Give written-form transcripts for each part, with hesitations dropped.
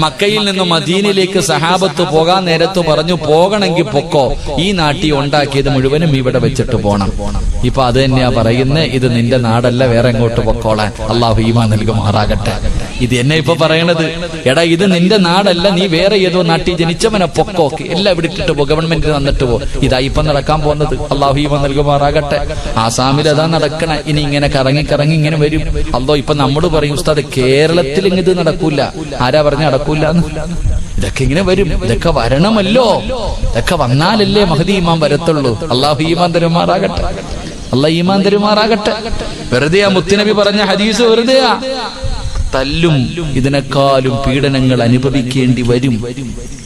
മക്കയിൽ നിന്ന് മദീനയിലേക്ക് സഹാബത്ത് പോകാൻ നേരത്ത് പറഞ്ഞു, പോകണമെങ്കിൽ പൊക്കോ, ഈ നാട്ടി ഉണ്ടാക്കിയത് മുഴുവനും ഇവിടെ വെച്ചിട്ട് പോണം. ഇപ്പൊ അത് തന്നെയാ പറയുന്നത്, ഇത് നിന്റെ നാടല്ല, വേറെ എങ്ങോട്ട് പൊക്കോളാൻ. അള്ളാഹു ഈമാൻ നൽകുമാറാകട്ടെ. ഇത് എന്നെ ഇപ്പൊ പറയണത്, എടാ ഇത് നിന്റെ നാടല്ല, നീ വേറെ ഏതോ നാട്ടിൽ ജനിച്ചവനെ പൊക്കോ, എല്ലാം ഇവിടെ ഇട്ടിട്ട് പോ, ഗവൺമെന്റ് തന്നിട്ട് പോ. ഇതാ ഇപ്പൊ നടക്കാൻ പോകുന്നത്. അള്ളാഹു ഈമാൻ നൽകുമാറാകട്ടെ. ആസാമിൽ അതാ നടക്കണ. ഇനി ഇങ്ങനെ കറങ്ങി കറങ്ങി ഇങ്ങനെ വരും. അല്ലോ ഇപ്പൊ നമ്മള് പറയും, ഉസ്താദ് കേരളത്തിൽ ഇത് നടക്കൂല. ആരാ പറഞ്ഞ നടക്കൂല? ഇതൊക്കെ ഇങ്ങനെ വരും. ഇതൊക്കെ വരണമല്ലോ. ഇതൊക്കെ വന്നാലല്ലേ മഹദി ഈമാൻ വരത്തുള്ളൂ. അള്ളാഹു ഈമാൻ തരുമാറാകട്ടെ. അള്ളാഹ് ഈമാൻ തരുമാറാകട്ടെ. വെറുതെയാ മുത്തുനബി പറഞ്ഞ ഹദീസ്, വെറുതെയാ. തല്ലും ഇതിനേക്കാളും പീഡനങ്ങൾ അനുഭവിക്കേണ്ടി വരും.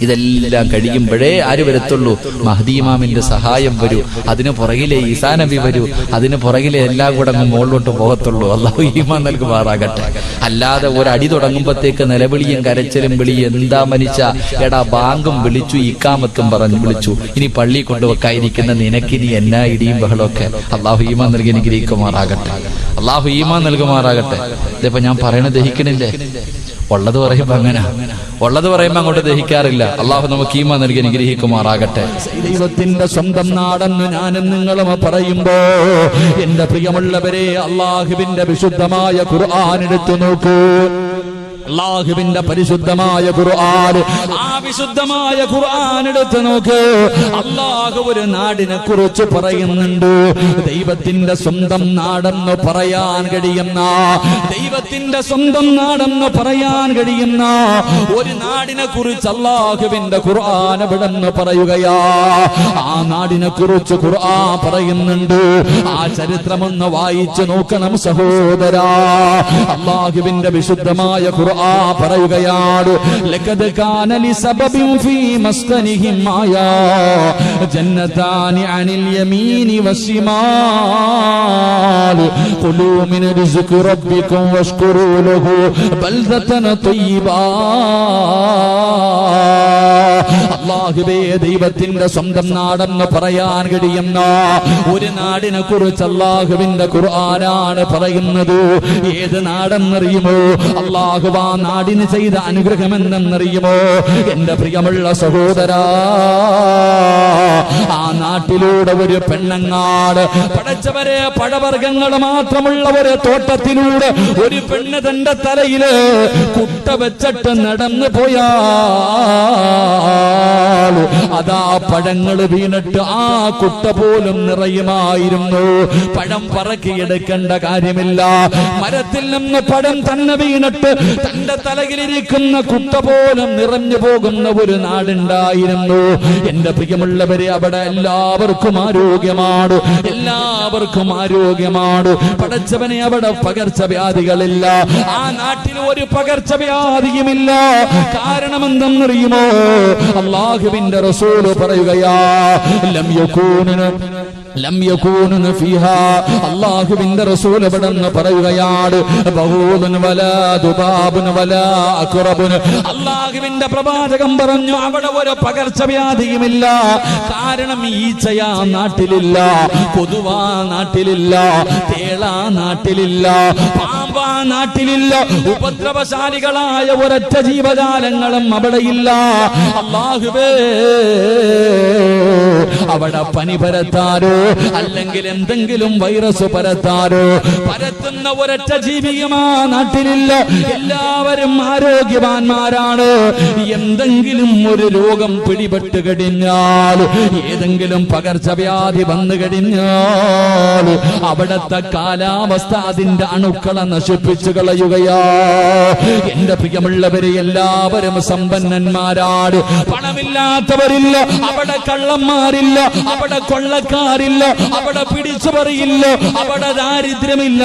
ഇതെല്ലാം കഴിയുമ്പോഴേ ആര് വരത്തുള്ളൂ? മഹ്ദി ഇമാമിന്റെ സഹായം വരൂ. അതിന് പുറകിലെ ഈസാ നബി വരൂ. അതിന് പുറകിലെ എല്ലാം കൂടെ അങ്ങ് മുകളിലോട്ട് പോകത്തുള്ളൂ. അല്ലാഹു ഈമാൻ നൽകുമാറാകട്ടെ. അല്ലാതെ ഒരടി തുടങ്ങുമ്പോഴത്തേക്ക് നിലവിളിയും കരച്ചിലും വിളിയും. എന്താ മനുഷ്യ, എടാ ബാങ്കും വിളിച്ചു, ഇക്കാമത്തും പറഞ്ഞു വിളിച്ചു, ഇനി പള്ളി കൊണ്ടുവെക്കാതിരിക്കുന്ന നിനക്കിനി എന്നാ ഇടിയും ബഹളമൊക്കെ. അല്ലാഹു ഈമാൻ നൽകി അനുഗ്രഹിക്കുമാറാകട്ടെ. അല്ലാഹു ഈമാൻ നൽകുമാറാകട്ടെ. ഇതിപ്പോ ഞാൻ പറയണത് ദഹിക്കണില്ലേ? ഉള്ളത് പറയുമ്പോ അങ്ങനെ, ഉള്ളത് പറയുമ്പോ അങ്ങോട്ട് ദഹിക്കാറില്ല. അള്ളാഹു നമുക്ക് ഈമാൻ നൽകി അനുഗ്രഹിക്കുമാറാകട്ടെ. ദൈവത്തിന്റെ സ്വന്തം നാടെന്ന് ഞാനും നിങ്ങളും പറയുമ്പോ എന്റെ പ്രിയമുള്ളവരെ, അള്ളാഹുവിന്റെ വിശുദ്ധമായ ഖുർആൻ എടുത്തു നോക്കൂ. അല്ലാഹുവിന്റെ പരിശുദ്ധമായ ഖുർആൻ, ആ വിശുദ്ധമായ ഖുർആൻ എടുത്ത് നോക്ക്. അല്ലാഹു ഒരു നാടിനെ കുറിച്ച് പറയുന്നുണ്ട്. ദൈവത്തിന്റെ സ്വന്തം നാടെന്ന് പറയാൻ കഴിയുന്ന, ദൈവത്തിന്റെ സ്വന്തം നാടെന്ന് പറയാൻ കഴിയുന്ന ഒരു നാടിനെ കുറിച്ച് അല്ലാഹുവിന്റെ ഖുർആൻ എവിടെന്ന് പറയുകയാ. ആ നാടിനെ കുറിച്ച് ഖുർആൻ പറയുന്നുണ്ട്. ആ ചരിത്രമൊന്ന് വായിച്ചു നോക്കണം സഹോദരാ. അല്ലാഹുവിന്റെ വിശുദ്ധമായ ഖുർആൻ പറയുകയാണ്, ലഖദ് കാന ലിസബബിൻ ഫീ മസ്കനിഹിം ആയാ ജന്നതാനി അനിൽ യമീനി വശിമാൽ ഖുലൂ മിൻ റിസ്ഖി റബ്ബികും വഷ്കുറൂ ലഹു ബൽദതൻ തയ്യിബാ. അല്ലാഹുവേ, ദൈവത്തിന്റെ സ്വന്തം നാടെന്ന് പറയാൻ കഴിയുന്ന ഒരു നാടിനെ കുറിച്ച് അല്ലാഹുവിന്റെ ഖുർആനാണ് പറയുന്നത്. ഏത് നാടെന്നറിയുമോ? അല്ലാഹു ആ നാടിന് ചെയ്ത അനുഗ്രഹം എന്തെന്നറിയുമോ? എന്റെ പ്രിയമുള്ള സഹോദരാ, ആ നാട്ടിലൂടെ ഒരു പെണ്ണങ്ങാട് പടച്ചവരെ പഴവർഗ്ഗങ്ങൾ മാത്രമുള്ള ഒരു തോട്ടത്തിലൂടെ ഒരു പെണ്ണ് തന്റെ തലയില് കുട്ട വെച്ചിട്ട് നടന്നു പോയാ അതാ പഴങ്ങൾ വീണിട്ട് ആ കുട്ട പോലും നിറയുമായിരുന്നു. പഴം പറക്കിയെടുക്കേണ്ട കാര്യമില്ല. മരത്തിൽ നിന്ന് പഴം തന്നെ വീണിട്ട് തന്റെ തലയിലിരിക്കുന്ന കുട്ട പോലും നിറഞ്ഞു പോകുന്ന ഒരു നാടുണ്ടായിരുന്നു. എന്റെ പ്രിയമുള്ളവരെ, അവിടെ എല്ലാവർക്കും ആരോഗ്യമാണ്, എല്ലാവർക്കും ആരോഗ്യമാണ്. പടച്ചവനെ, അവിടെ പകർച്ചവ്യാധികളില്ല. ആ നാട്ടിൽ ഒരു പകർച്ചവ്യാധിയുമില്ല. കാരണം എന്തെന്നറിയുമോ? അല്ലാഹുവിന്റെ റസൂല് പറയുകയാ, ലം യകൂന ഫീഹാ. അല്ലാഹുവിന്റെ റസൂൽ എവിടെന്ന് പറയുകയാണ്, ബഹൂദുൻ വലാ ദുബാബുൻ വലാ അഖറബുൻ. അല്ലാഹുവിന്റെ പ്രവാചകൻ പറഞ്ഞു, അവിടെ ഒരു പകർച്ചവ്യാധിയുമില്ല. കാരണം ഈച്ചയാ നാട്ടിലില്ല, കൊതുവാ നാട്ടിലില്ല, തേളാ നാട്ടിലില്ല, പാമ്പാ നാട്ടിലില്ല, ഉപദ്രവശാലികളായ ഒരൊറ്റ ജീവജാലങ്ങളും അവിടെയില്ല. അല്ലാഹുവേ, അവിടെ പനി പരത്താരോ അല്ലെങ്കിൽ എന്തെങ്കിലും വൈറസ് പരത്താരോ പരത്തുന്ന ഒരൊറ്റ ജീവിയും ആ നാട്ടിലില്ല. എല്ലാവരും ആരോഗ്യവാന്മാരാണ്. എന്തെങ്കിലും ഒരു രോഗം പിടിപെട്ട് കഴിഞ്ഞാൽ, ഏതെങ്കിലും പകർച്ചവ്യാധി വന്നു കഴിഞ്ഞാൽ അവിടത്തെ കാലാവസ്ഥ അതിന്റെ അണുക്കളെ നശിപ്പിച്ചു കളയുകയാ. എന്റെ പ്രിയമുള്ളവരെ, എല്ലാവരും സമ്പന്നന്മാരാണ്. പണമില്ലാത്തവരില്ല, അവിടെ കള്ളന്മാരില്ല, അവിടെ കൊള്ളക്കാരില്ല, അവിടെ പിടിച്ചുപറിയില്ല, അവിടെ ദാരിദ്ര്യമില്ല.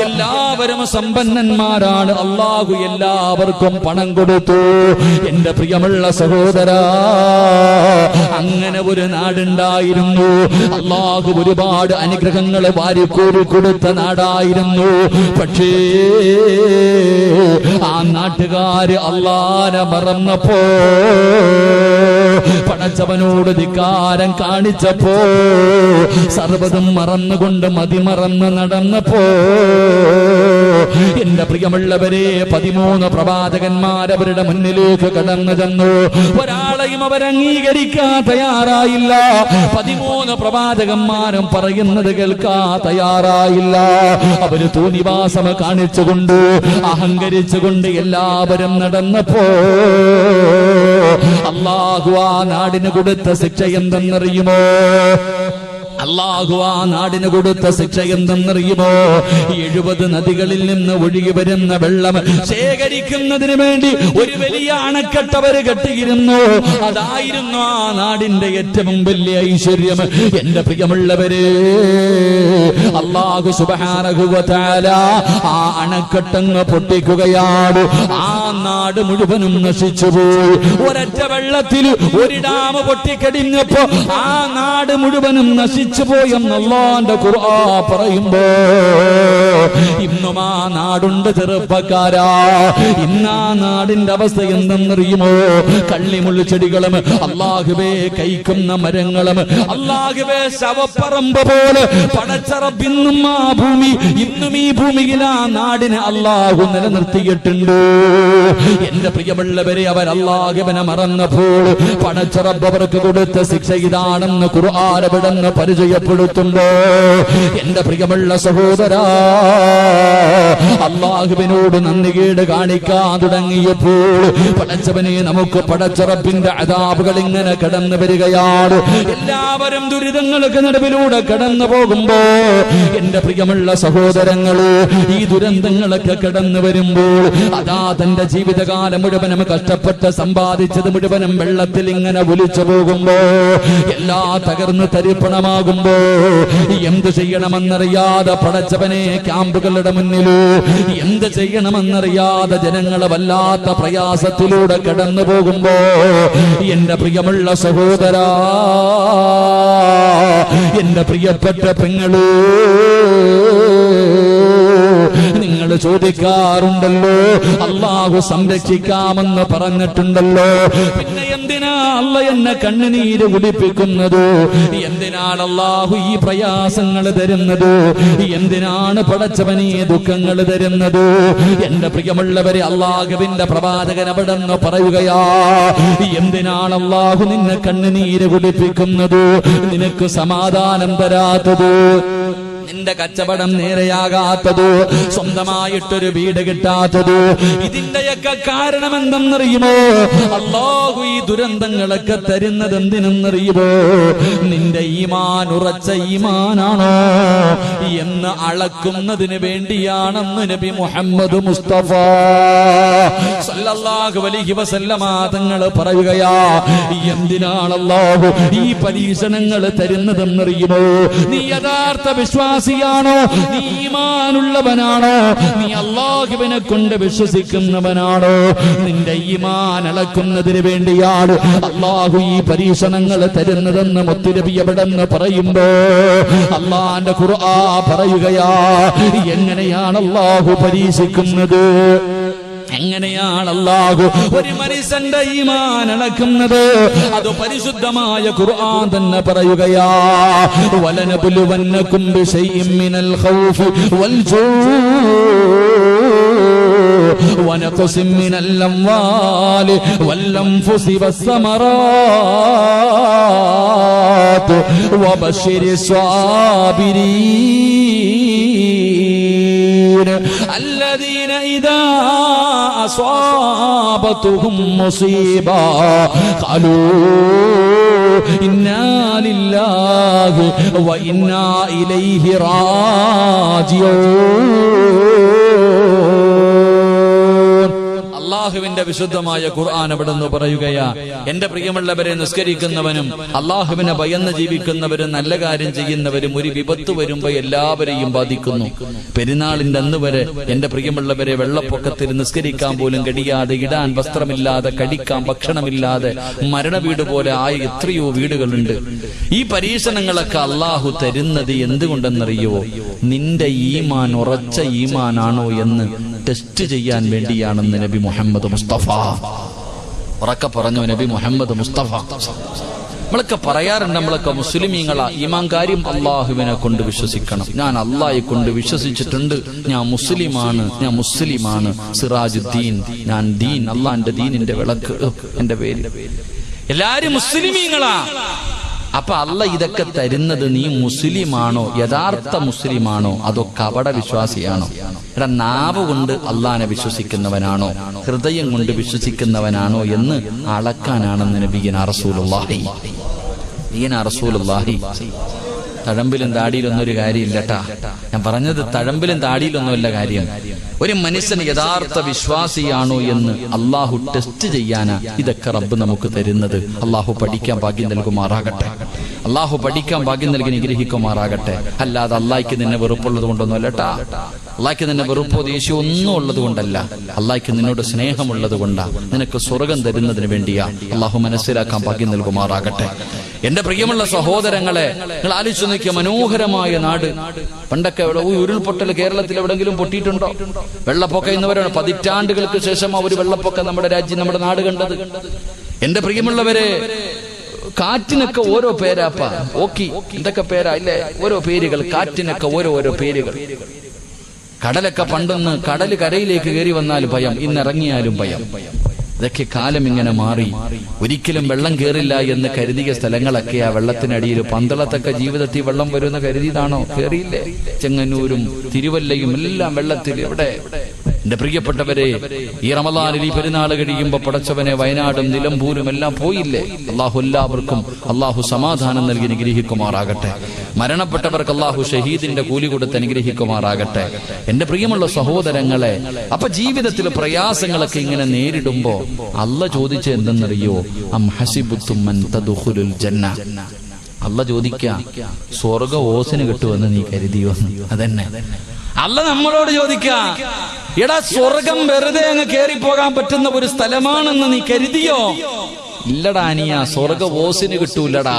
എല്ലാവരും സമ്പന്നന്മാരാണ്. അല്ലാഹു എല്ലാവർക്കും പണം കൊടുത്തു. എന്റെ പ്രിയമുള്ള സഹോദരാ, അങ്ങനെ ഒരു നാടുണ്ടായിരുന്നു. അല്ലാഹു ഒരുപാട് അനുഗ്രഹങ്ങൾ വാരിക്കോരി കൊടുത്ത നാടായിരുന്നു. പക്ഷേ ആ നാട്ടുകാര് അല്ലാഹനെ മറന്നപ്പോ പടച്ചവനോട് ധിക്കാരം കാണിച്ചപ്പോ, സർവ്വതും മറന്നുകൊണ്ട് മതിമറന്ന് നടന്നപ്പോ, എന്റെ പ്രിയമുള്ളവരെ 13 പ്രവാചകന്മാരവരുടെ മുന്നിലേക്ക് കടന്നു ചെന്നു. ഒരാളെയും അവരംഗീകരിക്കാൻ തയ്യാറായില്ല. 13 പ്രവാചകന്മാരും പറയുന്നത് കേൾക്കാൻ തയ്യാറായില്ല. അവര് തോന്നിവാസം കാണിച്ചുകൊണ്ട് അഹങ്കരിച്ചുകൊണ്ട് എല്ലാവരും നടന്നപ്പോ, അല്ലാഹു ആ നാടിന് കൊടുത്ത ശിക്ഷ എന്തെന്നറിയുമോ? അല്ലാഹു ആ നാടിന് കൊടുത്ത ശിക്ഷ എന്തെന്നറിയുമോ? 70 നദികളിൽ നിന്ന് ഒഴുകി വരുന്ന വെള്ളം ശേഖരിക്കുന്നതിന് വേണ്ടി ഒരു വലിയ അണക്കെട്ടവര് കെട്ടിയിരുന്നു. അതായിരുന്നു ആ നാടിന്റെ ഏറ്റവും വലിയ ഐശ്വര്യം. എന്റെ പ്രിയമുള്ളവര്, അല്ലാഹു സുബ്ഹാനഹു വ തആല ആ അണക്കെട്ടങ്ങ് പൊട്ടിക്കുകയാണ്. ആ നാട് മുഴുവനും നശിച്ചുപോയി. ഒരൊറ്റ വെള്ളത്തിൽ ഒരു ഡാം പൊട്ടിക്കടിഞ്ഞപ്പോ ആ നാട് മുഴുവനും നശിച്ചു പോയെന്ന് അല്ലാഹുവിന്റെ ഖുർആൻ പറയുമ്പോ, ഇന്നും ആ നാടുണ്ട് ചെറുപ്പക്കാരാ. ഇന്നാ നാടിന്റെ അവസ്ഥ എന്തെന്നറിയുമോ? കള്ളിമുള്ളു ചെടികളും അല്ലാഹുവേ കൈക്കുന്ന മരങ്ങളും അല്ലാഹുവേ ശവപ്പറമ്പ് പോലെ പടച്ചറബ് ഇന്നും ആ ഭൂമി, ഇന്നും ഈ ഭൂമിയിൽ ആ നാടിനെ അല്ലാഹു നിലനിർത്തിയിട്ടുണ്ട്. എന്റെ പ്രിയമുള്ളവരെ, അവർ അല്ലാഹുവിനെ മറന്നപ്പോൾ പടച്ചറബ് അവർക്ക് കൊടുത്ത ശിക്ഷ ഇതാണെന്ന് ഖുർആൻ എവിടെന്ന് പരിചയപ്പെടുത്തുമ്പോ, എന്റെ പ്രിയമുള്ള സഹോദരാ, അല്ലാഹുവിനോട് നന്ദികേട് കാണിക്കാൻ തുടങ്ങിയപ്പോൾ പടച്ചവനെ നമുക്ക് പടച്ചറബിന്റെ അദാബുകൾ ഇങ്ങനെ കടന്നു വരികയാണ്. എല്ലാവരും ദുരിതങ്ങൾക്ക് നടുവിലൂടെ കടന്നു പോകുമ്പോ, എന്റെ പ്രിയമുള്ള സഹോദരങ്ങള്, ഈ ദുരന്തങ്ങളൊക്കെ കടന്നു വരുമ്പോൾ അതാ തന്റെ ജീവിതകാലം മുഴുവനും കഷ്ടപ്പെട്ട് സമ്പാദിച്ചത് മുഴുവനും വെള്ളത്തിൽ ഇങ്ങനെ ഒലിച്ചു പോകുമ്പോ, എല്ലാ തകർന്ന് തരിപ്പണമാകുമ്പോ എന്ത് ചെയ്യണമെന്നറിയാതെ പടച്ചവനെ ക്യാമ്പുകളുടെ മുന്നിലോ എന്ത് ചെയ്യണമെന്നറിയാതെ ജനങ്ങളെ വല്ലാത്ത പ്രയാസത്തിലൂടെ കടന്നു പോകുമ്പോ, എന്റെ പ്രിയമുള്ള സഹോദരാ, എന്റെ പ്രിയപ്പെട്ട പെങ്ങള്, നിങ്ങൾ ചോദിക്കാറുണ്ടല്ലോ, അല്ലാഹു സംരക്ഷിക്കാമെന്ന് പറഞ്ഞിട്ടുണ്ടല്ലോ, പിന്നെ എന്തിനാ അല്ല എന്നെ കണ്ണുനീര് കുടിപ്പിക്കുന്നത്? എന്തിനാണ് അല്ലാഹു ഈ പ്രയാസങ്ങൾ തരുന്നത്? എന്തിനാണ് പടച്ചവനീ ദുഃഖങ്ങൾ തരുന്നത്? എന്റെ പ്രിയമുള്ളവരെ, അല്ലാഹുവിന്റെ പ്രവാചകൻ അവിടെന്ന് പറയുകയാ, എന്തിനാണ് അല്ലാഹു നിന്നെ കണ്ണുനീര് കുടിപ്പിക്കുന്നത്? നിനക്ക് സമാധാനം തരാത്തത്, നിന്റെ കച്ചവടം നേരെയാകാത്തത്, സ്വന്തമായിട്ടൊരു വീട് കിട്ടാത്തത്, ഇതിന്റെയൊക്കെ കാരണം എന്തെന്നറിയുമോ? അല്ലാഹു ഈ ദുരന്തങ്ങളൊക്കെ തരുന്നത് എന്തിനെന്നറിയുമോ? നിന്റെ ഈമാൻ ഉറച്ച ഈമാനാണോ എന്ന് അളക്കുന്നതിന് വേണ്ടിയാണെന്ന് നബി മുഹമ്മദ് മുസ്തഫ സല്ലല്ലാഹു അലൈഹി വസല്ലമ തങ്ങൾ പറയുകയാ. എന്തിനാണ് അല്ലാഹു ഈ പരീക്ഷണങ്ങൾ തരുന്നതെന്നറിയുമോ? നീ യഥാർത്ഥ വിശ്വാസിയാണോ? നീ ഈമാനുള്ളവനാണോ? നീ അല്ലാഹുവിനെ കൊണ്ട് വിശ്വസിക്കുന്നവനാണോ? നിന്റെ ഈമാൻ അളക്കുന്നതിന് വേണ്ടിയാണ് അല്ലാഹു ഈ പരീക്ഷണങ്ങൾ തരുന്നതെന്ന് മുത്തുനബി എവിടെന്ന് പറയുമ്പോ, അല്ലാഹുവിന്റെ ഖുർആൻ പറയുകയാ, എങ്ങനെയാണ് അല്ലാഹു പരീക്ഷിക്കുന്നത്? എങ്ങനെയാണ് അല്ലാഹു ഒരു മനുഷ്യന്റെ ഈമാൻ അളക്കുന്നത്? അത് പരിശുദ്ധമായ ഖുർആൻ തന്നെ പറയുകയാ, വലനബുലുവന്നകും ബിശൈഇൻ മിനൽ ഖൗഫി വൽ ജൂഇ വനഖസിൻ മിനൽ അംവാലി വൽ അൻഫുസി വസ്സമറാത്ത് വബശ്ശിരിസ് സ്വാബിരീൻ الذين إذا أصابتهم مصيبة قالوا إنا لله وإنا إليه راجعون. അല്ലാഹുവിന്റെ വിശുദ്ധമായ ഖുർആൻ അവിടെന്ന് പറയുകയാ, എന്റെ പ്രിയമുള്ളവരെ, നിസ്കരിക്കുന്നവനും അല്ലാഹുവിനെ ഭയന്ന് ജീവിക്കുന്നവരും നല്ല കാര്യം ചെയ്യുന്നവരും ഒരു വിപത്ത് വരുമ്പോ എല്ലാവരെയും ബാധിക്കുന്നു. പെരുന്നാളിന്റെ അന്ന് വരെ എന്റെ പ്രിയമുള്ളവരെ, വെള്ളപ്പൊക്കത്തിൽ നിസ്കരിക്കാൻ പോലും കഴിയാതെ, ഇടാൻ വസ്ത്രമില്ലാതെ, കഴിക്കാൻ ഭക്ഷണമില്ലാതെ മരണവീട് പോലെ ആയ എത്രയോ വീടുകളുണ്ട്. ഈ പരീക്ഷണങ്ങളൊക്കെ അല്ലാഹു തരുന്നത് എന്തുകൊണ്ടെന്നറിയോ? നിന്റെ ഈമാൻ ഉറച്ച ഈമാനാണോ എന്ന് ടെസ്റ്റ് ചെയ്യാൻ വേണ്ടിയാണെന്ന് നബി മുഹമ്മദ് മുസ്തഫ ഉറക്കെ പറഞ്ഞു. നബി മുഹമ്മദ് മുസ്തഫ നമ്മളൊക്കെ പറയാറുണ്ട്, നമ്മളൊക്കെ മുസ്ലിമീങ്ങളാ. ഈമാൻ കാര്യം അള്ളാഹുവിനെ കൊണ്ട് വിശ്വസിക്കണം. ഞാൻ അള്ളാഹെ കൊണ്ട് വിശ്വസിച്ചിട്ടുണ്ട്, ഞാൻ മുസ്ലിമാണ്, സിറാജുദ്ദീൻ, ഞാൻ ദീൻ, അള്ളാന്റെ ദീനിന്റെ വിളക്ക് എന്റെ പേര്. എല്ലാരും മുസ്ലിമീങ്ങളാ. അപ്പൊ അല്ല ഇതൊക്കെ തരുന്നത് നീ മുസ്ലിമാണോ, യഥാർത്ഥ മുസ്ലിമാണോ, അതോ കപട വിശ്വാസിയാണോ? എടാ, നാവ് കൊണ്ട് അള്ളാനെ വിശ്വസിക്കുന്നവനാണോ, ഹൃദയം കൊണ്ട് വിശ്വസിക്കുന്നവനാണോ എന്ന് അളക്കാനാണെന്ന് നബിയനാ റസൂലുള്ളാഹി. തഴമ്പിലും താടിയിലൊന്നും ഒരു കാര്യമില്ലട്ടാ. ഞാൻ പറഞ്ഞത് തഴമ്പിലും താടിയിലൊന്നുമല്ല കാര്യം. ഒരു മനുഷ്യൻ യഥാർത്ഥ വിശ്വാസിയാണോ എന്ന് അള്ളാഹു ടെസ്റ്റ് ചെയ്യാനാ ഇതൊക്കെ റബ്ബ് നമുക്ക് തരുന്നത്. അള്ളാഹു പഠിക്കാൻ ഭാഗ്യം നൽകുമാറാകട്ടെ. അള്ളാഹു പഠിക്കാൻ ഭാഗ്യം നൽകി നിഗ്രഹിക്കുമാറാകട്ടെ. അല്ലാതെ അള്ളാഹിക്ക് നിന്നെ വെറുപ്പുള്ളത് കൊണ്ടൊന്നും അല്ലട്ടാ. അള്ളാഹിക്ക് നിന്നെ വെറുപ്പോ ദേഷ്യം ഒന്നും ഉള്ളത് കൊണ്ടല്ല. അള്ളാഹിക്ക് നിന്നോട് സ്നേഹമുള്ളത് കൊണ്ടാ, നിനക്ക് സ്വർഗം തരുന്നതിന് വേണ്ടിയാ. അള്ളാഹു മനസ്സിലാക്കാൻ ഭാഗ്യം നൽകുമാറാകട്ടെ. എന്റെ പ്രിയമുള്ള സഹോദരങ്ങളെ, നിങ്ങൾ ആലോചിച്ചു നോക്കിയ മനോഹരമായ നാട്. പണ്ടൊക്കെ ഉരുൾപൊട്ടൽ കേരളത്തിൽ എവിടെങ്കിലും പൊട്ടിയിട്ടുണ്ടോ? വെള്ളപ്പൊക്കം എന്നവരാണ് പതിറ്റാണ്ടുകൾക്ക് ശേഷം ഒരു വെള്ളപ്പൊക്കം നമ്മുടെ രാജ്യം, നമ്മുടെ നാട് കണ്ടത്. എന്റെ പ്രിയമുള്ളവരെ, കാറ്റിനൊക്കെ ഓരോ പേരാപ്പ. ഓക്കി എന്തൊക്കെ പേരാ ഇല്ലേ? ഓരോ പേരുകൾ. കാറ്റിനൊക്കെ ഓരോരോ പേരുകൾ. കടലൊക്കെ പണ്ടൊന്ന് കടല് കരയിലേക്ക് കയറി വന്നാൽ ഭയം, ഇന്നിറങ്ങിയാലും ഭയം. ഇതൊക്കെ കാലം ഇങ്ങനെ മാറി. ഒരിക്കലും വെള്ളം കയറില്ല എന്ന് കരുതിയ സ്ഥലങ്ങളൊക്കെ ആ വെള്ളത്തിനടിയിൽ. പന്തളത്തൊക്കെ ജീവിതത്തിൽ വെള്ളം വരുമെന്ന് കരുതിയതാണോ? കയറിയില്ലേ? ചെങ്ങന്നൂരും തിരുവല്ലയും എല്ലാം വെള്ളത്തിൽ. എവിടെ? എന്റെ പ്രിയപ്പെട്ടവരെ, ഈ റമദാനിൽ ഈ പെരുന്നാൾ കഴിയുമ്പോ പടച്ചവനെ വയനാടും നിലമ്പൂരും എല്ലാം പോയില്ലേ? അള്ളാഹു എല്ലാവർക്കും അള്ളാഹു സമാധാനം നൽകി അനുഗ്രഹിക്കുമാറാകട്ടെ. മരണപ്പെട്ടവർക്ക് അള്ളാഹു ഷഹീദിന്റെ കൂലി കൊടുത്ത് അനുഗ്രഹിക്കുമാറാകട്ടെ. എന്റെ പ്രിയമുള്ള സഹോദരങ്ങളെ, അപ്പൊ ജീവിതത്തിൽ പ്രയാസങ്ങളൊക്കെ ഇങ്ങനെ നേരിടുമ്പോ അല്ല ചോദിച്ച എന്തെന്നറിയോ? അം ഹസിബുത്തും അൻ തദ്ഖുലുൽ ജന്ന. അല്ല ചോദിക്ക, സ്വർഗ ഓസിന് കിട്ടുമെന്ന് നീ കരുതിയോ? അതന്നെ അല്ല നമ്മളോട് ചോദിക്ക. എടാ, സ്വർഗം വെറുതെ അങ്ങ് കേറിപ്പോകാൻ പറ്റുന്ന ഒരു സ്ഥലമാണെന്ന് നീ കരുതിയോ? ഇല്ലടാ അനിയ, സ്വർഗ ഓസിന് കിട്ടൂലടാ.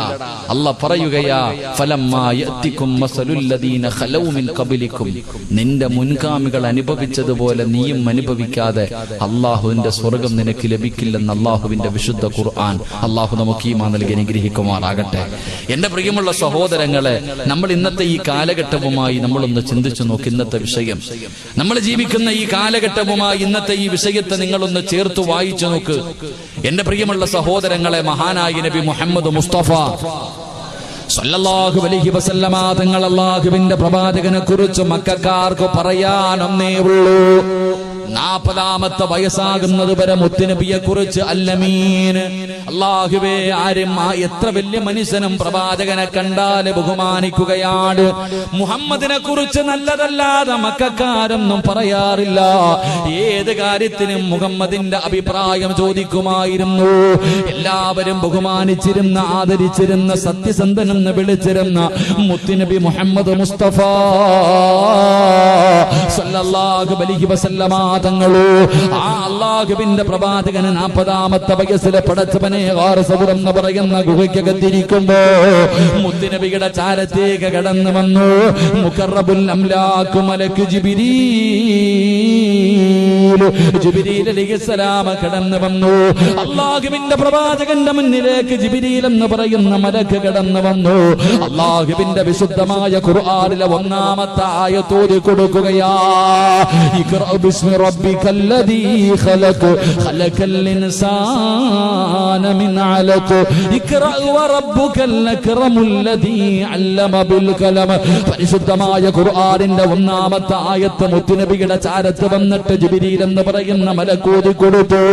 അല്ല പറയുകയാ, ഫലമ്മാ യഅതികും മസലുല്ലദീന ഖലൗ മിൻ ഖബലികും. നിന്റെ മുൻഗാമികൾ അനുഭവിച്ചതുപോലെ നീയും അനുഭവിക്കാതെ അല്ലാഹുവിന്റെ സ്വർഗം നിനക്ക് ലഭിക്കില്ലെന്ന് അല്ലാഹുവിന്റെ വിശുദ്ധ ഖുർആൻ. അല്ലാഹു നമുക്ക് ഈമാൻ നൽകി അനുഗ്രഹിക്കുമാറാകട്ടെ. എന്റെ പ്രിയമുള്ള സഹോദരങ്ങളെ, നമ്മൾ ഇന്നത്തെ ഈ കാലഘട്ടവുമായി നമ്മളൊന്ന് ചിന്തിച്ചു നോക്ക്. ഇന്നത്തെ വിഷയം, നമ്മൾ ജീവിക്കുന്ന ഈ കാലഘട്ടവുമായി ഇന്നത്തെ ഈ വിഷയത്തെ നിങ്ങളൊന്ന് ചേർത്ത് വായിച്ചു നോക്ക്. എന്റെ പ്രിയമുള്ള സഹോദരങ്ങളെ, മഹാനായ നബി മുഹമ്മദ് മുസ്തഫ സല്ലല്ലാഹു അലൈഹി വസല്ലമ തങ്ങൾ അല്ലാഹുവിന്റെ പ്രവാചകനെ കുറിച്ച് മക്കക്കാർക്ക് പറയാനൊന്നേ ഉള്ളൂ. 40ാമത്തെ വയസ്സാകുന്നത് വരെ മുത്തുനബിയെ കുറിച്ച് അല്ലമീൻ, അല്ലാഹുവേ, ആരും എത്ര വലിയ മനുഷ്യനും പ്രവാചകനെ കണ്ടാൽ ബഹുമാനിക്കുകയാണ്. മുഹമ്മദിനെ കുറിച്ച് നല്ലതല്ലാതെ മക്കക്കാരൊന്നും പറയാറില്ല. ഏത് കാര്യത്തിനും മുഹമ്മദിന്റെ അഭിപ്രായം ചോദിക്കുമായിരുന്നു. എല്ലാവരും ബഹുമാനിച്ചിരുന്ന, ആദരിച്ചിരുന്ന, സത്യസന്ധനെന്ന് വിളിച്ചിരുന്ന മുത്തുനബി മുഹമ്മദ് മുസ്തഫ സല്ലല്ലാഹു അലൈഹി വസല്ലമ തങ്ങളോ, ആ അല്ലാഹുവിന്റെ പ്രവാചകന് 40ാമത്തെ വയസ്സിലെ പടച്ചവനെ ഗാർസബുർ എന്ന് പറയുന്ന ഗുഹയ്ക്കകത്തിരിക്കുമ്പോ മുത്തുനബിയുടെ ചാരത്തേക്ക് കടന്നു വന്നു മുഖറബുൽ അംലാഖ് മലക്ക് ജിബ്രീൽ അലൈഹിസ്സലാം കടന്നു വന്നു. അല്ലാഹുവിന്റെ പ്രവാചകന്റെ മുന്നിലേക്ക് ജിബ്രീൽ എന്ന് പറയുന്ന മലക്ക് കടന്നു വന്നു. അല്ലാഹുവിന്റെ വിശുദ്ധമായ ഖുർആനിലെ 1ാമത്തെ ആയത്ത് ഓതി കൊടുക്കുകയാ. ഇഖ്റഅ ബിസ്മി റബ്ബിക്കൽ ലദീ ഖലഖ് ഖലഖൽ ഇൻസാന മിൻ അലഖ് ഇഖ്റഅ വറബ്ബുക്കൽ അക്റമുൽ ലദീ അല്ലമ ബിൽ ഖലം. പരിശുദ്ധമായ ഖുർആനിന്റെ 1ാമത്തെ ആയത്ത് മുത്തുനബിയുടെ ചാരത്ത് വന്നിട്ട് ജിബ്രീൽ എന്ന് പറയുന്ന മലക്ക് ഓതി കൊടുത്തു.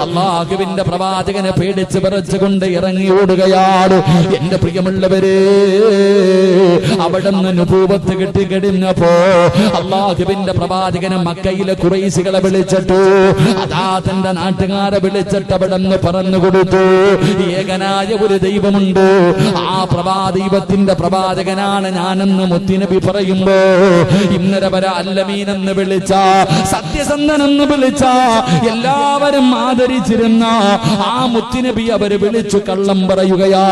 അല്ലാഹുവിന്റെ പ്രവാചകനെ പേടിച്ച് വിറച്ചുകൊണ്ട് ഇറങ്ങി ഓടുകയാണ്. എന്റെ പ്രിയമുള്ളവരെ, അവിടുന്ന് നുബൂവത്ത് കിട്ടിക്കഴിഞ്ഞപ്പോ അല്ലാഹുവിന്റെ പ്രവാചകനെ മക്കയിലെ ഖുറൈശികളെ വിളിച്ചിട്ടു, അതാ തന്റെ നാട്ടുകാരെ വിളിച്ചിട്ട് അവിടുന്ന് പറഞ്ഞു കൊടുത്തു, ഏകനായ ഒരു ദൈവമുണ്ട്, ആ ദൈവത്തിന്റെ പ്രവാചകനാണ് ഞാനെന്ന് മുത്തുനബി പറയുമ്പോ ഇന്നലെ വരെ അല്ലമീൻ എന്ന് വിളിച്ച, സത്യസന്ധനെന്ന് വിളിച്ച, എല്ലാവരും ആദരിച്ചിരുന്ന ആ മുത്തുനബി അവര് വിളിച്ചു കള്ളം പറയുകയാ.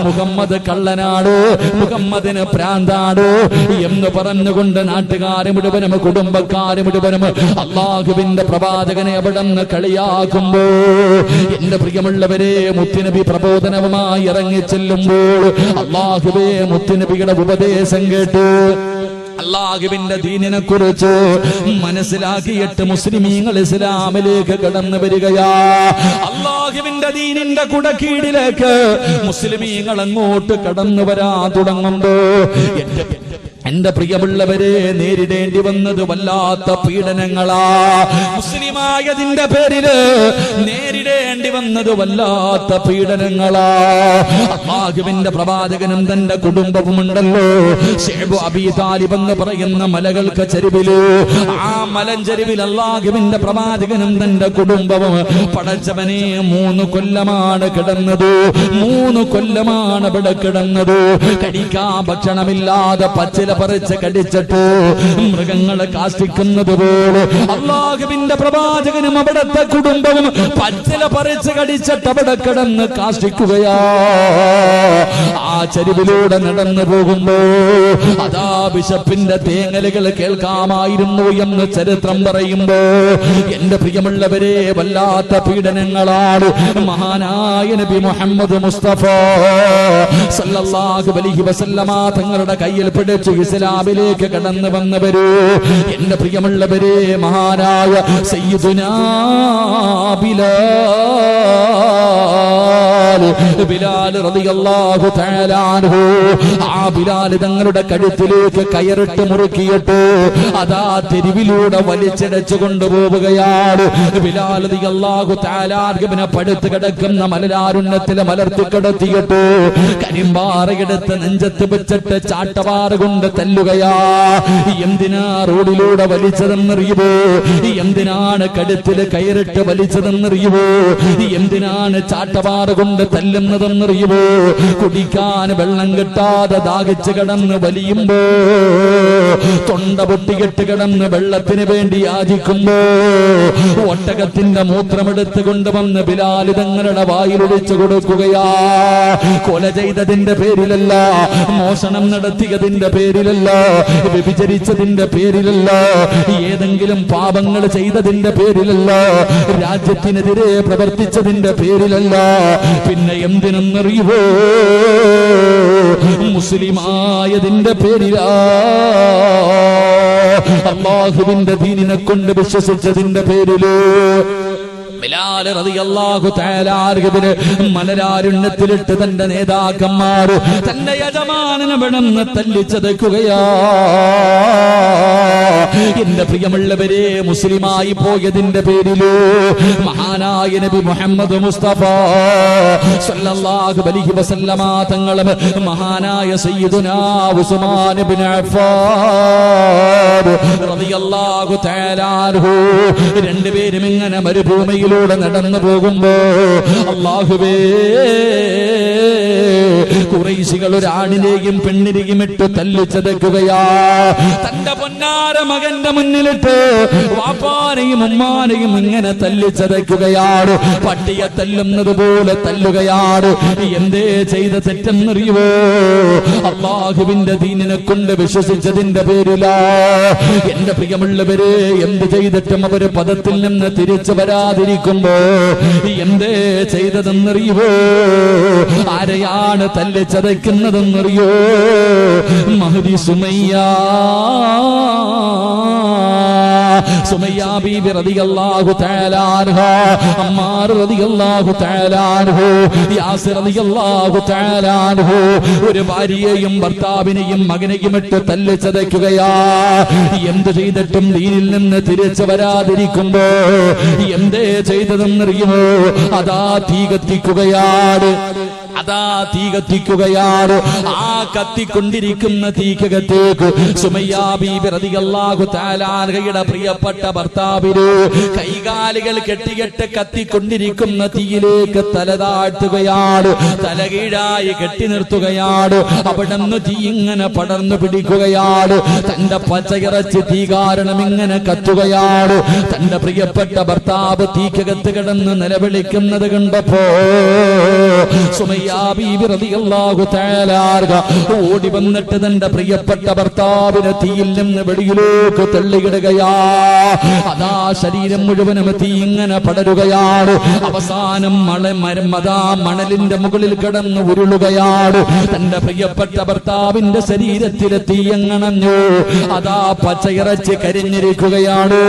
മുഹമ്മദ് കള്ളനാണ്, മുഹമ്മദിന് ഭ്രാന്താണ് എന്ന് പറഞ്ഞുകൊണ്ട് നാട്ടുകാരെ മുഴുവനും കുടുംബക്കാരെ മുഴുവനും അള്ളാഹുവിന്റെ പ്രവാചകനെ അവിടുന്ന് കളിയാക്കുമ്പോ എന്റെ പ്രിയമുള്ളവരെ മുത്തുനബി പ്രബോധനവുമായി ഇറങ്ങിച്ചെല്ലുമ്പോൾ അള്ളാഹുവേ മുത്തുനബിയുടെ ഉപദേശം കേട്ടു അള്ളാഹുവിന്റെ ദീനിനെ കുറിച്ച് മനസ്സിലാക്കിയിട്ട് മുസ്ലിമീങ്ങൾ ഇസ്ലാമിലേക്ക് കടന്നു വരികയാ. അള്ളാഹുവിന്റെ ദീനിന്റെ കുടക്കീഴിലേക്ക് മുസ്ലിമീങ്ങൾ അങ്ങോട്ട് കടന്നു വരാൻ തുടങ്ങുമ്പോ എന്റെ പ്രിയമുള്ളവരെ നേരിടേണ്ടി വന്നത് വല്ലാത്ത പീഡനങ്ങളാ. മുസ്ലിമായതിന്റെ പേരില് നേരിടേണ്ടി വന്നത് വല്ലാത്ത പീഡനങ്ങളാ. അല്ലാഹുവിന്റെ പ്രവാചകനും തന്റെ കുടുംബവുമുണ്ടല്ലോ. ശൈബ് അബീ താലിബ് എന്ന് പറയുന്ന മലകൾക്ക് ചരിവില്, ആ മലഞ്ചരിവിൽ അല്ലാഹുവിന്റെ പ്രവാചകനും തന്റെ കുടുംബവും പടച്ചവനെ 3 കൊല്ലമാണ് കിടന്നത്. 3 കൊല്ലമാണ് ഇവിടെ കിടന്നത്. കഴിക്കാൻ ഭക്ഷണമില്ലാതെ പച്ചില പറിച്ച് കടിച്ചിട്ട് മൃഗങ്ങളെ കാഷ്ടിക്കുന്നത് പോലെ അല്ലാഹുവിന്റെ പ്രവാചകനും അവിടുത്തെ കുടുംബവും പച്ചില പറിച്ച് കടിച്ചിട്ട് അവിടെ കിടന്ന് കാഷ്ടിക്കുകയാ. ആ ചരിവിലൂടെ നടന്നു പോകുമ്പോ അതാ ബിഷപ്പിന്റെ തേങ്ങലുകൾ കേൾക്കാമായിരുന്നു എന്ന് ചരിത്രം പറയുമ്പോ എന്റെ പ്രിയമുള്ളവരെ വല്ലാത്ത പീഡനങ്ങളാണ്. മഹാനായ നബി മുഹമ്മദ് മുസ്തഫ സല്ലല്ലാഹു അലൈഹി വസല്ലമ തങ്ങളുടെ കയ്യിൽ പിടിച്ച് ഇസ്ലാമിലേക്ക് കടന്നു വന്നവര് എന്റെ പ്രിയമുള്ളവരെ മഹാനായ സയ്യിദുനാ ബിലാൽ റളിയല്ലാഹു തആല അൻഹു. ആ ബിലാൽ തങ്ങളുടെ കഴുത്തിലേക്ക് കയറിട്ട് മുറുക്കിയിട്ട് അതാ തെരുവിലൂടെ വലിച്ചടച്ചു കൊണ്ടുപോവുകയാണ്. ബിലാൽ റളിയല്ലാഹു തആല അൻഹുവിനെ പടുത്ത് കിടക്കുന്ന മലരാരുണ്യത്തിൽ മലർത്തി കിടത്തിയിട്ട് കരിമ്പാറയെടുത്ത് നെഞ്ചത്ത് വെച്ചിട്ട് ചാട്ടവാറ കൊണ്ട് തല്ലുകയാ. എന്തിനാ റോഡിലൂടെ വലിച്ചതെന്നറിയുമോ? എന്തിനാണ് കഴുത്തിൽ കയറിട്ട് വലിച്ചതെന്നറിയുമോ? എന്തിനാണ് ചാട്ടവാറ കൊണ്ട് തല്ലുന്നതെന്നറിയുമോ? കുടിക്കാൻ വെള്ളം കിട്ടാതെ ദാഹിച്ച് കിടന്ന് വലിയുമ്പോ, തൊണ്ട പൊട്ടികെട്ട് കിടന്ന് വെള്ളത്തിന് വേണ്ടി യാചിക്കുമ്പോ ഒട്ടകത്തിന്റെ മൂത്രമെടുത്ത് കൊണ്ടുവന്ന് ബിലാൽ തങ്ങളുടെ വായിലൊഴിച്ചു കൊടുക്കുകയാ. കൊല ചെയ്തതിന്റെ പേരിലല്ല, മോഷണം നടത്തിയതിന്റെ പേരിലല്ല, വ്യഭിചരിച്ചതിന്റെ പേരിലല്ല, ഏതെങ്കിലും പാപങ്ങൾ ചെയ്തതിന്റെ പേരിലല്ല, രാജ്യത്തിനെതിരെ പ്രവർത്തിച്ചതിന്റെ പേരിലല്ല. പിന്നെ എന്തിനെന്നറിയുവോ? മുസ്ലിമായതിന്റെ പേരിലാ. അല്ലാഹുവിന്റെ ദീനിനെ കൊണ്ട് വിശ്വസിച്ചതിന്റെ പേരില് ബിലാൽ റളിയല്ലാഹു തആല അൻഹുവിനെ മലരാരുണ്യത്തിലിട്ട് തന്റെ നേതാക്കന്മാർ തന്റെ യജമാനനെ വിടന്ന് തല്ലിച്ചതയ്ക്കുകയാ. എന്റെ പ്രിയമുള്ളവരെ മുസ്ലിമായി പോയതിന്റെ പേരില് മഹാനായ നബി മുഹമ്മദ് മുസ്തഫ സല്ലല്ലാഹു അലൈഹി വസല്ലമ തങ്ങളും മഹാനായ സയ്യിദുനാ ഉസ്മാൻ ഇബ്നു അഫ്ഫാൻ റളിയല്ലാഹു തആല അൻഹു രണ്ടുപേരും ഇങ്ങനെ മരുഭൂമിയിലൂടെ നടന്നു പോകുമ്പോ അല്ലാഹുവേ, ഖുറൈശികൾ ഒരു ആണിനെയും പെണ്ണിനെയും ഇട്ട് തല്ലിച്ചതയ്ക്കുകയാ. തന്റെ പൊന്നാര മകന്റെ മുന്നിലിട്ട് വാപ്പാനെയും ഉമ്മാനെയും ഇങ്ങനെ തല്ലിച്ചതയ്ക്കുകയാണ്. പട്ടിയെ തല്ലുന്നത് പോലെ തല്ലുകയാണ്. എന്തേ ചെയ്ത തെറ്റെന്നറിയുവോ? അല്ലാഹുവിന്റെ ദീനിനെ കൊണ്ട് വിശ്വസിച്ചതിന്റെ പേരിലാ. എന്റെ പ്രിയമുള്ളവരെ, എന്ത് ചെയ്തിട്ടും അവര് പദത്തിൽ നിന്ന് തിരിച്ചു വരാതിരിക്കുമ്പോ എന്തേ ചെയ്തതെന്നറിയുവോ? ആരെയാണ് തല്ലിച്ചതയ്ക്കുന്നതെന്നറിയോ? മഹദി സുമയ്യ ബീബി റളിയല്ലാഹു തആല അൻഹാ, അമ്മാർ റളിയല്ലാഹു തആല അൻഹു, യാസിർ റളിയല്ലാഹു തആല അൻഹു ഒരു ഭാര്യയെയും ഭർത്താവിനെയും മകനെയും ഇട്ട് തല്ലിച്ചതയ്ക്കുകയാ. എന്ത് ചെയ്തിട്ടും ദീനിൽ നിന്ന് തിരിച്ചു വരാതിരിക്കുമ്പോ എന്തേ ചെയ്തതെന്നറിയുമോ? അതാ തീ കത്തിക്കുകയാണ്. അതാ തീ കത്തിക്കുകയാണ്. ആ കത്തിക്കൊണ്ടിരിക്കുന്ന തീക്കകത്തേക്ക് സുമയ്യ ബീബി റളിയല്ലാഹു തആല അൻഹയുടെ പ്രിയപ്പെട്ട ഭർത്താവിന് കൈകാലുകൾ കെട്ടിയിട്ട് കത്തിക്കൊണ്ടിരിക്കുന്ന തീയിലേക്ക് തല താഴ്ത്തുകയാണ്. തലകീഴായി കെട്ടി നിർത്തുകയാണ്. അവിടുന്ന് തീ ഇങ്ങനെ പടർന്നു പിടിക്കുകയാണ്. തന്റെ പച്ചയിറച്ചി തീ കാരണം ഇങ്ങനെ കത്തുകയാണ്. തന്റെ പ്രിയപ്പെട്ട ഭർത്താവ് തീക്കകത്ത് കിടന്ന് നിലവിളിക്കുന്നത് കണ്ടപ്പോ സുമയ്യ സുമയ്യാ ബീബി റളിയല്ലാഹു തആല ഓടി വന്നിട്ട് തന്റെ പ്രിയപ്പെട്ട ഭർത്താവിനെ തീയിൽ നിന്ന് വെളിയിലേക്ക് തള്ളിയിടുകയാ. അതാ ശരീരം മുഴുവനും തീ ഇങ്ങനെ പടരുകയാണ്. അവസാനം മണലിന്റെ മുകളിൽ കിടന്ന് ഉരുളുകയാണ്. തന്റെ പ്രിയപ്പെട്ട ഭർത്താവിന്റെ ശരീരത്തിലെ തീയങ്ങണഞ്ഞു. അതാ പച്ചയിറച്ചി കരിഞ്ഞിരിക്കുകയാണ്.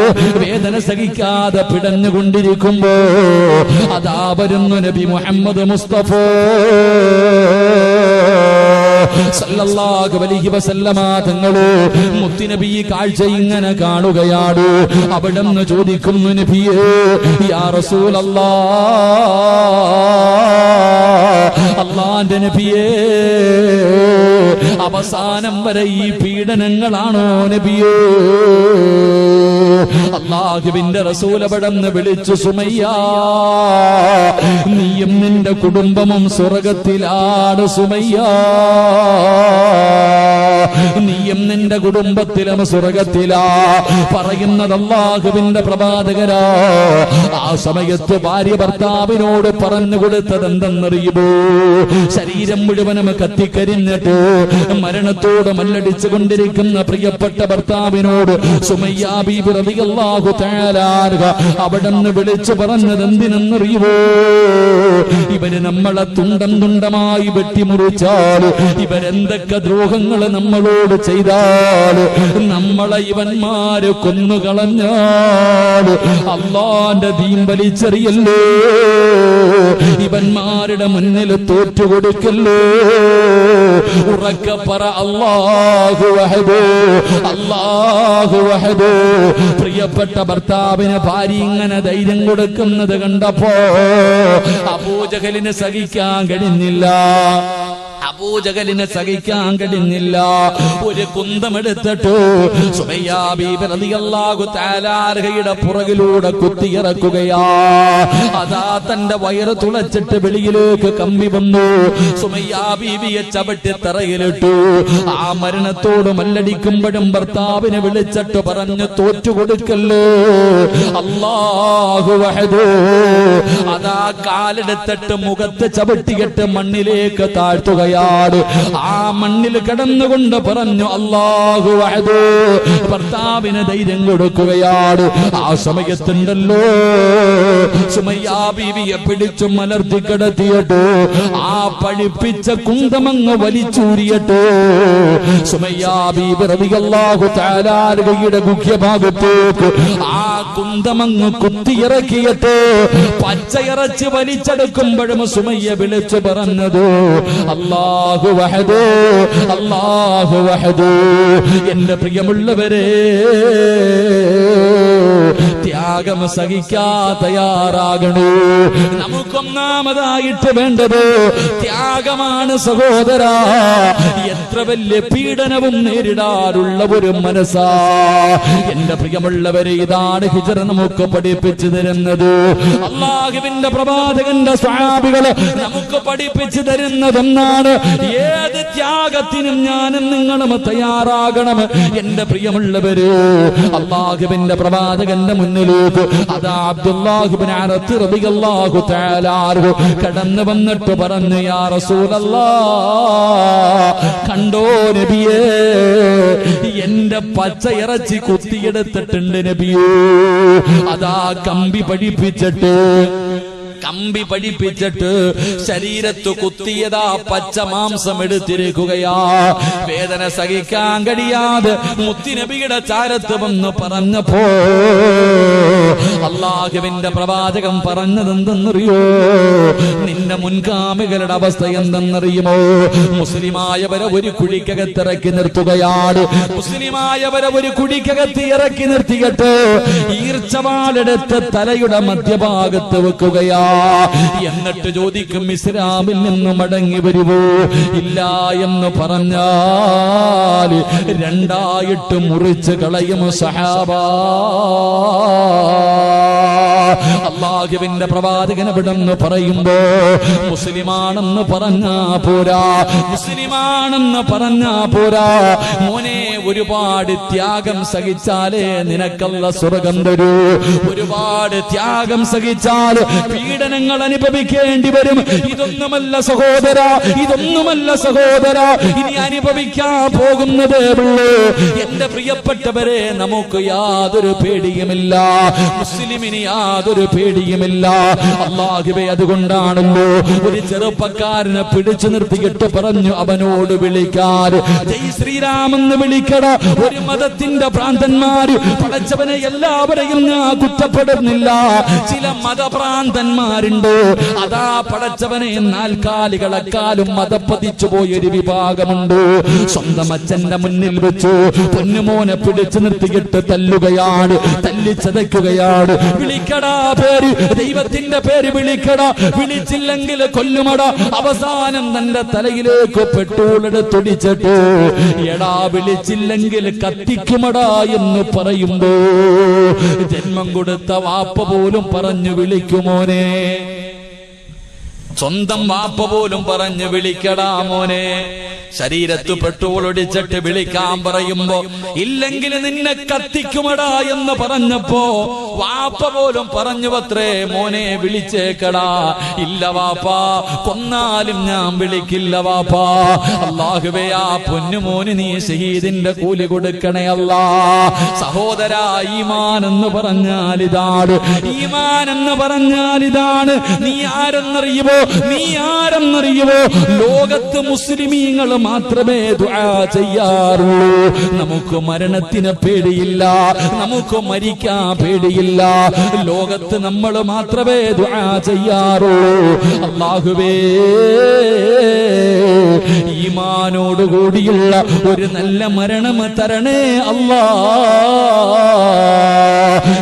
വേദന സഹിക്കാതെ പിടഞ്ഞുകൊണ്ടിരിക്കുമ്പോ അതാ വരുന്നു നബി മുഹമ്മദ് മുസ്തഫ സല്ലല്ലാഹു അലൈഹി വസല്ലമ തങ്ങള്. മുത്തുനബി കാഴ്ച ഇങ്ങനെ കാണുകയാണ്. അവിടുന്ന് ചോദിക്കുന്നു, നബിയേ, യാ റസൂലല്ലാഹ്, അല്ലാഹുവിന്റെ നബിയേ, അവസാനം വരെ ഈ പീഡനങ്ങളാണോ നബിയേ? അല്ലാഹുവിന്റെ റസൂൽ അവിടുന്ന് വിളിച്ചു, സുമയ്യ, നീയും നിന്റെ കുടുംബവും സ്വർഗത്തിലാണ്. സുമയ്യ, നീയും നിന്റെ കുടുംബത്തിലും സ്വർഗത്തിലാ. പറയുന്നത് അല്ലാഹുവിന്റെ പ്രവാചകരാ. ആ സമയത്ത് ഭാര്യ ഭർത്താവിനോട് പറഞ്ഞു കൊടുത്തത് എന്തെന്നറിയുമോ? ശരീരം മുഴുവനും കത്തിക്കരിഞ്ഞിട്ട് മരണത്തോട് മല്ലടിച്ചു കൊണ്ടിരിക്കുന്ന പ്രിയപ്പെട്ട ഭർത്താവിനോട് സുമയ്യാ ബീബി റളിയല്ലാഹു തആല അവിടുന്ന് വിളിച്ചു പറഞ്ഞത് എന്തിനെന്നറിയുമോ? ഇവര് നമ്മളെ തുണ്ടം തുണ്ടമായി വെട്ടിമുറിച്ചാൽ, ഇവരെന്തൊക്കെ ദ്രോഹങ്ങൾ നമ്മളോട് ചെയ്താൽ, നമ്മളെ ഇവന്മാര് കൊന്നുകളഞ്ഞാൽ അല്ലാഹുവിന്റെ ദീൻ വലിച്ചെറിയല്ലേ, ഇവന്മാരുടെ മുന്നിൽ തോറ്റുകൊടുക്കല്ലേ. ഉറക്കെ പറ, അല്ലാഹു വഹദ്, അല്ലാഹു വഹദ്. പ്രിയപ്പെട്ട ഭർത്താവിന് ഭാര്യ ഇങ്ങനെ ധൈര്യം കൊടുക്കുന്നത് കണ്ടപ്പോ അബൂജഹലിന് സഹിക്കാൻ കഴിഞ്ഞില്ല. അബൂജഹലിനെ സഹിക്കാൻ കഴിഞ്ഞില്ല. ഒരു കുന്തമെടുത്തിട്ട് സുമയ്യാ ബീബി റളിയല്ലാഹു തആല അൻഹയുടെ പുറകിലൂടെ കുത്തിയിറക്കുകയാ. അതാ തന്റെ വയറ് തുളച്ചിട്ട് വെളിയിലേക്ക് കമ്പി വന്നു. സുമയ്യാ ബീബിയെ ചവിട്ടി തറയിലിട്ടു. ആ മരണത്തോട് മല്ലടിക്കുമ്പോഴും ഭർത്താവിനെ വിളിച്ചിട്ട് പറഞ്ഞു, തോറ്റുകൊടുക്കല്ലേ, അല്ലാഹു വഹദ്. അതാ കാലെടുത്തിട്ട് മുഖത്ത് ചവിട്ടിയിട്ട് മണ്ണിലേക്ക് താഴ്ത്തുകയാ. ആ മണ്ണിൽ കിടന്നുകൊണ്ട് പറഞ്ഞു, അല്ലാഹു വഹദ്. ഭർത്താവിന് ധൈര്യം കൊടുക്കുകയാണ്. ആ സമയത്തുണ്ടല്ലോ സുമയ്യാ ബീവിയെ പിടിച്ചു മലർത്തി കിടത്തിയിട്ട് ആ പഴിപ്പിച്ച കുന്തമങ്ങ് വലിച്ചൂരിയിട്ട് സുമയ്യാ ബീബി റളിയല്ലാഹു തആല അൻഹയുടെ ഗുഹ്യഭാഗത്തേക്ക് ആ കുന്തമങ്ങ് കുത്തിയിറക്കിയിട്ട് പച്ചയിറച്ചി വലിച്ചെടുക്കുമ്പോഴും സുമയ്യ വിളിച്ചു പറഞ്ഞത്, അല്ലാഹു വഹദ്, അല്ലാഹു വഹദ്. എന്റെ പ്രിയമുള്ളവരെ, ത്യാഗം സഹിക്കാൻ തയ്യാറാകണോ? നമുക്കൊന്നാമതായിട്ട് വേണ്ടത് ത്യാഗമാണ് സഹോദരാ. എത്ര വലിയ പീഡനവും നേരിടാറുള്ള ഒരു മനസ്സാ. എന്റെ പ്രിയമുള്ളവരെ, ഇതാണ് ഹിജ്റ നമുക്ക് പഠിപ്പിച്ചു തരുന്നത്. അല്ലാഹുവിന്റെ പ്രവാചകന്റെ സ്വഹാബികള് നമുക്ക് പഠിപ്പിച്ചു തരുന്നതെന്നാണ്. ഏത് ത്യാഗത്തിനും ഞാനും നിങ്ങളും തയ്യാറാകണം. എന്റെ പ്രിയമുള്ളവര്, അല്ലാഹുവിന്റെ പ്രവാചകന്റെ മുന്നിലേക്ക് അതാ അബ്ദുല്ലാഹ് ഇബ്നു അറത്ത് റളിയല്ലാഹു തആല അൻഹു കടന്നു വന്നിട്ട് പറഞ്ഞു, യാ റസൂലല്ലാഹ്, കണ്ടോ നബിയേ, എന്റെ പച്ച ഇറച്ചി കുത്തിയെടുത്തിട്ടുണ്ട് നബിയേ. അതാ കമ്പി പഠിപ്പിച്ചിട്ട് ശരീരത്ത് കുത്തിയതാ പച്ച മാംസം എടുത്തിരിക്കുകയാ. വേദന സഹിക്കാൻ കഴിയാതെ മുത്തുനബിയുടെ ചാരത്ത് വന്ന് പറഞ്ഞപ്പോ അല്ലാഹുവിന്റെ പ്രവാചകൻ പറഞ്ഞത് എന്തെന്നറിയോ? നിന്റെ മുൻഗാമികളുടെ അവസ്ഥ എന്തെന്നറിയുമോ? മുസ്ലിമായവരെ ഒരു കുഴിക്കകത്തിറക്കി നിർത്തുകയാണ്. മുസ്ലിമായവരെ ഒരു കുഴിക്കകത്ത് ഇറക്കി നിർത്തിയിട്ട് ഈർച്ചവാളെടുത്ത് തലയുടെ മധ്യഭാഗത്ത് വെക്കുകയാ. എന്നിട്ട് ചോദിക്കും, ഇസ്ലാമിൽ നിന്ന് മടങ്ങി വരുവോ? ഇല്ല എന്ന് പറഞ്ഞാൽ രണ്ടായിട്ട് മുറിച്ച് കളയും സഹാബാ. അല്ലാഹുവിന്റെ പ്രവാചകൻ എവിടെന്ന് പറയുമ്പോ മുസ്ലിമാണെന്ന് പറഞ്ഞാ പോരാ, മുസ്ലിമാണെന്ന് പറഞ്ഞാ പോരാ മോനെ, ഒരുപാട് ത്യാഗം സഹിച്ചാലേ നിനക്കല്ല സ്വർഗം തരൂ. ഒരുപാട് ത്യാഗം സഹിച്ചാൽ പീഡനങ്ങൾ അനുഭവിക്കേണ്ടി വരും. ഇതൊന്നുമല്ല സഹോദര, ഇതൊന്നുമല്ല സഹോദര, ഇനി അനുഭവിക്കാൻ പോകുന്നതേ ഉള്ളൂ. എന്റെ പ്രിയപ്പെട്ടവരെ, നമുക്ക് യാതൊരു പേടിയുമില്ല, മുസ്ലിമിന് യാതൊരു പേടിയുമില്ല. അല്ലാഹുവേ, അതുകൊണ്ടാണല്ലോ ഒരു ചെറുപ്പക്കാരനെ പിടിച്ചു നിർത്തിയിട്ട് പറഞ്ഞു അവനോട് വിളിക്കാൻ, ജയ് ശ്രീരാമെന്ന് വിളിക്കട. ഒരു മതത്തിന്റെ ഭ്രാന്തന്മാര്, പടച്ചവനെ എല്ലാവരെയും ഞാൻ കുറ്റപ്പെടുന്നില്ല, ചില മതഭ്രാന്തന്മാരുണ്ട്. അതാ പടച്ചവനെ നാൽക്കാലികളെക്കാളും മതപ്പതിച്ചു പോയൊരു വിഭാഗമുണ്ട്. സ്വന്തം അച്ഛന്റെ മുന്നിൽ വെച്ചു പൊന്നുമോനെ പിടിച്ചു നിർത്തിയിട്ട് തല്ലുകയാണ്, തല്ലിച്ചതയ്ക്കുകയാണ്. വിളിക്കടാ പേര്, ദൈവത്തിന്റെ പേര് വിളിക്കടാ, വിളിച്ചില്ലെങ്കിൽ കൊല്ലുമട. അവസാനം തന്റെ തലയിലേക്ക് പെട്രോളെടുത്തൊടിച്ചിട്ട് എടാ വിളിച്ചില്ലെങ്കിൽ കത്തിക്കുമടാ എന്ന് പറയുമ്പോ ജന്മം കൊടുത്ത വാപ്പ പോലും പറഞ്ഞു വിളിക്കുമോനെ, സ്വന്തം വാപ്പ പോലും പറഞ്ഞു വിളിക്കടാ മോനെ. ശരീരത്ത് പെട്രോൾ ഒടിച്ചിട്ട് വിളിക്കാൻ പറയുമ്പോ ഇല്ലെങ്കിൽ നിന്നെ കത്തിക്കുമടാ എന്ന് പറഞ്ഞപ്പോ വാപ്പ പോലും പറഞ്ഞു അത്രേ, മോനെ വിളിച്ചേക്കടാ. ഇല്ല വാപ്പാ, കൊന്നാലും ഞാൻ വിളിക്കില്ല വാപ്പാ. അല്ലാഹുവേ, ആ പൊന്നുമോന് നീ ഷഹീദിന്റെ കൂലി കൊടുക്കണേ അല്ലാ. സഹോദരാ, ഈമാൻ എന്ന് പറഞ്ഞാൽ ഇതാണ്, ഈമാൻ എന്ന് പറഞ്ഞാൽ ഇതാണ്. നീ ആരെന്നറിയുമോ, നീ ആരെന്നറിയുമോ? ലോകത്ത് മുസ്ലിമീങ്ങൾ മാത്രമേ ദുആ ചെയ്യാറുള്ളൂ. നമുക്ക് മരണത്തിന് പേടിയില്ല, നമുക്ക് മരിക്കാൻ പേടിയില്ല. ലോകത്ത് നമ്മൾ മാത്രമേ ദുആ ചെയ്യാറുള്ളൂ. അല്ലാഹുവേ, ഈമാനോടുകൂടിയുള്ള ഒരു നല്ല മരണം തരണേ അല്ലാ.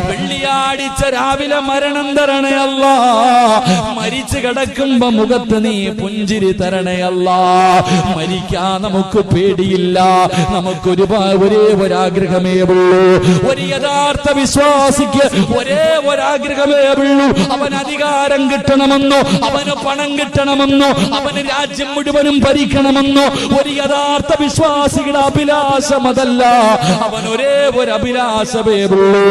വെള്ളിയാഴ്ച രാവിലെ മരണം തരണേ അല്ലാ. മരിച്ചു കിടക്കുമ്പോ മുഖത്ത് നീ പുഞ്ചിരി തരണേ അല്ലാ. മരിക്കാൻ നമുക്ക് പേടിയില്ല, നമുക്കൊരു ഒരേ ഒരാഗ്രഹമേ ഉള്ളൂ. ഒരു യഥാർത്ഥ വിശ്വാസിക്ക് ഒരേ ഒരാഗ്രഹമേ ഉള്ളൂ. അവൻ അധികാരം കിട്ടണമെന്നോ, അവന് പണം കിട്ടണമെന്നോ, അവന് രാജ്യം മുഴുവനും ഭരിക്കണമെന്നോ ഒരു യഥാർത്ഥ വിശ്വാസിയുടെ അഭിലാഷം അതല്ല. അവൻ ഒരേ ഒരു അഭിലാഷമേ ഉള്ളൂ.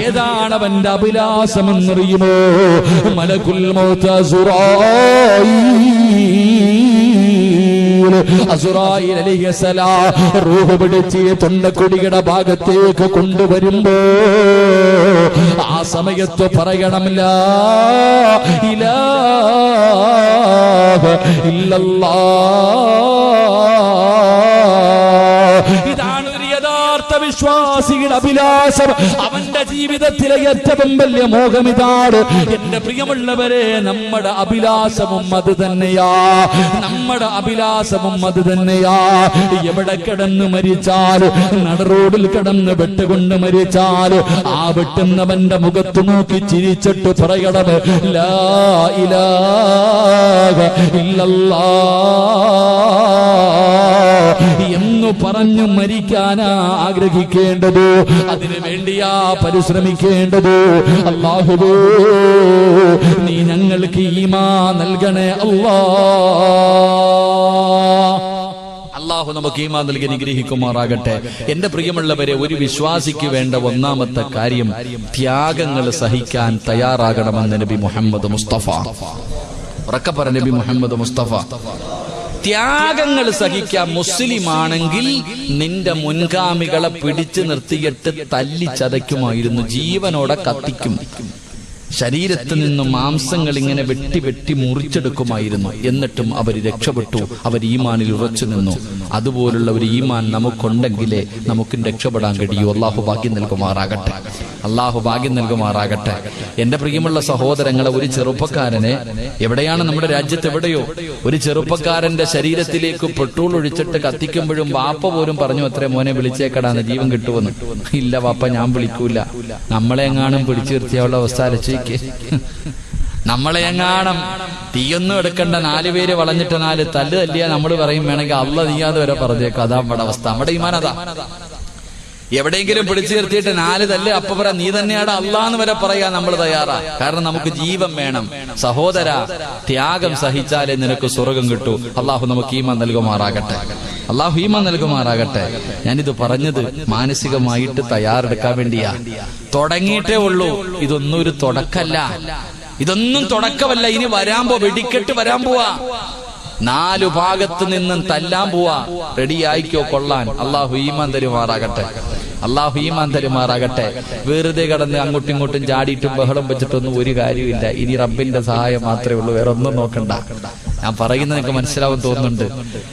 ഏതാണ് അവന്റെ അഭിലാഷമെന്നറിയുമോ? മലക്കുൽ മൗത്ത് അസുറായിൽ അലൈഹിസ്സലാം റൂഹ് പിടിച്ച് തൊണ്ടക്കുടിയുടെ ഭാഗത്തേക്ക് കൊണ്ടുവരുമ്പോ ആ സമയത്ത് പറയണം ലാ ഇലാഹ ഇല്ലല്ലാഹ്. ഇതാണ് ഒരു യഥാർത്ഥ വിശ്വാസിയുടെ അഭിലാഷം. അവന്റെ ജീവിതത്തിലെ ഏറ്റവും വലിയ മോഹം ഇതാണ്. എന്റെ പ്രിയമുള്ളവരെ, നമ്മുടെ അഭിലാഷവും അത് തന്നെയാ, നമ്മുടെ അഭിലാഷവും അത് തന്നെയാ. എവിടെ കിടന്ന് മരിച്ചാൽ, നടറോഡിൽ കിടന്ന് വെട്ടുകൊണ്ട് മരിച്ചാൽ ആ വെട്ടുന്നവന്റെ മുഖത്ത് നോക്കി ചിരിച്ചിട്ട് പറയണം ലാ ഇലാഹ ഇല്ലല്ലാഹ് എന്നു പറഞ്ഞു മരിക്കാനാ ആഗ്രഹിക്കേണ്ടത്, അതിനു വേണ്ടിയാ പരിശ്രമിക്കേണ്ടത്. അല്ലാഹുവേ, നീ ഞങ്ങൾക്ക് ഈമാൻ നൽകണേ അല്ലാ. അല്ലാഹു നമുക്ക് ഈമാൻ നൽകി അനുഗ്രഹിക്കുമാറാകട്ടെ. എന്റെ പ്രിയമുള്ളവരെ, ഒരു വിശ്വാസിക്ക് വേണ്ട ഒന്നാമത്തെ കാര്യം ത്യാഗങ്ങൾ സഹിക്കാൻ തയ്യാറാകണമെന്ന് നബി മുഹമ്മദ് മുസ്തഫ. ഉറക്കെ പറ, നബി മുഹമ്മദ് മുസ്തഫ. ത്യാഗങ്ങൾ സഹിക്കാൻ മുസ്ലിമാണെങ്കിൽ നിന്റെ മുൻഗാമികളെ പിടിച്ചു നിർത്തിയിട്ട് തല്ലിച്ചതയ്ക്കുമായിരുന്നു, ജീവനോടെ കത്തിക്കും. ശരീരത്തിൽ നിന്നും മാംസങ്ങൾ ഇങ്ങനെ വെട്ടി വെട്ടി മുറിച്ചെടുക്കുമായിരുന്നു. എന്നിട്ടും അവർ രക്ഷപ്പെട്ടു, അവർ ഈമാനിൽ ഉറച്ചു നിന്നു. അതുപോലുള്ള ഒരു ഈമാൻ നമുക്കുണ്ടെങ്കിലേ നമുക്ക് രക്ഷപ്പെടാൻ കഴിയൂ. അള്ളാഹു ഭാഗ്യം നൽകുമാറാകട്ടെ, അള്ളാഹു ഭാഗ്യം നൽകുമാറാകട്ടെ. എന്റെ പ്രിയമുള്ള സഹോദരങ്ങളെ, ഒരു ചെറുപ്പക്കാരനെ, എവിടെയാണ് നമ്മുടെ രാജ്യത്ത് എവിടെയോ ഒരു ചെറുപ്പക്കാരന്റെ ശരീരത്തിലേക്ക് പെട്രോൾ ഒഴിച്ചിട്ട് കത്തിക്കുമ്പോഴും വാപ്പ പോലും പറഞ്ഞു അത്രേ, മോനെ വിളിച്ചേക്കടാന്ന്, ജീവൻ കിട്ടുമെന്ന്. ഇല്ല വാപ്പ, ഞാൻ വിളിക്കൂല. നമ്മളെ എങ്ങാനും പിടിച്ചു നിർത്തിയുള്ള അവസ്ഥ ആലോചിക്ക്. നമ്മളെ എങ്ങാണം തീയൊന്നും എടുക്കണ്ട, 4 പേര് വളഞ്ഞിട്ട് 4 തല്ല് തല്ലിയാ നമ്മൾ പറയും വേണമെങ്കിൽ അള്ള നീയാതെ വരെ പറഞ്ഞേക്കാം. അതാ നമ്മുടെ അവസ്ഥ, നമ്മുടെ ഈമാൻ അതാ. എവിടെയെങ്കിലും പിടിച്ചു നിർത്തിയിട്ട് 4 തല്ല് അപ്പൊ പറയാം നീ തന്നെയാണ് അള്ളാന്ന് വരെ പറയാൻ നമ്മൾ തയ്യാറാ. കാരണം നമുക്ക് ജീവൻ വേണം. സഹോദര, ത്യാഗം സഹിച്ചാലേ നിനക്ക് സ്വർഗം കിട്ടൂ. അള്ളാഹു നമുക്ക് ഈമാൻ നൽകുമാറാകട്ടെ. അള്ളാഹു ഈമാൻ നൽകുമാറാകട്ടെ. ഞാനിത് പറഞ്ഞത് മാനസികമായിട്ട് തയ്യാറെടുക്കാൻ വേണ്ടിയാ. തുടങ്ങിയിട്ടേ ഉള്ളൂ. ഇതൊന്നും ഒരു തുടക്കല്ല, ഇതൊന്നും തുടക്കമല്ല. ഇനി വെടിക്കെട്ട് വരാൻ പോവാ. 4 ഭാഗത്ത് നിന്നും തല്ലാൻ പോവാ. റെഡിയായിക്കോ കൊള്ളാൻ. അള്ളാഹു ഈമാൻ തരുമാറാകട്ടെ. അള്ളാഹു ഈമാൻ തരുമാറാകട്ടെ. വെറുതെ കടന്ന് അങ്ങോട്ടും ഇങ്ങോട്ടും ചാടിയിട്ടും ബഹളം വെച്ചിട്ടൊന്നും ഒരു കാര്യമില്ല. ഇനി റബ്ബിന്റെ സഹായം മാത്രമേ ഉള്ളൂ, വേറെ ഒന്നും നോക്കണ്ട. ഞാൻ പറയുന്നത് നിങ്ങൾക്ക് മനസ്സിലാവും തോന്നുന്നുണ്ട്.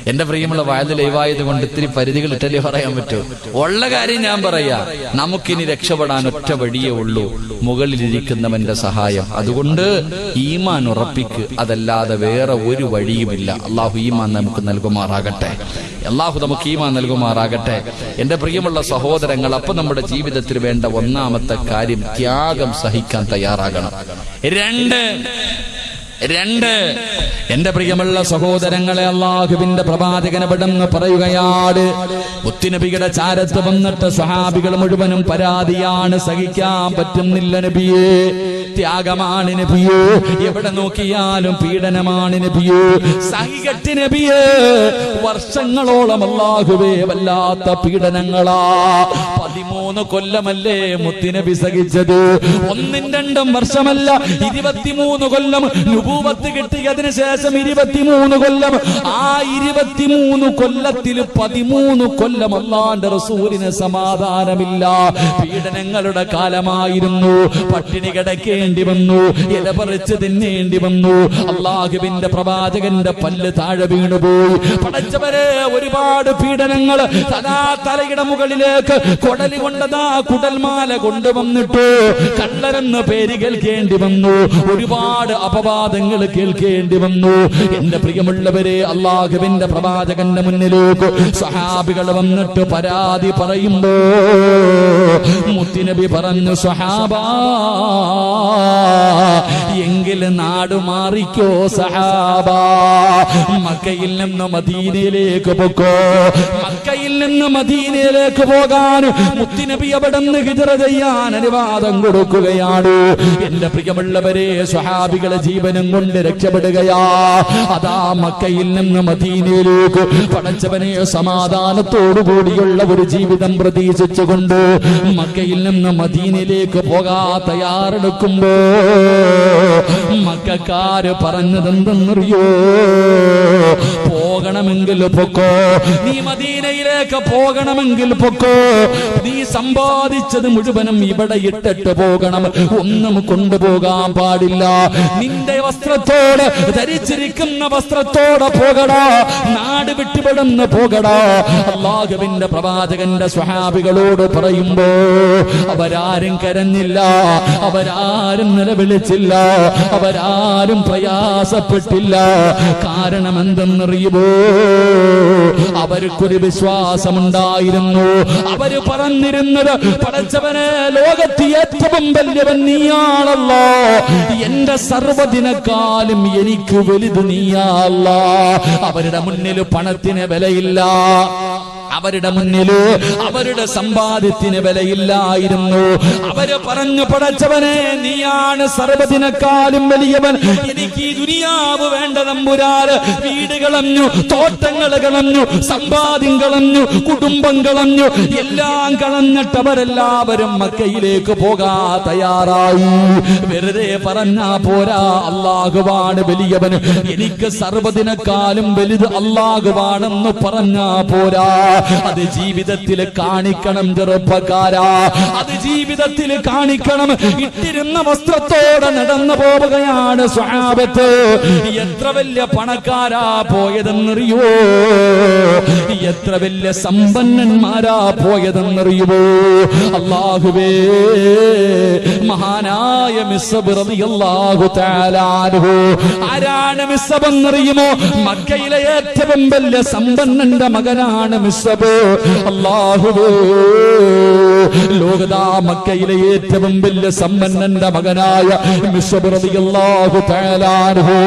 എന്റെ പ്രിയമുള്ള വയല് ലൈവായത് കൊണ്ട് ഇത്തിരി പരിധികൾ ഇട്ടല്ലേ പറയാൻ പറ്റൂ. ഉള്ള കാര്യം ഞാൻ പറയാ. നമുക്കിനി രക്ഷപ്പെടാൻ ഒറ്റ വഴിയേ ഉള്ളൂ, മുകളിലിരിക്കുന്നവന്റെ സഹായം. അതുകൊണ്ട് ഈമാൻ ഉറപ്പിക്ക്, അതല്ലാതെ വേറെ ഒരു വഴിയുമില്ല. അള്ളാഹു ഈമാൻ നമുക്ക് നൽകുമാറാകട്ടെ. അള്ളാഹു നമുക്ക് ഈമാൻ നൽകുമാറാകട്ടെ. എന്റെ പ്രിയമുള്ള സഹോദരങ്ങൾ, അപ്പൊ നമ്മുടെ ജീവിതത്തിൽ വേണ്ട ഒന്നാമത്തെ കാര്യം ത്യാഗം സഹിക്കാൻ തയ്യാറാകണം. 2 എന്റെ പ്രിയമുള്ള സഹോദരങ്ങളെ, അള്ളാഹുവിന്റെ പ്രവാചകൻ പെട്ടെന്ന് പറയുകയാണ്, മുത്തുനബിയുടെ ചാരത്ത് വന്നിട്ട് സ്വഹാബികൾ മുഴുവനും പരാതിയാണ്, സഹിക്കാൻ പറ്റുന്നില്ല നബിയേ, ത്യാഗമാണ് നബിയേ, എവിടെ നോക്കിയാലും പീഡനമാണ് നബിയേ, സഹികെട്ട് നബിയേ, വർഷങ്ങളോളം അല്ലാഹുവേ വല്ലാത്ത പീഡനങ്ങളാ. 13 കൊല്ലമല്ലേ മുത്തുനബി സഹിച്ചത്. 1-2 വർഷമല്ല, 23 കൊല്ലം നുബൂവത്ത് കിട്ടിയതിന് ശേഷം 23 കൊല്ലം. ആ 23 കൊല്ലത്തിൽ 13 കൊല്ലം അല്ലാഹുവിന്റെ റസൂലിന് സമാധാനമില്ല. പീഡനങ്ങളുടെ കാലമായിരുന്നു. പട്ടിണി കിടക്കേണ്ടി വന്നു, ഇല പറിച്ച് തിന്നേണ്ടി വന്നു. അള്ളാഹുവിന്റെ പ്രവാചകന്റെ പല്ല് താഴെ വീണുപോയി. പടച്ചവരെ, ഒരുപാട് പീഡനങ്ങൾ. തലയുടെ മുകളിലേക്ക് കൊടലി കൊണ്ടതാ കുടൽമാല കൊണ്ടുവന്നിട്ടു. കള്ളരെന്ന് പേര് കേൾക്കേണ്ടി വന്നു. ഒരുപാട് അപവാദങ്ങൾ കേൾക്കേണ്ടി വന്നു. എന്റെ പ്രിയമുള്ളവരെ, അള്ളാഹുവിന്റെ പ്രവാചകന്റെ മുന്നിലേക്ക് സ്വഹാബികൾ വന്നിട്ട് പരാതി പറയുമ്പോ മുത്തുനബി പറഞ്ഞു, സ്വഹാബാ, എങ്കിൽ നാട് മാറിക്കോ സഹാബാ, മക്കയിൽ നിന്ന് മദീനയിലേക്ക് പോക്കോ. മക്കയിൽ നിന്ന് മദീനയിലേക്ക് പോകാൻ മുത്തുനബി അവിടെ നിന്ന് ഹിജ്റ ചെയ്യാൻ അനുവാദം കൊടുക്കുകയാണ്. എന്റെ പ്രിയമുള്ളവരെ, സ്വഹാബികളെ ജീവനും കൊണ്ട് രക്ഷപ്പെടുകയാ. അതാ മക്കയിൽ നിന്ന് മദീനയിലേക്ക് പടച്ചവനെ സമാധാനത്തോടു കൂടിയുള്ള ഒരു ജീവിതം പ്രതീക്ഷിച്ചുകൊണ്ട് മക്കയിൽ നിന്ന് മദീനയിലേക്ക് പോകാ തയ്യാറെടുക്കുമ്പോ മക്കക്കാര് പറഞ്ഞതെന്തെന്നറിയോ? പോകണമെങ്കിൽ പൊക്കോ, നീ മദീനയിലേക്ക് പോകണമെങ്കിൽ പൊക്കോ, നീ സമ്പാദിച്ചത് മുഴുവനും ഇവിടെ ഇട്ടിട്ട് പോകണം, ഒന്നും കൊണ്ടുപോകാൻ പാടില്ല. നിന്റെ വസ്ത്രത്തോട്, ധരിച്ചിരിക്കുന്ന വസ്ത്രത്തോടെ പോകടാ, നാട് വിട്ടുപെടുന്ന് പോകടാ. അല്ലാഹുവിന്റെ പ്രവാചകന്റെ സ്വഹാബികളോട് പറയുമ്പോ അവരാരും കരഞ്ഞില്ല, അവരാരും നിലവിളിച്ചില്ല, അവരാരും പ്രയാസപ്പെട്ടില്ല. കാരണം എന്തെന്നറിയുമോ? അവർക്കൊരു വിശ്വാസമുണ്ടായിരുന്നു. അവര് പറഞ്ഞിരുന്നത്, പടച്ചവനെ, ലോകത്ത് ഏറ്റവും വലിയവൻ നീയാണല്ലോ, എന്റെ സർവ്വതിനെക്കാളും എനിക്ക് വലുത് നീയാണല്ലോ. അവരുടെ മുന്നിൽ പണത്തിന് വിലയില്ല, അവരുടെ മുന്നില് അവരുടെ സമ്പാദ്യത്തിന് വിലയില്ലായിരുന്നു. അവര് പറഞ്ഞു, പടച്ചവനെ, നീയാണ് സർവ്വതിനെക്കാളും വലിയവൻ, എനിക്ക് ഈ ദുനിയാവ് വേണ്ട തമ്പുരാന്. വീട് കളഞ്ഞു, തോട്ടങ്ങൾ കളഞ്ഞു, സമ്പാദ്യം കളഞ്ഞു, കുടുംബം കളഞ്ഞു, എല്ലാം കളഞ്ഞിട്ട് അവരെല്ലാവരും മക്കയിലേക്ക് പോകാ തയ്യാറായി. വെറുതെ പറഞ്ഞാ പോരാ, അല്ലാഹുവാണ് വലിയവൻ, എനിക്ക് സർവ്വതിനെക്കാളും വലുത് അല്ലാഹുവാണെന്ന് പറഞ്ഞാ പോരാ. അത് ജീവിതത്തിൽ കാണിക്കണം ചെറുപ്പക്കാരാ, അത് ജീവിതത്തിൽ കാണിക്കണം. ഇട്ടിരുന്ന വസ്ത്രത്തോടെ നടന്നു പോവുകയാണ് സ്വഹാബത്ത്. എത്ര വലിയ പണക്കാരാ പോയതെന്നറിയോ? എത്ര വലിയ സമ്പന്നന്മാരാ പോയതെന്നറിയുമോ? അല്ലാഹുവേ, മഹാനായ മിസ്അബ് റളിയല്ലാഹു തആല അൻഹു. ആരാണ് മിസ്അബ് എന്നറിയുമോ? മക്കയിലെ ഏറ്റവും വലിയ സമ്പന്നന്റെ മകനാണ് മിസ്അബ് മിസ്അബ്. അല്ലാഹുവേ, ലോകതാ മക്കയിലെ ഏറ്റവും വലിയ സമ്പന്നന്റെ മകനായ മിസ്അബ് റളിയല്ലാഹു തആല അൻഹു,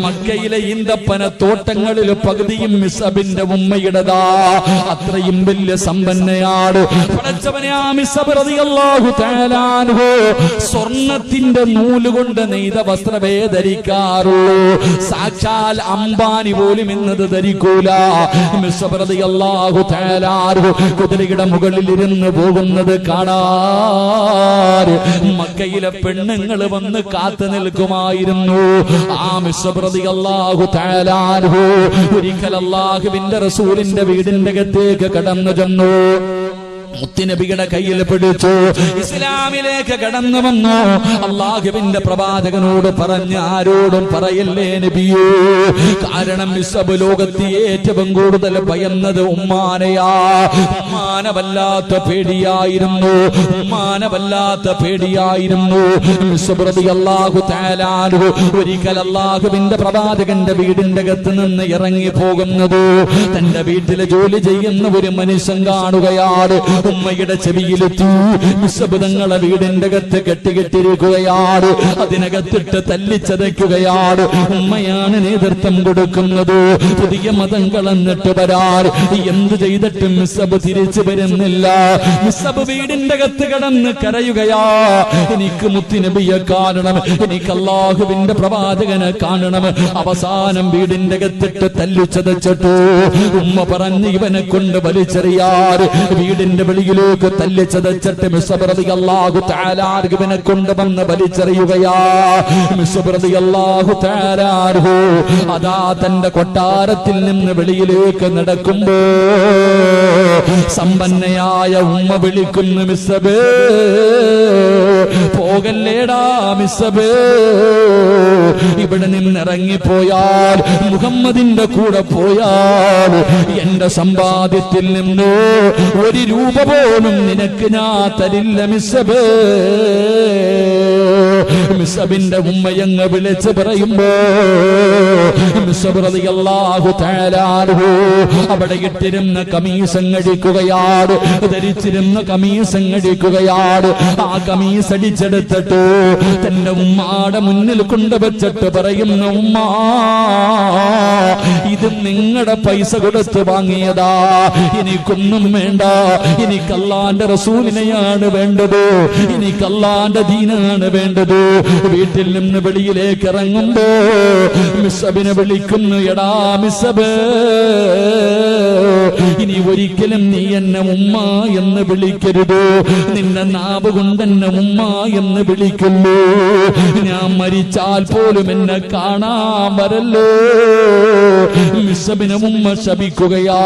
മക്കയിലെ ഈന്തപ്പന തോട്ടങ്ങളിൽ പകുതിയും മിസ്അബിന്റെ ഉമ്മയുടേതാ. അത്രയും വലിയ സമ്പന്നയാണ്. പടച്ചവനെ, ആ മിസ്അബ് റളിയല്ലാഹു തആല അൻഹു സ്വർണത്തിന്റെ നൂലുകൊണ്ട് നെയ്ത വസ്ത്രമേ ധരിക്കാറുള്ളൂ. സാക്ഷാൽ അംബാനി പോലും ഇന്നത് ധരിക്കൂല. മിസ്അബ് റളിയല്ലാഹു തആല അൻഹു കുതിരയുടെ മുകളിൽ ഇരുന്ന് പോകുന്നത് കാണാൻ മക്കയിലെ പെണ്ണുങ്ങൾ വന്ന് കാത്തു നിൽക്കുമായിരുന്നു. ആ മിസ്അബ് റളിയല്ലാഹു തആല അൻഹു ഒരിക്കൽ അല്ലാഹുവിന്റെ റസൂലിന്റെ വീടിന്റെ അകത്തേക്ക് കടന്നു ചെന്നു. മുത്തുനബിയുടെ കയ്യിൽ പിടിച്ചു ഇസ്ലാമിലേക്ക് കടന്നു വന്നു. അല്ലാഹുവിന്റെ പ്രവാചകനോട് പറഞ്ഞ്, ആരോടും പറയല്ലേ നബിയേ, കാരണം മിസ്അബ് ലോകത്ത് ഏറ്റവും കൂടുതൽ ഭയന്നത് ഉമ്മാനെയാ. ഉമ്മാനെ വല്ലാത്ത പേടിയായിരുന്നു. മിസ്അബ് റളിയല്ലാഹു തആല അൻഹു ഒരിക്കൽ അല്ലാഹുവിന്റെ പ്രവാചകന്റെ വീടിന്റെ അകത്ത് നിന്ന് ഇറങ്ങി പോകുന്നത് തന്റെ വീട്ടിൽ ജോലി ചെയ്യുന്ന ഒരു മനുഷ്യൻ കാണുകയാണ്. ഉമ്മയുടെ ചെവിയിലെത്തി. മിസ്അബ് തങ്ങളെ വീടിന്റെ അകത്ത് കെട്ടിയിരിക്കുകയാണ്. അതിനകത്തിട്ട് തല്ലിച്ചതയ്ക്കുകയാണ്. ഉമ്മയാണ് നേതൃത്വം കൊടുക്കുന്നത്. പുതിയ മതം കളഞ്ഞിട്ട് വരാൻ എന്ത് ചെയ്തിട്ടും മിസ്അബ് തിരിച്ചു വരുന്നില്ല. മിസ്അബ് വീടിന്റെ അകത്ത് കിടന്ന് കരയുകയാ, എനിക്ക് മുത്തുനബിയെ കാണണം, എനിക്ക് അല്ലാഹുവിന്റെ പ്രവാചകനെ കാണണം. അവസാനം വീടിന്റെ അകത്തിട്ട് തല്ലിച്ചതച്ചിട്ടു. ഉമ്മ പറഞ്ഞ് ഇവനെ കൊണ്ട് വലിച്ചെറിയാർ. വീടിന്റെ വെളിയിലേക്ക് തല്ലിച്ചതച്ചിട്ട് മിസ്അബ് റളിയല്ലാഹു തആല അൻഹുവിനെ കൊണ്ടുവന്ന് വലിച്ചെറിയുകയാ. മിസ്അബ് റളിയല്ലാഹു തആല അൻഹു അതാ തന്റെ കൊട്ടാരത്തിൽ നിന്ന് വെളിയിലേക്ക് നടക്കുമ്പോ സമ്പന്നയായ ഉമ്മ വിളിക്കുന്നു, മിസ്അബേ, പോകല്ലേടാ മിസ്അബേ, ഇവിടെ നിന്നിറങ്ങിപ്പോയാൽ, മുഹമ്മദിന്റെ കൂടെ പോയാൽ എന്റെ സമ്പാദ്യത്തിൽ നിന്ന് ഒരു രൂപ പോലും നിനക്ക് ഞാൻ തരില്ല മിസ്അബേ. മിസ്അബിന്റെ ഉമ്മയങ്ങ് വിളിച്ച് പറയുമ്പോ മിസ്അബ് റളിയല്ലാഹു തആല അൻഹു അവിടെ ഇട്ടിരുന്ന കമീസങ്ങടിക്കുകയാണ്, ധരിച്ചിരുന്ന കമീസങ്ങടിക്കുകയാണ്. ആ കമീസ് അടിച്ചെടുത്തിട്ട് തന്റെ ഉമ്മാടെ മുന്നിൽ കൊണ്ടുവച്ചിട്ട് പറയുന്ന, ഉമ്മ, ഇത് നിങ്ങളുടെ പൈസ കൊടുത്ത് വാങ്ങിയതാ, എനിക്കൊന്നും വേണ്ട, എനിക്ക് അല്ലാഹുവിന്റെ റസൂലിനെയാണ് വേണ്ടത്, എനിക്ക് അല്ലാഹുവിന്റെ ദീനാണ് വേണ്ടത്. വീട്ടിൽ നിന്ന് വെളിയിലേക്ക് ഇറങ്ങുമ്പോ മിസ്അബിനെ വിളിക്കുന്നു, എടാ മിസ്അബ്, ഇനി ഒരിക്കലും നീ എന്നെ ഉമ്മ എന്ന് വിളിക്കരുത്. നിന്റെ നാവ് കൊണ്ട് എന്നെ ഉമ്മ എന്ന് വിളിക്കുന്നു. ഞാൻ മരിച്ചാൽ പോലും എന്നെ കാണാൻ വരല്ലോ. മിസ്അബിനെ ഉമ്മ ശപിക്കുകയാ.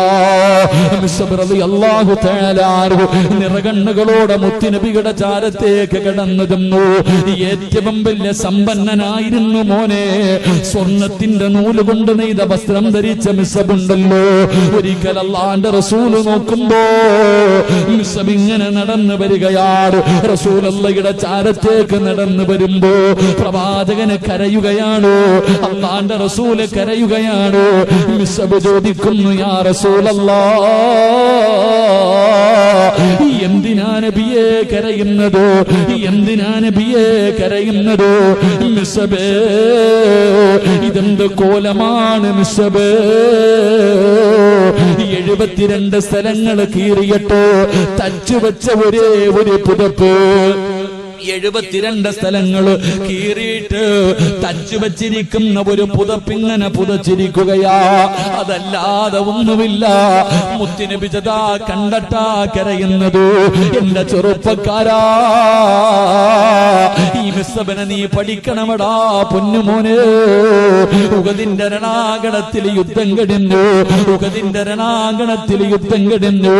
മിസ്അബ് റളിയല്ലാഹു തആല അൻഹു നിറകണ്ണുകളോടെ മുത്തുനബിയുടെ ചാരത്തേക്ക് കടന്നു ചെന്നു. ഏറ്റവും വലിയ സമ്പന്നനായിരുന്നു മോനെ. സ്വർണത്തിന്റെ നൂല് കൊണ്ട് നെയ്ത വസ്ത്രം ധരിച്ച മിസ്അബ് ഉണ്ടല്ലോ. ഒരിക്കൽ അല്ലാഹുവിന്റെ റസൂൽ നോക്കുമ്പോ മിസ്അബ് ഇങ്ങനെ നടന്നു വരികയാണ്. റസൂലുള്ളാഹിയുടെ ചാരത്തേക്ക് നടന്നു വരുമ്പോ പ്രവാചകന് കരയുകയാണ്, അല്ലാഹുവിന്റെ റസൂല് കരയുകയാണ്. മിസ്അബ് ചോദിക്കുന്നു, യാ റസൂലല്ലാഹ്, എന്തിനാ നബിയെ കരയുന്നത്? എന്തിനാ നബിയെ കരയുന്നത്? മിസ്അബേ, ഇതെന്ത് കോലമാണ് മിസ്അബേ? 72 സ്ഥലങ്ങൾ കീറിയിട്ട് തച്ചുവെച്ച ഒരേ ഒരു പുതപ്പ്. 72 സ്ഥലങ്ങൾ കീറിയിട്ട് തച്ചു വച്ചിരിക്കുന്ന ഒരു പുതപ്പിങ്ങനെ പുതച്ചിരിക്കുകയാ. അതല്ലാതെ ഒന്നുമില്ല. മുത്തുനബി ജദാ കണ്ടട്ടാ കരയുന്നത്. എന്റെ ചെറുപ്പക്കാരാ, ഈ മിസ്അബിനെ നീ പഠിക്കണമടാ പൊന്നുമോനെ. ഉഹദിന്റെ രണാങ്കണത്തിൽ യുദ്ധം കഴിഞ്ഞു. ഉഹദിന്റെ രണാങ്കണത്തിൽ യുദ്ധം കഴിഞ്ഞു.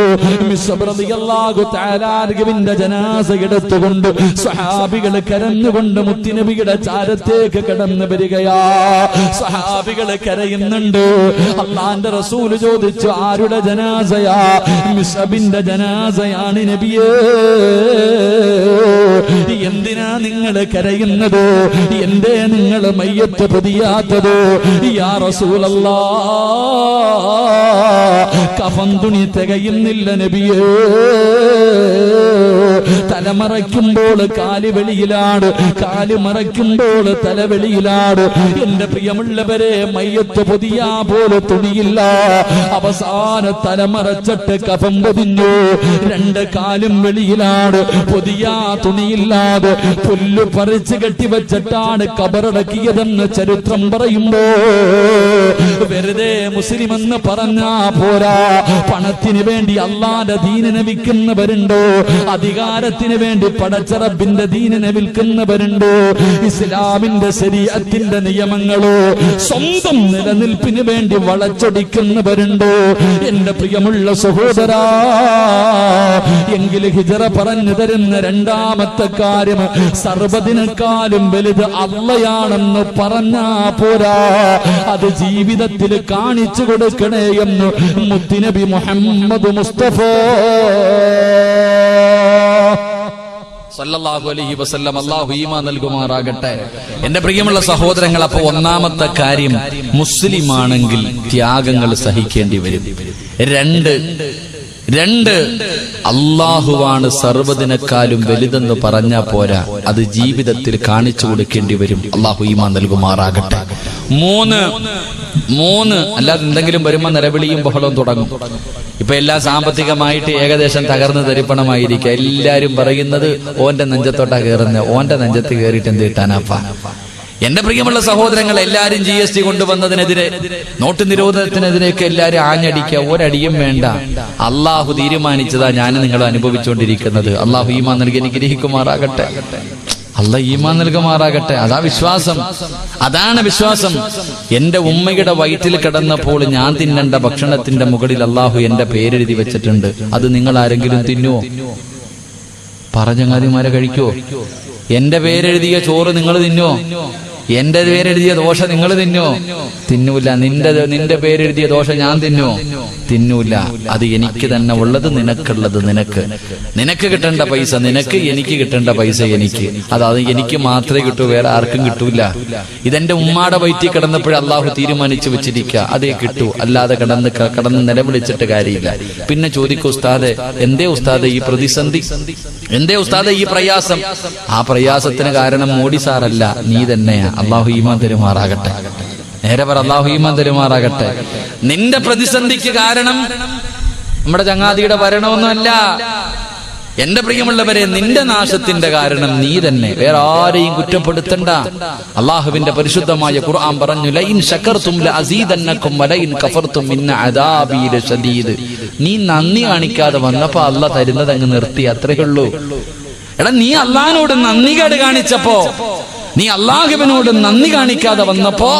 മിസ്അബ് റളിയല്ലാഹു തആല അൻഹുവിന്റെ ജനാസ എടുത്തുകൊണ്ട് സഹാബികൾ കരഞ്ഞുകൊണ്ട് മുത്തുനബിയുടെ ചാരത്തേക്ക് കടന്നു വരികയാ. സഹാബികൾ കരയുന്നുണ്ട്. അല്ലാഹുവിന്റെ റസൂൽ ചോദിച്ചു, ആരുടെ ജനാസയാ? മിസ്അബിന്റെ ജനാസയാണ് നബിയേ. എന്തിനാ നിങ്ങൾ കരയുന്നത്? എന്തേ നിങ്ങൾ മയ്യത്ത് പൊതിയാത്തത്? യാ റസൂലല്ലാഹ്, കഫൻ തുണി തികയുന്നില്ല നബിയേ. തലമറയ്ക്കുമ്പോൾ കാല് വെളിയിലാണ്, കാല് മറയ്ക്കുമ്പോൾ തലവെളിയിലാണ്. എന്റെ പ്രിയമുള്ളവരെ, മയ്യത്ത് പൊതിയാ പോലെ തുണിയില്ല. അവസാന തലമറച്ചിട്ട് കഫം പൊതിഞ്ഞു, രണ്ട് കാലും വെളിയിലാണ്, പൊതിയാ തുണിയില്ലാതെ പുല്ല് പറിച്ച് കെട്ടിവെച്ചിട്ടാണ് കബറടക്കിയതെന്ന് ചരിത്രം പറയുമ്പോ വെറുതെ മുസ്ലിം എന്ന് പറഞ്ഞാ പോരാ. പണത്തിന് വേണ്ടി അള്ളാന്റെ ദീനിനെ വിൽക്കുന്നവരുണ്ടോ? അധികാരത്തിന് വേണ്ടി പടച്ച റബ്ബിന്റെ ദീനിനെ വിൽക്കുന്നവരുണ്ടോ? ഇസ്ലാമിന്റെ ശരീഅത്തിന്റെ നിയമങ്ങളോ സ്വന്തം നിലനിൽപ്പിന് വേണ്ടി വളച്ചൊടിക്കുന്നവരുണ്ടോ? എന്റെ പ്രിയമുള്ള സഹോദരാ, എങ്കിൽ ഹിജറ പറഞ്ഞു തരുന്ന രണ്ടാമത്തെ കാര്യം, സർവ്വതിനേക്കാളും വലുത് അള്ളയാണെന്ന് പറഞ്ഞാ പോരാ, അത് ജീവിതത്തിൽ കാണിച്ചു കൊടുക്കണേ എന്ന് മുത്തുനബി മുഹമ്മദ് മുസ്തഫ സല്ലല്ലാഹു അലൈഹി വസല്ലം. അല്ലാഹു ഈമാൻ നൽകുമാറാകട്ടെ. എന്റെ പ്രിയമുള്ള സഹോദരങ്ങൾ, അപ്പൊ ഒന്നാമത്തെ കാര്യം, മുസ്ലിമാണെങ്കിൽ ത്യാഗങ്ങൾ സഹിക്കേണ്ടി വരും. രണ്ട് അള്ളാഹുവാണ് സർവ്വതിനേക്കാളും വലുതെന്ന് പറഞ്ഞാ പോരാ, അത് ജീവിതത്തിൽ കാണിച്ചു കൊടുക്കേണ്ടി വരും. അള്ളാഹു ഈമാൻ നൽകുമാറാകട്ടെ. മൂന്ന് അല്ലാതെ എന്തെങ്കിലും വരുമ്പോ നിലവിളിയും ബഹളവും തുടങ്ങും. ഇപ്പൊ എല്ലാം സാമ്പത്തികമായിട്ട് ഏകദേശം തകർന്ന് തരിപ്പണമായിരിക്കുക. എല്ലാരും പറയുന്നത് ഓന്റെ നെഞ്ചത്തോട്ടാ കയറുന്നത്, ഓന്റെ നെഞ്ചത്ത് കയറിയിട്ട് എന്ത് കിട്ടാനാപ്പാ. എന്റെ പ്രിയമുള്ള സഹോദരങ്ങൾ, എല്ലാരും GST കൊണ്ടുവന്നതിനെതിരെ, നോട്ട് നിരോധനത്തിനെതിരെയൊക്കെ എല്ലാരും ആഞ്ഞടിക്കുക. ഒരടിയും വേണ്ട. അള്ളാഹു തീരുമാനിച്ചതാ ഞാൻ നിങ്ങൾ അനുഭവിച്ചുകൊണ്ടിരിക്കുന്നത്. അള്ളാഹു ഈമാൻ നൽകി അനുഗ്രഹിക്കുമാറാകട്ടെ. അള്ളാഹ് ഈമാൻ നൽകുമാറാകട്ടെ. അതാ വിശ്വാസം, അതാണ് വിശ്വാസം. എന്റെ ഉമ്മയുടെ വയറ്റിൽ കിടന്നപ്പോൾ ഞാൻ തിന്നേണ്ട ഭക്ഷണത്തിന്റെ മുകളിൽ അള്ളാഹു എന്റെ പേരെഴുതി വെച്ചിട്ടുണ്ട്. അത് നിങ്ങൾ ആരെങ്കിലും തിന്നുവോ? പറഞ്ഞങ്ങാതിമാരെ കഴിക്കുവോ? എന്റെ പേരെഴുതിയ ചോറ് നിങ്ങൾ തിന്നുവോ? എന്റെ പേരെഴുതിയ ദോശ നിങ്ങൾ തിന്നോ? തിന്നൂല. നിന്റെ പേരെഴുതിയ ദോശ ഞാൻ തിന്നോ? തിന്നൂല. അത് എനിക്ക് തന്നെ ഉള്ളത്, നിനക്കുള്ളത് നിനക്ക് കിട്ടേണ്ട പൈസ നിനക്ക്, എനിക്ക് കിട്ടേണ്ട പൈസ എനിക്ക്. അത് എനിക്ക് മാത്രമേ കിട്ടൂ, വേറെ ആർക്കും കിട്ടൂല. ഇതെന്റെ ഉമ്മാടെ വയറ്റിൽ കിടന്നപ്പോഴേ അള്ളാഹു തീരുമാനിച്ചു വെച്ചിരിക്കുക, അതേ കിട്ടൂ. അല്ലാതെ കടന്ന് നിലവിളിച്ചിട്ട് കാര്യമില്ല. പിന്നെ ചോദിക്കൂ, ഉസ്താദെ എന്തേ ഉസ്താദെ ഈ പ്രതിസന്ധി, എന്തേ ഉസ്താദെ ഈ പ്രയാസം? ആ പ്രയാസത്തിന് കാരണം മോഡി സാറല്ല, നീ തന്നെയാ. അള്ളാഹു ഈമാൻ തരുമാറാകട്ടെ. നേരെ പറ, അള്ളാഹു ഈമാൻ തരുമാറാകട്ടെ. നിന്റെ പ്രതിസന്ധിക്ക് കാരണം നമ്മുടെ ചങ്ങാതിയുടെ ഭരണമൊന്നുമല്ല. എന്റെ പ്രിയമുള്ളവരെ, നിന്റെ നാശത്തിന്റെ കാരണം നീ തന്നെ, വേറെ ആരെയും കുറ്റപ്പെടുത്തണ്ട. അള്ളാഹുവിന്റെ പരിശുദ്ധമായ ഖുർആൻ പറഞ്ഞു, ലഇൻ ശകർതും ലഅസീദന്നകും വലഇൻ കഫർതും ഇന്ന അദാബി ലശദീദ്. നീ നന്ദി കാണിക്കാതെ വന്നപ്പോ അള്ളാഹ് തരുന്നത് അങ്ങ് നിർത്തി, അത്രേ ഉള്ളൂ. എടാ, നീ അള്ളാഹിനോട് നന്ദികേട് കാണിച്ചപ്പോ, നീ അള്ളാഹുവിനോട് നന്ദി കാണിക്കാതെ വന്നപ്പോ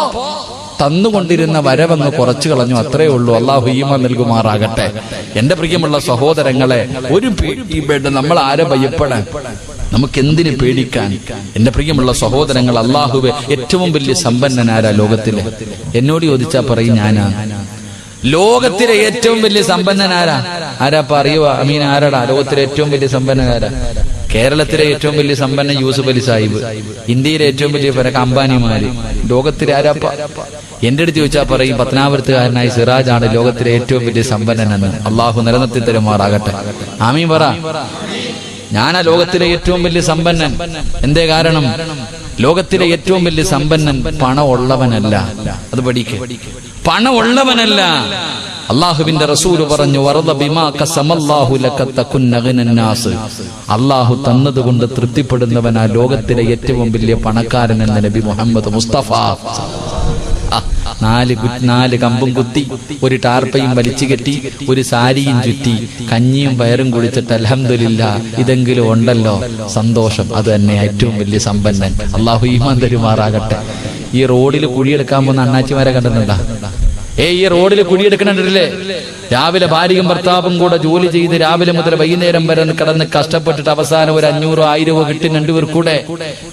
തന്നുകൊണ്ടിരുന്ന വരവെന്ന് കുറച്ചു കളഞ്ഞു, അത്രേ ഉള്ളൂ. അള്ളാഹു ഈമാൻ നൽകുമാറാകട്ടെ. എന്റെ പ്രിയമുള്ള സഹോദരങ്ങളെ, ഒരു പേടിയും വേണ്ട. നമ്മൾ ആരെ ഭയപ്പെടാൻ, നമുക്ക് എന്തിനു പേടിക്കാൻ? എന്റെ പ്രിയമുള്ള സഹോദരങ്ങൾ, അള്ളാഹുവെ ഏറ്റവും വലിയ സമ്പന്നനാരാ ലോകത്തിലെ? എന്നോട് ചോദിച്ചാ പറയും ഞാനാ. ലോകത്തിലെ ഏറ്റവും വലിയ സമ്പന്നനാരാ? ആരാപ്പ അറിയുക? അമീൻ, ആരാടാ ലോകത്തിലെ ഏറ്റവും വലിയ സമ്പന്നനാരാ? കേരളത്തിലെ ഏറ്റവും വലിയ സമ്പന്ന യൂസുഫ് അലി സാഹിബ്, ഇന്ത്യയിലെ ഏറ്റവും വലിയ പേരൊക്കെ അംബാനിമാര്. ലോകത്തിലെ ആരാപ്പ? എന്റെ അടുത്ത് ചോദിച്ചാൽ പറയും പത്തനാപുരത്തുകാരനായ സിറാജാണ് ലോകത്തിലെ ഏറ്റവും വലിയ സമ്പന്നനെന്ന്. അള്ളാഹു നിലനിർത്തി തരുമാറാകട്ടെ. ആമീൻ പറ. ഞാനാ ലോകത്തിലെ ഏറ്റവും വലിയ സമ്പന്നൻ. എന്തേ കാരണം? ലോകത്തിലെ ഏറ്റവും വലിയ സമ്പന്നൻ പണം ഉള്ളവനല്ല. അത് പഠിക്ക്. പണം ഉള്ളവനല്ല. അള്ളാഹുവിന്റെ റസൂല് പറഞ്ഞു, വറദ ബിമാ ഖസമല്ലാഹു ലക തകുന്ന ഗിനന്നാസ്. അള്ളാഹു തന്നതുകൊണ്ട് തൃപ്തിപ്പെടുന്നവനാ ലോകത്തിലെ ഏറ്റവും വലിയ പണക്കാരൻ എന്ന നബി മുഹമ്മദ് മുസ്തഫ. നാല് കമ്പും കുത്തി, ഒരു ടാർപ്പയും വലിച്ചു കെട്ടി, ഒരു സാരിയും ചുറ്റി, കഞ്ഞിയും പയറും കുടിച്ചിട്ട് അൽഹംദുലില്ലാ ഇതെങ്കിലും ഉണ്ടല്ലോ, സന്തോഷം. അത് തന്നെ ഏറ്റവും വലിയ സമ്പന്നൻ. അള്ളാഹു ഈമാൻ തരുമാറാകട്ടെ. ഈ റോഡിൽ കുഴിയെടുക്കാൻ പോകുന്ന അണ്ണാച്ചിമാരെ കണ്ടിട്ടുണ്ടാ? ഈ റോഡിൽ കുഴിയെടുക്കണില്ലേ? രാവിലെ ഭാര്യയും ഭർത്താവും കൂടെ ജോലി ചെയ്ത് രാവിലെ മുതൽ വൈകുന്നേരം വരെ കിടന്ന് കഷ്ടപ്പെട്ടിട്ട് അവസാനം ഒരു 500-1000 കിട്ടും രണ്ടുപേർ കൂടെ.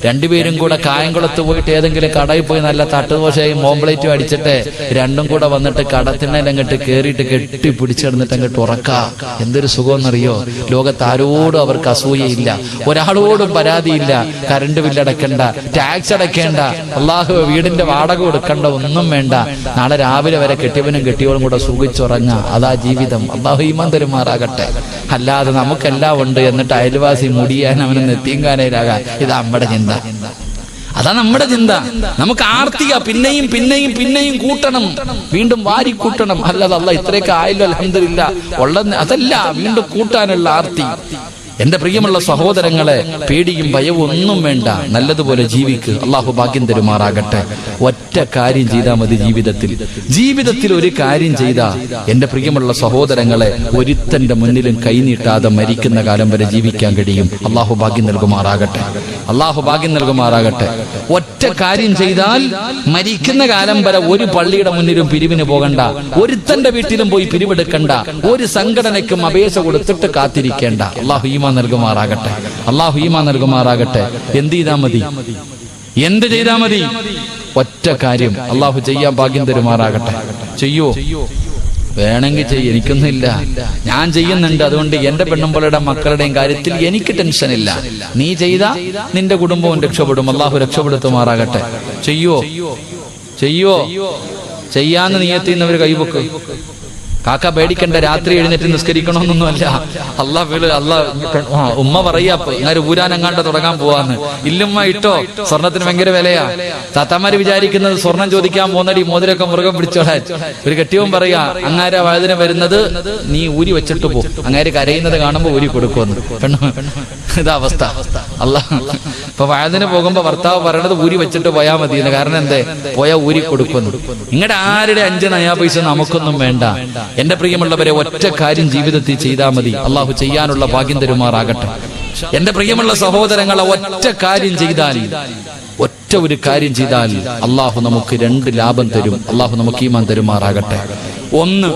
രണ്ടുപേരും കൂടെ കായംകുളത്ത് പോയിട്ട് ഏതെങ്കിലും കടയിൽ പോയി നല്ല തട്ടുദോശയും ഓംപ്ലേറ്റും അടിച്ചിട്ട് രണ്ടും കൂടെ വന്നിട്ട് കടത്തിനങ്ങട്ട് കേറിയിട്ട് കെട്ടി പിടിച്ചെടുന്നിട്ട് അങ്ങോട്ട് ഉറക്കാം. എന്തൊരു സുഖമെന്നറിയോ? ലോകത്ത് ആരോടും അവർക്ക് അസൂയയില്ല, ഒരാളോടും പരാതിയില്ല. കറണ്ട് ബില്ലടക്കണ്ട, ടാക്സ് അടയ്ക്കേണ്ട, അള്ളാഹു വീടിന്റെ വാടക കൊടുക്കണ്ട, ഒന്നും വേണ്ട. നാളെ രാവിലെ വരെ കെട്ടിയവനും കെട്ടിയവനും കൂടെ സുഖിച്ചുറങ്ങ, അതാ ജീവിതം. അല്ലാഹു ഈമാൻ തരുമാറാകട്ടെ. അല്ലാതെ നമുക്കെല്ലാം ഉണ്ട് എന്നിട്ട് അയൽവാസി മുടിയാൻ അവനെ നെത്തിയങ്കാനയിലാകാൻ, ഇതാ നമ്മുടെ ചിന്ത. അതാ നമ്മുടെ ചിന്ത. നമുക്ക് ആർത്തിക, പിന്നെയും പിന്നെയും പിന്നെയും കൂട്ടണം, വീണ്ടും വാരി കൂട്ടണം. അല്ലാതെ അല്ലാഹ് ഇത്രയൊക്കെ ആയല്ലോ അൽഹംദുലില്ലാ ഉള്ളത്, അതല്ല, വീണ്ടും കൂട്ടാനുള്ള ആർത്തി. എന്റെ പ്രിയമുള്ള സഹോദരങ്ങളെ, പേടിയും ഭയവും ഒന്നും വേണ്ട, നല്ലതുപോലെ ജീവിക്ക്. അള്ളാഹു ഭാഗ്യം തരുമാറാകട്ടെ. ഒറ്റ കാര്യം ചെയ്താൽ മതി ജീവിതത്തിൽ ഒരു കാര്യം ചെയ്താ എന്റെ പ്രിയമുള്ള സഹോദരങ്ങളെ, ഒരുത്തന്റെ മുന്നിലും കൈനീട്ടാതെ മരിക്കുന്ന കാലം വരെ ജീവിക്കാൻ കഴിയും. അള്ളാഹു ഭാഗ്യം നൽകുമാറാകട്ടെ. അള്ളാഹു ഭാഗ്യം നൽകുമാറാകട്ടെ. ഒറ്റ കാര്യം ചെയ്താൽ മരിക്കുന്ന കാലം വരെ ഒരു പള്ളിയുടെ മുന്നിലും പിരിവിന് പോകണ്ട, ഒരുത്തന്റെ വീട്ടിലും പോയി പിരിവെടുക്കണ്ട, ഒരു സംഘടനയ്ക്കും അപേക്ഷ കൊടുത്തിട്ട് കാത്തിരിക്കേണ്ട. അള്ളാഹു ഈമാൻ നൽകുമാറാകട്ടെ. അള്ളാഹു ഈമാൻ നൽകുമാറാകട്ടെ. എന്ത് ചെയ്താൽ മതി? എന്ത് ചെയ്താൽ മതി? ഒറ്റ കാര്യം അള്ളാഹു ചെയ്യാൻ ഭാഗ്യം തരുമാറാകട്ടെ. ചെയ്യോ? വേണമെങ്കിൽ ചെയ്യും, എനിക്കൊന്നുമില്ല, ഞാൻ ചെയ്യുന്നുണ്ട്. അതുകൊണ്ട് എന്റെ പെണ്ണുമ്പളുടെ മക്കളുടെയും കാര്യത്തിൽ എനിക്ക് ടെൻഷനില്ല. നീ ചെയ്താ നിന്റെ കുടുംബവും രക്ഷപ്പെടും. അള്ളാഹു രക്ഷപ്പെടുത്തുമാറാകട്ടെ. ചെയ്യോ? ചെയ്യാന്ന് നിയത്തിന്നവർ കൈവക്ക്. കാക്ക പേടിക്കണ്ട, രാത്രി എഴുന്നേറ്റ് നിസ്കരിക്കണമെന്നൊന്നുമല്ല. ഉമ്മ പറയാ അങ്ങനെ ഊരാനെങ്ങാണ്ട് തുടങ്ങാൻ പോവാന്ന്. ഇല്ലുമ്മ ഇട്ടോ, സ്വർണത്തിന് ഭയങ്കര വിലയാ. താത്താമാര് വിചാരിക്കുന്നത് സ്വർണം ചോദിക്കാൻ പോന്നടി മോതിരൊക്കെ മുറുകം പിടിച്ചോളാൻ. ഒരു കെട്ടിയവും പറയാ, അങ്ങാരെ വഴുതിന വരുന്നത് നീ ഊരി വെച്ചിട്ട് പോ, അങ്ങാര് കരയുന്നത് കാണുമ്പോ ഊരി കൊടുക്കുമെന്ന്. പെണ്ണു ഇതാ അവസ്ഥ. ഇപ്പൊ വഴുതിന് പോകുമ്പോ ഭർത്താവ് പറയണത് ഊരി വെച്ചിട്ട് പോയാ മതി. കാരണം എന്തേ? പോയാ ഊരി കൊടുക്കുന്നു. നിങ്ങളുടെ ആരുടെ 5 നയാ പൈസ നമുക്കൊന്നും വേണ്ട. എന്റെ പ്രിയമുള്ളവരെ, ഒറ്റ കാര്യം ജീവിതത്തിൽ ചെയ്താൽ മതി. അള്ളാഹു ചെയ്യാനുള്ള ഭാഗ്യം തരുമാറാകട്ടെ. എന്റെ പ്രിയമുള്ള സഹോദരങ്ങളെ, ഒറ്റ കാര്യം ചെയ്താൽ, ഒറ്റ ഒരു കാര്യം ചെയ്താൽ അള്ളാഹു നമുക്ക് 2 ലാഭം തരും. അള്ളാഹു നമുക്ക് ഈമാൻ തരുമാറാകട്ടെ. ഒന്ന്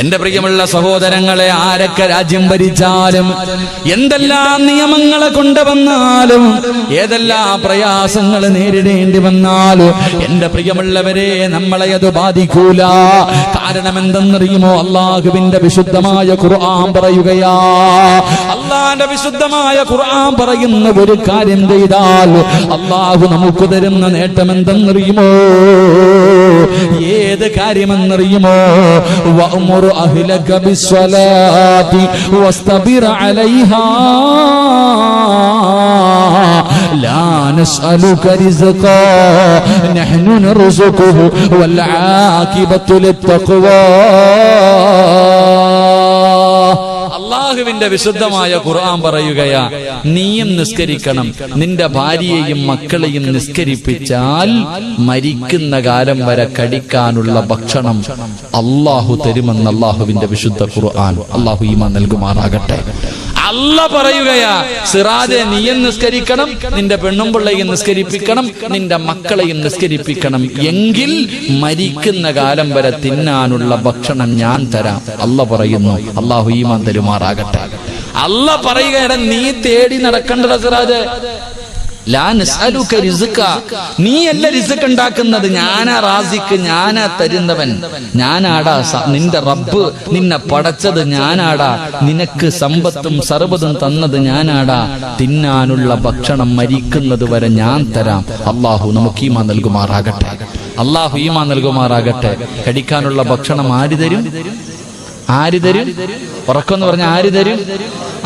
എന്റെ പ്രിയമുള്ള സഹോദരങ്ങളെ, ആരൊക്കെ രാജ്യം ഭരിച്ചാലും, എന്തെല്ലാം നിയമങ്ങളെ കൊണ്ടുവന്നാലും, ഏതെല്ലാം പ്രയാസങ്ങൾ നേരിടേണ്ടി വന്നാലും, എന്റെ പ്രിയമുള്ളവരെ, നമ്മളെ അത് ബാധിക്കൂല. കാരണം എന്തെന്നറിയുമോ? അള്ളാഹുവിന്റെ വിശുദ്ധമായ ഖുർആൻ പറയുകയാ. അള്ളാന്റെ വിശുദ്ധമായ ഖുർആൻ പറയുന്ന ഒരു കാര്യം ചെയ്താൽ അള്ളാഹു നമുക്ക് തരുന്ന നേട്ടം എന്തെന്നറിയുമോ? ഏത് കാര്യമെന്നറിയുമോ? أهلك بالصلاة واصطبر عليها لا نسألك رزقا نحن نرزقه والعاقبة للتقوى. അള്ളാഹുവിന്റെ വിശുദ്ധമായ ഖുർആൻ പറയുകയാ, നീയും നിസ്കരിക്കണം, നിന്റെ ഭാര്യയെയും മക്കളെയും നിസ്കരിപ്പിച്ചാൽ മരിക്കുന്ന കാലം വരെ കടിക്കാനുള്ള ഭക്ഷണം അള്ളാഹു തരുമെന്ന് അള്ളാഹുവിന്റെ വിശുദ്ധ ഖുർആൻ. അള്ളാഹു ഈമാൻ നൽകുമാറാകട്ടെ. അല്ലാഹ് പറയുകയാ, സിറാജെ, നീയും നിസ്കരിക്കണം, നിന്റെ പെണ്ണുമ്പിള്ളയും നിസ്കരിപ്പിക്കണം, നിന്റെ മക്കളെയും നിസ്കരിപ്പിക്കണം, എങ്കിൽ മരിക്കുന്ന കാലം വരെ തിന്നാനുള്ള ഭക്ഷണം ഞാൻ തരാം. അല്ലാഹ് പറയുന്നു. അള്ളാഹു ഈമാൻ തരുമാറാകട്ടെ. അല്ലാഹ് പറയുകയാണ്, നീ തേടി നടക്കേണ്ടത് സിറാജ്. നീയല്ല റിസ്ക് ഉണ്ടാക്കുന്നത്, ഞാനാ റാസിക്ക്, ഞാനാ തരുന്നവൻ, ഞാനാടാ നിന്റെ റബ്ബ്. നിന്നെ പടച്ചത് ഞാനാടാ, നിനക്ക് സമ്പത്തും സർവ്വതും തന്നത് ഞാനാടാ. തിന്നാനുള്ള ഭക്ഷണം മരിക്കുന്നത് വരെ ഞാൻ തരാം. അള്ളാഹു നമുക്ക് ഈമാൻ നൽകുമാറാകട്ടെ. അള്ളാഹു ഈമാൻ നൽകുമാറാകട്ടെ. കടിക്കാനുള്ള ഭക്ഷണം ആര് തരും? ഉറക്കെന്ന് പറഞ്ഞ ആര് തരും?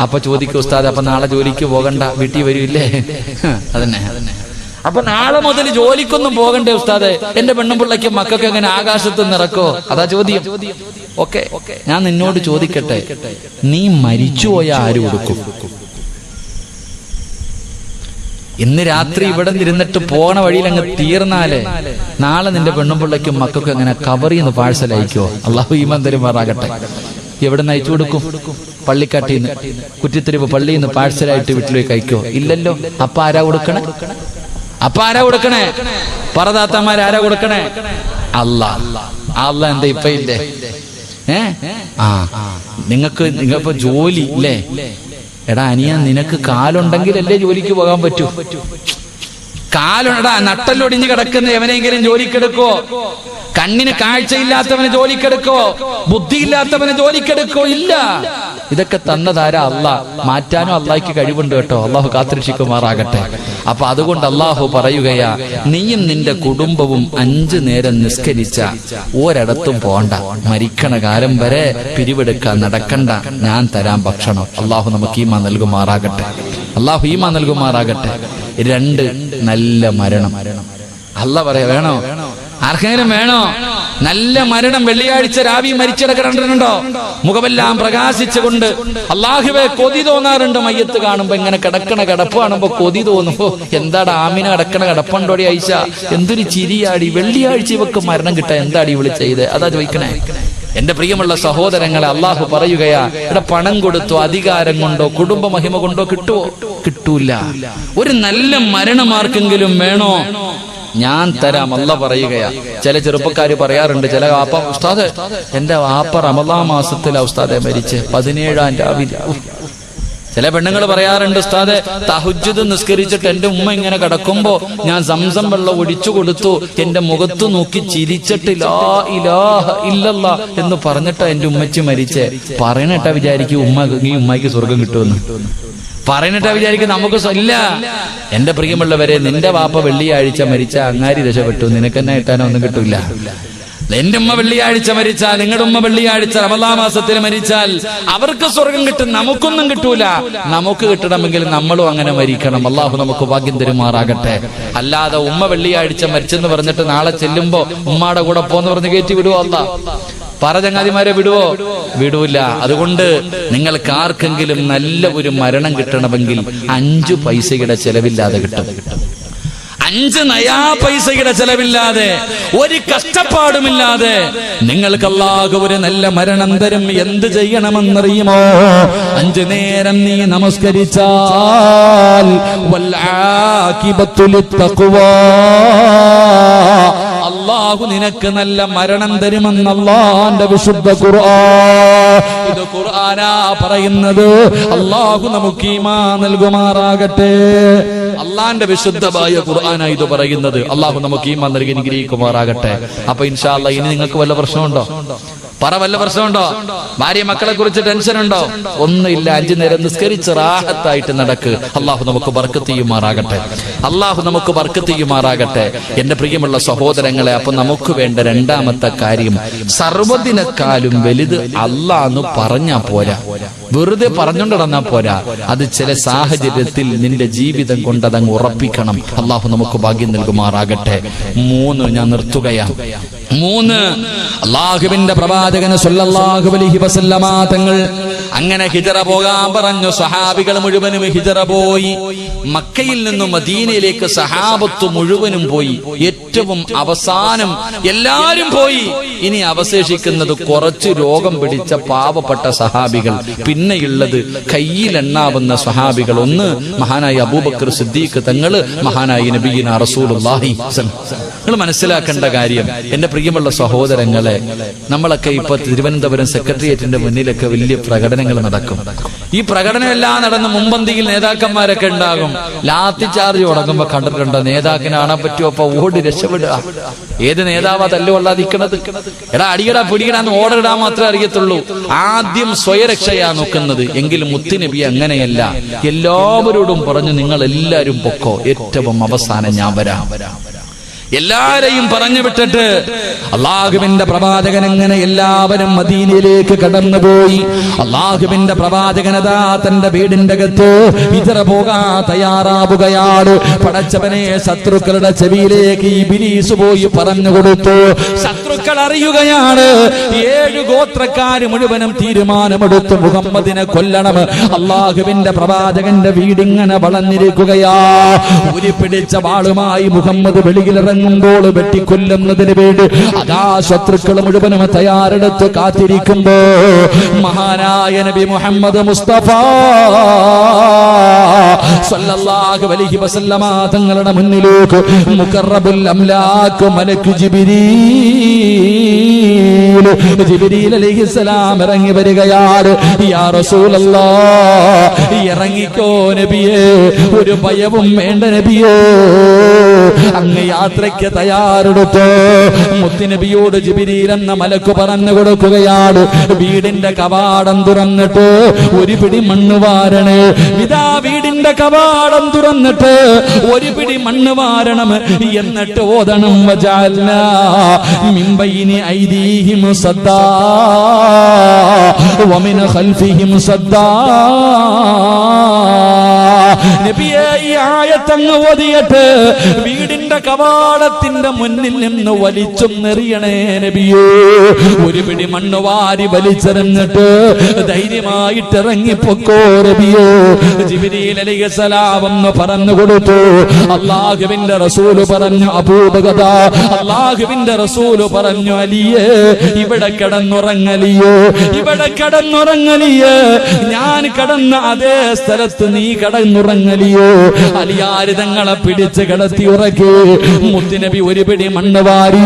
അപ്പൊ ചോദിക്കും, ഉസ്താദ് അപ്പൊ നാളെ ജോലിക്ക് പോകണ്ട, വീട്ടിൽ വരൂല്ലേ? അതന്നെ. അപ്പൊ നാളെ മുതൽ ജോലിക്കൊന്നും പോകണ്ടേ ഉസ്താദ്? എന്റെ പെണ്ണുപിള്ളയ്ക്കും മക്കൾക്ക് എങ്ങനെ ആകാശത്ത് നിറക്കോ? അതാ ചോദ്യം. ഓക്കെ, ഞാൻ നിന്നോട് ചോദിക്കട്ടെ, നീ മരിച്ചുപോയ ആര് കൊടുക്കും? ഇന്ന് രാത്രി ഇവിടെ ഇരുന്നിട്ട് പോണ വഴിയിൽ അങ്ങ് തീർന്നാലേ നാളെ നിന്റെ പെണ്ണുപിള്ളയ്ക്കും മക്കൾക്കും എങ്ങനെ കവറിൽ നിന്ന് പാഴ്സൽ അയക്കോ? അള്ളാഹു ഈമാൻ തരുമാറാകട്ടെ. എവിടെ നിന്ന് അയച്ചു കൊടുക്കും? പള്ളിക്കാട്ടിന്ന്, കുറ്റിത്തെരുവ് പള്ളിയിൽ നിന്ന് പാഴ്സലായിട്ട് വീട്ടിലേക്ക് അയക്കോ? ഇല്ലല്ലോ. അപ്പ ആരാ കൊടുക്കണേ? പറദാത്തമാരാരാ കൊടുക്കണേ? അല്ലാ എന്താ ഇപ്പ ഇല്ലേ? നിങ്ങൾക്ക് ജോലി ഇല്ലേ? എടാ അനിയ, നിനക്ക് കാലുണ്ടെങ്കിലല്ലേ ജോലിക്ക് പോകാൻ പറ്റൂ. കാലുണ്ടാ നട്ടല്ലൊടിഞ്ഞ് കിടക്കുന്ന എവനെങ്കിലും ജോലിക്കെടുക്കോ? കണ്ണിന് കാഴ്ചയില്ലാത്തവനെ ജോലിക്കെടുക്കോ? ബുദ്ധിയില്ലാത്തവനെ ജോലിക്കെടുക്കോ? ഇല്ല. ഇതൊക്കെ തന്നതാരാ? അള്ളാഹ്. മാറ്റാനും അള്ളാഹ്ക്ക് കഴിവുണ്ട് കേട്ടോ. അള്ളാഹു കാത്തിരക്ഷിക്കുമാറാകട്ടെ. അപ്പൊ അതുകൊണ്ട് അള്ളാഹു പറയുകയാ, നീയും നിന്റെ കുടുംബവും 5 നേരം നിസ്കരിച്ച ഒരിടത്തും പോണ്ട, മരിക്കണ കാലം വരെ പിരിവെടുക്കാൻ നടക്കണ്ട, ഞാൻ തരാം ഭക്ഷണം. അള്ളാഹു നമുക്ക് ഈമാൻ നൽകുമാറാകട്ടെ. അള്ളാഹു ഈമാൻ നൽകുമാറാകട്ടെ. 2 നല്ല മരണം. അള്ളാഹ് പറയാ, വേണോ? ആർക്കെങ്കിലും വേണോ നല്ല മരണം? വെള്ളിയാഴ്ച രാവി മരിച്ചിടക്കിടണ്ടോ? മുഖമെല്ലാം പ്രകാശിച്ചുകൊണ്ട് അള്ളാഹുവേ കൊതി തോന്നാറുണ്ട്. മയ്യത്ത് കാണുമ്പോ, ഇങ്ങനെ കിടക്കണ കിടപ്പ് കാണുമ്പോ കൊതി തോന്നുമ്പോ, എന്താടാ ആമിന കിടക്കണ കിടപ്പുണ്ടോടി ഐഷ, എന്തൊരു ചിരിയാടി, വെള്ളിയാഴ്ച ഇവക്ക് മരണം കിട്ടാ, എന്താടി ഇവള് ചെയ്ത്? അതാ ചോദിക്കണേ. എന്റെ പ്രിയമുള്ള സഹോദരങ്ങളെ, അള്ളാഹു പറയുകയാ, ഇവിടെ പണം കൊടുത്തോ, അധികാരം കൊണ്ടോ, കുടുംബ മഹിമ കൊണ്ടോ കിട്ടുവോ? കിട്ടൂല. ഒരു നല്ല മരണമാർക്കെങ്കിലും വേണോ? ഞാൻ തരാം. അല്ല പറയുകയാ. ചില ചെറുപ്പക്കാര് പറയാറുണ്ട്, ചില വാപ്പ, ഉസ്താദ് എന്റെ വാപ്പ റമളാൻ മാസത്തിലാ ഉസ്താദെ മരിച്ച്, 17-ാം രാവിലെ. ചില പെണ്ണുങ്ങൾ പറയാറുണ്ട്, ഉസ്താദെ തഹജ്ജുദ് നിസ്കരിച്ചിട്ട് എന്റെ ഉമ്മ ഇങ്ങനെ കിടക്കുമ്പോ ഞാൻ സംസം വെള്ളം ഒഴിച്ചു കൊടുത്തു, എന്റെ മുഖത്ത് നോക്കി ചിരിച്ചിട്ട് ലാ ഇലാഹ ഇല്ലല്ലാ എന്ന് പറഞ്ഞിട്ടാ എന്റെ ഉമ്മച്ചി മരിച്ചേ. പറയണട്ടാ വിചാരിക്കും ഈ ഉമ്മയ്ക്ക് സ്വർഗം കിട്ടുമെന്ന്. പറയുന്നിട്ടാ വിചാരിക്കും നമുക്ക് ഇല്ല. എന്റെ പ്രിയമുള്ളവരെ, നിന്റെ വാപ്പ വെള്ളിയാഴ്ച മരിച്ച അങ്ങാരി രക്ഷപ്പെട്ടു, നിനക്കെന്നെ കിട്ടാനോ ഒന്നും കിട്ടൂല. എന്റെ ഉമ്മ വെള്ളിയാഴ്ച മരിച്ചാൽ, നിങ്ങളുടെ ഉമ്മ വെള്ളിയാഴ്ച റമളാൻ മാസത്തിൽ മരിച്ചാൽ അവർക്ക് സ്വർഗം കിട്ടും, നമുക്കൊന്നും കിട്ടൂല. നമുക്ക് കിട്ടണമെങ്കിൽ നമ്മളും അങ്ങനെ മരിക്കണം. അള്ളാഹു നമുക്ക് ഭാഗ്യം തരുമാറാകട്ടെ. അല്ലാതെ ഉമ്മ വെള്ളിയാഴ്ച മരിച്ചെന്ന് പറഞ്ഞിട്ട് നാളെ ചെല്ലുമ്പോ ഉമ്മാടെ കൂടെ പോന്ന് പറഞ്ഞ് കയറ്റി വിടുവോ? അല്ലാഹ് ചങ്ങാതിമാരെ വിടുവോ? വിടൂല. അതുകൊണ്ട് നിങ്ങൾക്ക് ആർക്കെങ്കിലും നല്ല ഒരു മരണം കിട്ടണമെങ്കിൽ 5 പൈസയുടെ ചെലവില്ലാതെ കിട്ടും. 5 നയാ പൈസയുടെ ചെലവില്ലാതെ, ഒരു കഷ്ടപ്പാടുമില്ലാതെ നിങ്ങൾക്ക് അല്ലാഹു ഒരു നല്ല മരണം തരും. എന്ത് ചെയ്യണമെന്നറിയുമോ? 5 നേരം നീ നമസ്കരിച്ചാൽ വൽആഖിബത്തു ലിത്തഖ്വാ, അല്ലാഹു നിനക്ക് നല്ല മരണം തരുമെന്ന് അല്ലാഹുവിന്റെ വിശുദ്ധ ഖുർആൻ. ഇത് ഖുർആനാ പറയുന്നത്. അല്ലാഹു നമുക്ക് ഈമാൻ നൽകുമാറാകട്ടെ. അള്ളാന്റെ വിശുദ്ധമായ ഖുർആനാ ഇത് പറയുന്നത്. അല്ലാഹു നമുക്ക് ഈമാൻ നൽകി അനുഗ്രഹിക്കുമാറാകട്ടെ. അപ്പൊ ഇൻഷാ അല്ലാഹ് ഇനി നിങ്ങൾക്ക് വല്ല പ്രശ്നമുണ്ടോ? വല്ല പ്രശ്നമുണ്ടോ? ഭാര്യ മക്കളെ കുറിച്ച് ടെൻഷൻ ഉണ്ടോ? ഒന്നുമില്ല. 5 നേരം നിസ്കരിച്ച് റാഹത്തായിട്ട് നടക്ക്. അല്ലാഹു നമുക്ക് ബർക്കത്ത് ചെയ്യുമാറാകട്ടെ. അല്ലാഹു നമുക്ക് ബർക്കത്ത് ചെയ്യുമാറാകട്ടെ. എന്റെ പ്രിയമുള്ള സഹോദരങ്ങളെ, അപ്പൊ നമുക്ക് വേണ്ട 2ാമത്തെ കാര്യം, സർവ്വതിനെക്കാളും വലുത് അല്ലാഹ് പറഞ്ഞാ പോരാ, വെറുതെ പറഞ്ഞുകൊണ്ട് നടന്നാ പോരാ. അത് ചില സാഹചര്യത്തിൽ നിന്റെ ജീവിതം കൊണ്ടതങ്ങ് ഉറപ്പിക്കണം. അല്ലാഹു നമുക്ക് ഭാഗ്യം നൽകുമാറാകട്ടെ. 3 ഞാൻ നിർത്തുകയാണ്. 3 അല്ലാഹുവിന്റെ പ്രവാചകൻ സല്ലല്ലാഹു അലൈഹി വസല്ലമ തങ്ങൾ അങ്ങനെ ഹിജറ പോകാൻ പറഞ്ഞു. സഹാബികൾ മുഴുവനും ഹിജറ പോയി. മക്കയിൽ നിന്നും മദീനയിലേക്ക് സഹാബത്ത് മുഴുവനും പോയി. ഏറ്റവും അവസാനം എല്ലാരും പോയി. ഇനി അവശേഷിക്കുന്നത് കുറച്ച് രോഗം പിടിച്ച പാവപ്പെട്ട സഹാബികൾ. പിന്നെയുള്ളത് കയ്യിലെണ്ണാവുന്ന സഹാബികൾ. ഒന്ന് മഹാനായ അബൂബക്കർ സിദ്ദീഖ് തങ്ങള്, മഹാനായ നബിയിന റസൂലുള്ളാഹി. നിങ്ങൾ മനസ്സിലാക്കേണ്ട കാര്യം, എന്റെ പ്രിയമുള്ള സഹോദരങ്ങളെ, നമ്മളൊക്കെ ഇപ്പൊ തിരുവനന്തപുരം സെക്രട്ടേറിയറ്റിന്റെ മുന്നിലൊക്കെ വലിയ പ്രകടനങ്ങൾ നടക്കും. ഈ പ്രകടനമെല്ലാം നടന്ന് മുമ്പന്തിയിൽ നേതാക്കന്മാരൊക്കെ ഉണ്ടാകും. ലാത്തി ചാർജ് തുടങ്ങുമ്പോ കണ്ടിട്ടുണ്ടോ? നേതാക്കിനെ കാണാൻ പറ്റുമോ? അപ്പൊ ഓടി രക്ഷപ്പെടുക. ഏത് നേതാവാ തല്ലുകൊള്ളാതിരിക്കണത്? എടാ അടിയടാ പിടിക്കടാന്ന് ഓടിടാൻ മാത്രമേ അറിയത്തുള്ളൂ. ആദ്യം സ്വയരക്ഷയാ നോക്കുന്നത്. എങ്കിലും മുത്തുനബി അങ്ങനെയല്ല. എല്ലാവരോടും പറഞ്ഞു, നിങ്ങൾ എല്ലാവരും പൊക്കോ, ഏറ്റവും അവസാനം ഞാൻ വരാം. എല്ലാരെയും പറഞ്ഞു വിട്ടിട്ട് അല്ലാഹുവിന്റെ പ്രവാചകൻ അങ്ങനെ എല്ലാവരും മദീനയിലേക്ക് കടന്നുപോയി. അല്ലാഹുവിന്റെ പ്രവാചകനതാ തന്റെ വീടിന്റെ അകത്ത് ഹിജറ പോകാൻ തയ്യാറാവുകയാണ്. പടച്ചവനെ, ശത്രുക്കളുടെ ചെവിയിലേക്ക് ഇബ്ലീസ് പോയി പറഞ്ഞു കൊടുത്തു. ശത്രുക്കൾ അറിയുകയാണ്. 7 ഗോത്രക്കാര് മുഴുവനും തീരുമാനമെടുത്തു, മുഹമ്മദിനെ കൊല്ലണം. അല്ലാഹുവിന്റെ പ്രവാചകന്റെ വീടിങ്ങനെ വളർന്നിരിക്കുകയാ. ഉരുപിടിച്ച വാളുമായി മുഹമ്മദ് വെളിയിലിറങ്ങി വെട്ടിക്കൊല്ലുന്നതിന് വേണ്ടി അതാ ശത്രുക്കൾ മുഴുവനും തയ്യാറെടുത്ത് കാത്തിരിക്കുമ്പോ മഹാനായ നബി മുഹമ്മദ് മുസ്തഫ സല്ലല്ലാഹു അലൈഹി വസല്ലമ തങ്ങളുടെ മുന്നിലേക്ക് മുഖറബുൽ അംലാക്ക് മലക്ക് ജിബ്രീൽ വഴിയിൽ ജിബ്രീൽ അലൈഹിസ്സലാം ഇറങ്ങി വരികയാണ്. യാ റസൂലല്ലാഹ്, ഇറങ്ങിക്കോ നബിയേ, ഒരു ഭയവും വേണ്ട നബിയേ, അങ്ങ് യാത്രയ്ക്ക് തയ്യാറെടുത്തോ. മുത്തുനബിയോട് ജിബ്രീൽ എന്ന മലക്ക് പറഞ്ഞു കൊടുക്കുകയാണ്, വീടിന്റെ കവാടം തുറന്നിട്ട് ഒരു പിടി മണ്ണ് വാരണേ. ഇതാ വീടിന്റെ കവാടം തുറന്നിട്ട് ഒരു പിടി മണ്ണ് വാരണം, എന്നിട്ട് ഓതണം വജഅൽനാ മിൻ ബൈനി ഐദീഹിം സദ്ദാ വമിൻ ഖൽഫിഹിം സദ്ദാ. നബിയേ, ഈ ആയത്ത് അങ്ങ് ഓതിയിട്ട് വീടിന്റെ കവാടത്തിന്റെ മുന്നിൽ നിന്ന് വലിച്ചൊന്നെറിയണേ നബിയേ. ഒരു പിടി മണ്ണ് വാരി വലിച്ചെറിഞ്ഞിട്ട് ധൈര്യമായിട്ട് ഇറങ്ങിപ്പൊക്കോ നബിയേ. ജിബ്രീൽ അലൈഹിസ്സലാം എന്ന് പറഞ്ഞു കൊടുത്തു. അല്ലാഹുവിന്റെ റസൂല് പറഞ്ഞു, അബൂബക്കർ, അല്ലാഹുവിന്റെ റസൂല് പറഞ്ഞു, അലിയേ, ഇവിടെ കിടന്നുറങ്ങലിയോ, ഇവിടെ കിടന്നുറങ്ങലിയേ, ഞാൻ കിടന്ന അതേ സ്ഥലത്ത് നീ കിടന്നുറങ്ങലിയോ. അലിയാര് തങ്ങളെ പിടിച്ച് കിടത്തി ഉറക്കി. മുത്തുനബി ഒരു പിടി മണ്ണ് വാരി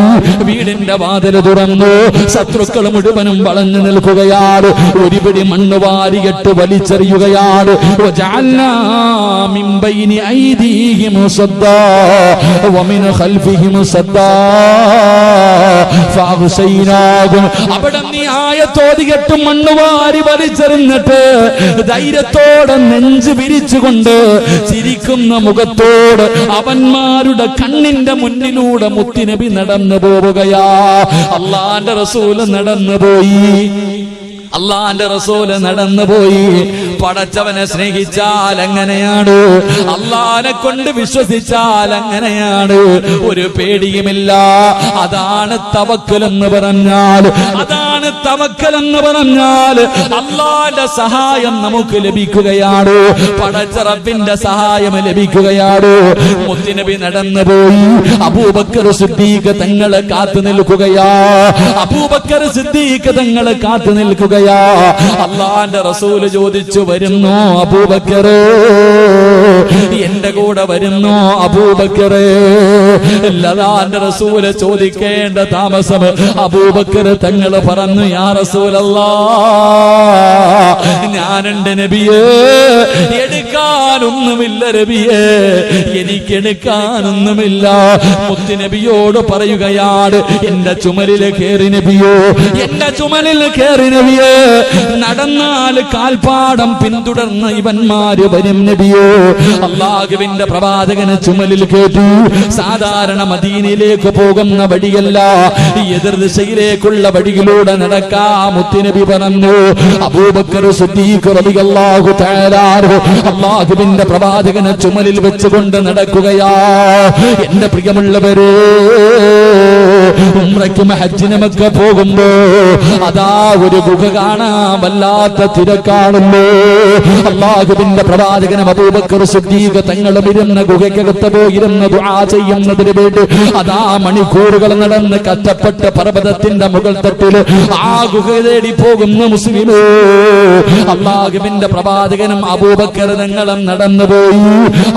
വീടിന്റെ വാതിൽ തുറന്നു. ശത്രുക്കൾ മുഴുവനും വളഞ്ഞു നിൽക്കുകയാണ്. ഒരു പിടി മണ്ണ് വാരിയിട്ട് വലിച്ചെറിയുകയാണ്. വജഅൽനാ മിൻ ബൈനി ഐദീഹിം സദ്ദാ വമിൻ ഖൽഫിഹിം സദ്ദാ ഫഅഗ്ശൈനാഹും. അവിടെ നീ ആയത്തോതിയിട്ട് മണ്ണ് വാരി വലിച്ചെറിഞ്ഞിട്ട് ധൈര്യത്തോടെ നെഞ്ച് വിരിച്ചുകൊണ്ട് ചിരിക്കുന്ന മുഖത്തോട് അവന്മാരുടെ കണ്ണിന്റെ മുന്നിലൂടെ മുത്തുനബി നടന്നു പോവുകയാ. അല്ലാഹുവിന്റെ റസൂല് നടന്നുപോയി. അള്ളാന്റെ റസൂല് നടന്നുപോയി. പടച്ചവനെ സ്നേഹിച്ചാൽ അങ്ങനെയാണ്, അള്ളാനെ കൊണ്ട് വിശ്വസിച്ചാൽ അങ്ങനെയാണ്, ഒരു പേടിയുമില്ല. അതാണ് തവക്കൽ എന്ന് പറഞ്ഞാൽ, അതാണ് തവക്കൽ എന്ന് പറഞ്ഞാൽ. അള്ളാന്റെ സഹായം നമുക്ക് ലഭിക്കുകയാണ്, പടച്ച റബ്ബിന്റെ സഹായം ലഭിക്കുകയാണ്. മുത്തുനബി നടന്നുപോയി. അബൂബക്കർ സിദ്ദീഖ് തങ്ങളെ കാത്തു നിൽക്കുകയാ. അബൂബക്കർ സിദ്ദീഖ് തങ്ങളെ കാത്തു നിൽക്കുകയാ. അള്ളാന്റെ റസൂല് ചോദിച്ചു, വരുന്നോ അബൂബക്കറേ, എന്റെ കൂടെ വരുന്നോ അബൂബക്കറേ? അല്ലാഹുവിന്റെ റസൂല് ചോദിക്കേണ്ട താമസം അബൂബക്കർ തങ്ങൾ പറഞ്ഞു, യാ റസൂലല്ലാഹ്, ഞാനുണ്ട് നബിയേ, എടുക്കാനൊന്നുമില്ല നബിയേ, എനിക്കെടുക്കാനൊന്നുമില്ല. മുത്തുനബിയോട് പറയുകയാണ്, എന്റെ ചുമലിൽ കയറി നബിയോ, എന്റെ ചുമലിൽ കയറി നബിയോ. നടന്നാൽ കാൽപ്പാടം പിന്തുടർന്ന് ഇവന്മാര് വരും നബിയോ. അല്ലാഹുവിന്റെ പ്രവാചകനെ ചുമലിൽ കേട്ടു. സാധാരണ മദീനയിലേക്ക് പോകുന്ന വഴിയല്ല, എതിർ ദിശയിലേക്കുള്ള വഴിയിലൂടെ നടക്കാ. മുത്തുനബി പറഞ്ഞു. അബൂബക്കർ സിദ്ദീഖ് റളിയല്ലാഹു തആല അല്ലാഹുവിന്റെ പ്രവാചകനെ ചുമലിൽ വെച്ചുകൊണ്ട് നടക്കുകയാ. എന്റെ പ്രിയമുള്ളവരെ, ഉംറയ്ക്കും ഹജ്ജിനുമൊക്കെ പോകുമ്പോ അതാ ഒരു ഗുഹ കാണാൻ വല്ലാത്ത തിരക്കാണല്ലോ. അല്ലാഹുവിന്റെ പ്രവാചകനും അബൂബക്കർ സിദ്ദീഖ് തങ്ങളും ഇരുന്ന ഗുഹയ്ക്കകത്ത് പോയിരുന്ന ദുആ ചെയ്യുന്നതിന് വേണ്ടി അതാ മണിക്കൂറുകൾ നടന്ന് കഷ്ടപ്പെട്ട് പർവ്വതത്തിന്റെ മുകൾ തട്ടിൽ ആ ഗുഹ തേടി പോകുന്ന മുസ്ലിമോ. അല്ലാഹുവിന്റെ പ്രവാചകനും അബൂബക്കർ തങ്ങളും നടന്നുപോയി.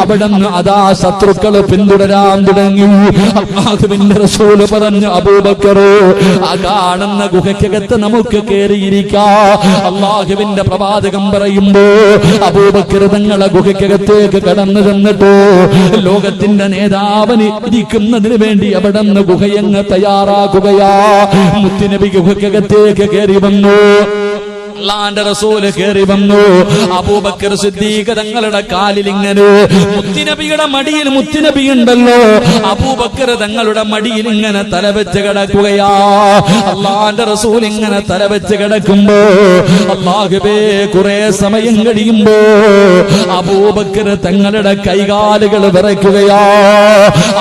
അവിടുന്ന് അതാ ശത്രുക്കൾ പിന്തുടരാൻ തുടങ്ങി. അല്ലാഹുവിന്റെ റസൂല് പറഞ്ഞു, അബൂബക്കർ, ആ കാണുന്ന ഗുഹയ്ക്കകത്ത് നമുക്ക് കയറിയിരിക്കാം. അല്ലാഹുവിന്റെ പ്രവാചകൻ പറയുമ്പോ അബൂബക്കർ തങ്ങളെ ഗുഹയ്ക്കകത്തേക്ക് കടന്നു ചെന്നിട്ട് ലോകത്തിന്റെ നേതാവിന് ഇരിക്കുന്നതിന് വേണ്ടി അവിടെ നിന്ന് ഗുഹയങ്ങ് തയ്യാറാക്കുകയാ. മുത്തുനബി ഗുഹയ്ക്കകത്തേക്ക് കയറി വന്നു. അല്ലാഹുവിന്റെ റസൂല് കയറി വന്നു. അബൂബക്കർ സിദ്ദീഖ് തങ്ങളുടെ കാലിൽ ഇങ്ങനെ മുത്തുനബിയുടെ മടിയിൽ മുത്തുനബി ഉണ്ടല്ലോ, അബൂബക്കർ തങ്ങളുടെ മടിയിൽ ഇങ്ങനെ തലവെച്ച് കിടക്കുകയാ. അല്ലാഹുവിന്റെ റസൂൽ ഇങ്ങനെ തലവെച്ച് കിടക്കുമ്പോ അല്ലാഹുവേ, കുറെ സമയം കഴിയുമ്പോ അബൂബക്കർ തങ്ങളുടെ കൈകാലുകൾ വിറയ്ക്കുകയാ.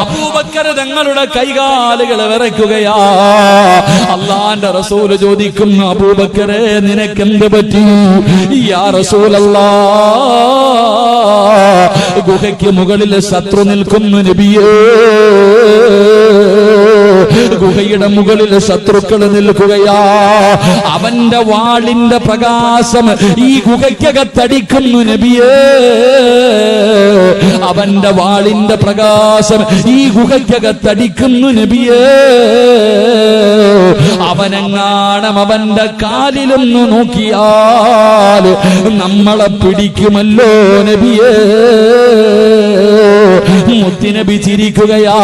അബൂബക്കർ തങ്ങളുടെ കൈകാലുകൾ വിറയ്ക്കുകയാ. അല്ലാഹുവിന്റെ റസൂല് ചോദിക്കുന്നു, അബൂബക്കറെ, നിനക്ക് എന്ത് പറ്റി? യാ റസൂലല്ലാഹ്, ഗുഹയ്ക്ക് മുകളിൽ ശത്രു നിൽക്കുന്നു നബിയേ. ഗുഹയുടെ മുകളിൽ ശത്രുക്കൾ നിൽക്കുകയാ. അവന്റെ വാളിന്റെ പ്രകാശം ഈ ഗുഹയ്ക്കകത്തടിക്കുന്നു നബിയേ. അവന്റെ വാളിന്റെ പ്രകാശം ഈ ഗുഹയ്ക്കകത്തടിക്കുന്നു നബിയേ. അവനെങ്ങാണം അവന്റെ കാലിലൊന്ന് നോക്കിയാൽ നമ്മളെ പിടിക്കുമല്ലോ നബിയേ. മുത്തുനബി ചിരിക്കുകയാ.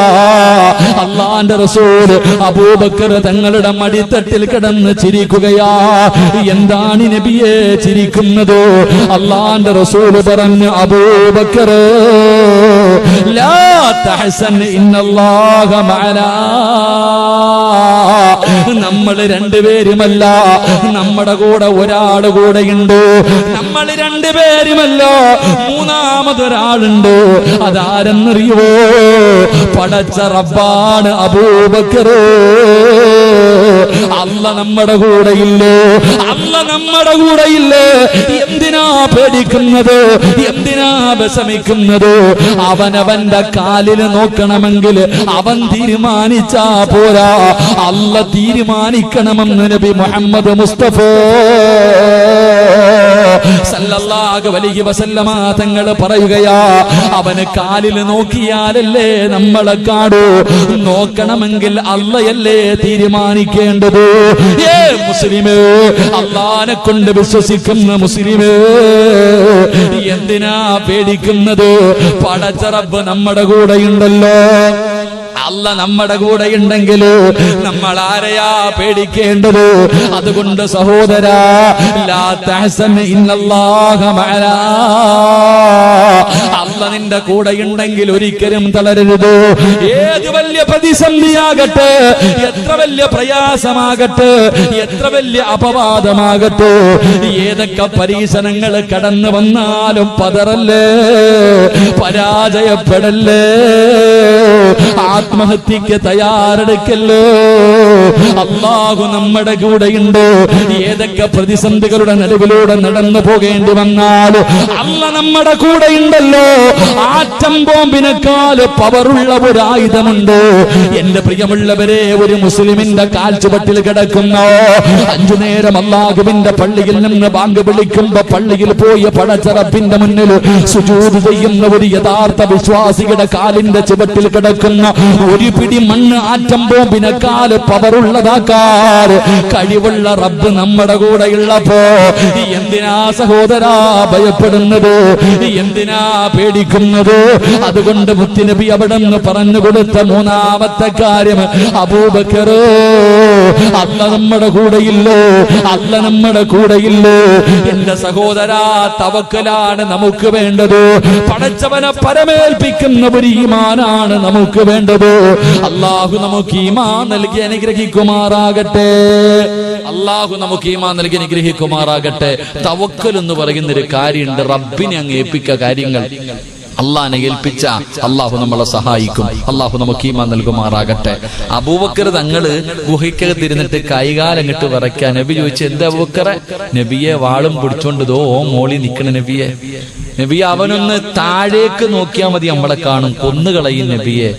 അല്ലാഹുവിന്റെ റസൂൽ അബൂബക്കർ തങ്ങളുടെ മടിത്തട്ടിൽ കിടന്ന് ചിരിക്കുകയാ. എന്താണ് നബിയെ ചിരിക്കുന്നത്? അല്ലാഹുവിന്റെ റസൂൽ പറഞ്ഞു, അബൂബക്കർ ലാ തഹസൻ ഇന്നല്ലാഹ മഅനാ. നമ്മൾ രണ്ടുപേരുമല്ല, നമ്മുടെ കൂടെ ഒരാൾ കൂടെയുണ്ട്. നമ്മൾ രണ്ടുപേരുമല്ല, മൂന്നാമതൊരാളുണ്ട്. അതാരെന്നറിയോ? പടച്ച റബ്ബാണ് അബൂബക്കർ. അല്ല നമ്മുടെ കൂടെയില്ലേ? അല്ല നമ്മുടെ കൂടെയില്ലേ? എന്തിനാ പേടിക്കുന്നത്? എന്തിനാ വിഷമിക്കുന്നത്? അവനവന്റെ കാലിൽ നോക്കണമെങ്കിൽ അവൻ തീരുമാനിച്ചാ പോരാ, അല്ല തീരുമാനിക്കണമെന്ന് നബി മുഹമ്മദ് മുസ്തഫ സല്ലല്ലാഹു അലൈഹി വസല്ലമ തങ്ങൾ പറയുകയാ. അവന് കാലിൽ നോക്കിയാലല്ലേ നമ്മളെ കാണൂ. നോക്കണമെങ്കിൽ അള്ളയല്ലേ തീരുമാനിക്കേണ്ടത്. മുസ്ലിമേ, അള്ളാനെ കൊണ്ട് വിശ്വസിക്കുന്ന മുസ്ലിമേ, എന്തിനാ പേടിക്കുന്നത്? പടച്ച റബ്ബ് നമ്മുടെ കൂടെയുണ്ടല്ലോ. അല്ല നമ്മുടെ കൂടെ ഉണ്ടെങ്കിൽ നമ്മൾ ആരെയാ പേടിക്കേണ്ടത്? അതുകൊണ്ട് സഹോദരാ, ലാ തഹസൻ ഇന്നല്ലാഹ മഅനാ. അല്ല നിന്റെ കൂടെ ഉണ്ടെങ്കിൽ ഒരിക്കലും തളരരുത്. ഏത് വലിയ പ്രതിസന്ധിയാകട്ടെ, എത്ര വലിയ പ്രയാസമാകട്ടെ, എത്ര വലിയ അപവാദമാകട്ടെ, ഏതൊക്കെ പരീക്ഷണങ്ങൾ കടന്നു വന്നാലും പതറല്ലേ, പരാജയപ്പെടല്ലേ, ആത്മഹത്യക്ക് തയ്യാറെടുക്കല്ലോ. അല്ലാഹു നമ്മുടെ കൂടെയുണ്ട്. ഏതൊക്കെ പ്രതിസന്ധികളുടെ നടുവിലൂടെ നടന്നു പോകേണ്ടി വന്നാലും അല്ല നമ്മുടെ കൂടെയുണ്ടല്ലോ. ആറ്റം ബോംബിനേക്കാൾ പവറുള്ള ഒരു ആയുധമുണ്ട്. എന്റെ പ്രിയമുള്ളവരെ, ഒരു മുസ്ലിമിന്റെ കാൽച്ചുവട്ടിൽ കിടക്കുന്ന 5 നേരം അല്ലാഹുവിന്റെ പള്ളിയിൽ നിന്ന് ബാങ്ക് വിളിക്കുമ്പോ പള്ളിയിൽ പോയി പടച്ച റബ്ബിന്റെ മുന്നിൽ സുജൂദ് ചെയ്യുന്ന ഒരു യഥാർത്ഥ വിശ്വാസിയുടെ കാലിന്റെ ചുവട്ടിൽ കിടക്കുന്ന ഒരു പിടി മണ്ണ് ആറ്റം ബോംബിനേക്കാൾ പവറുള്ളതാക്കാൻ കഴിവുള്ള റബ്ബ് നമ്മുടെ കൂടെ ഉള്ളപ്പോ എന്തിനാ സഹോദരാ ഭയപ്പെടുന്നത്? എന്തിനാ പേടിക്കുന്നത്? അതുകൊണ്ട് മുത്തുനബി അവിടെ നിന്ന് പറഞ്ഞു കൊടുത്ത മൂന്നാമത്തെ കാര്യം, അബൂബക്കർ, അല്ല നമ്മുടെ കൂടെയില്ലോ, അല്ല നമ്മുടെ കൂടെയില്ലോ. എന്റെ സഹോദരാ, തവക്കലാണ് നമുക്ക് വേണ്ടത്. പടച്ചവനെ പരമേൽപ്പിക്കുന്ന ഒരു ഈമാനാണ് നമുക്ക് വേണ്ടത്. അല്ലാഹു നമുക്ക് ഈമാൻ നൽകി അനുഗ്രഹിക്കുമാറാകട്ടെ. അല്ലാഹു നമുക്ക് ഈമാൻ നൽകി അനുഗ്രഹിക്കുമാറാകട്ടെ. തവക്കൽ എന്ന് പറയുന്ന ഒരു കാര്യമുണ്ട്. റബ്ബിനെ അങ്ങ് ഏൽപ്പിക്ക കാര്യങ്ങൾ. അള്ളാഹിനെ ഏൽപ്പിച്ച അള്ളാഹു നമ്മളെ സഹായിക്കും. അള്ളാഹു നമുക്ക് ഈമാൻ നൽകുമാറാകട്ടെ. അബൂബക്കർ തങ്ങള് ഗുഹയ്ക്കകത്തിരുന്നിട്ട് കൈകാലങ്ങിട്ട് വിറയ്ക്കാൻ നബി ചോദിച്ചു, എന്താ അബൂബക്കറെ? നബിയെ വാളും പിടിച്ചോണ്ട് ദോ മോളി നിക്കണ നബിയെ. നബിയെ അവനൊന്ന് താഴേക്ക് നോക്കിയാൽ മതി, നമ്മളെ കാണും, കൊന്നുകളയും നബിയെ.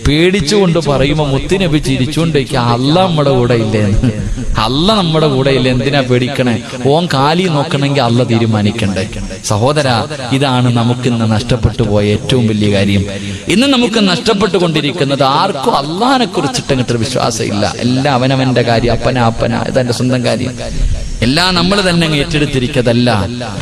പേടിച്ചുകൊണ്ട് പറയുമ്പോ മുത്തുനബി ചിരിച്ചുകൊണ്ടേക്ക്, അല്ല നമ്മുടെ കൂടെ ഇല്ലേ? അല്ല നമ്മുടെ കൂടെ ഇല്ല, എന്തിനാ പേടിക്കണേ? ഓൻ കാലി നോക്കണമെങ്കിൽ അല്ല തീരുമാനിക്കണ്ടേ. സഹോദരാ, ഇതാണ് നമുക്കിന്ന് നഷ്ടപ്പെട്ടു പോയ ഏറ്റവും വലിയ കാര്യം. ഇന്ന് നമുക്ക് നഷ്ടപ്പെട്ടുകൊണ്ടിരിക്കുന്നത് ആർക്കും അള്ളാഹിനെ കുറിച്ചിട്ട് വിശ്വാസം ഇല്ല. എല്ലാം അവനവന്റെ കാര്യം, അപ്പന ഇതെന്റെ സ്വന്തം കാര്യം, എല്ലാം നമ്മൾ തന്നെ ഏറ്റെടുത്തിരിക്കതല്ല.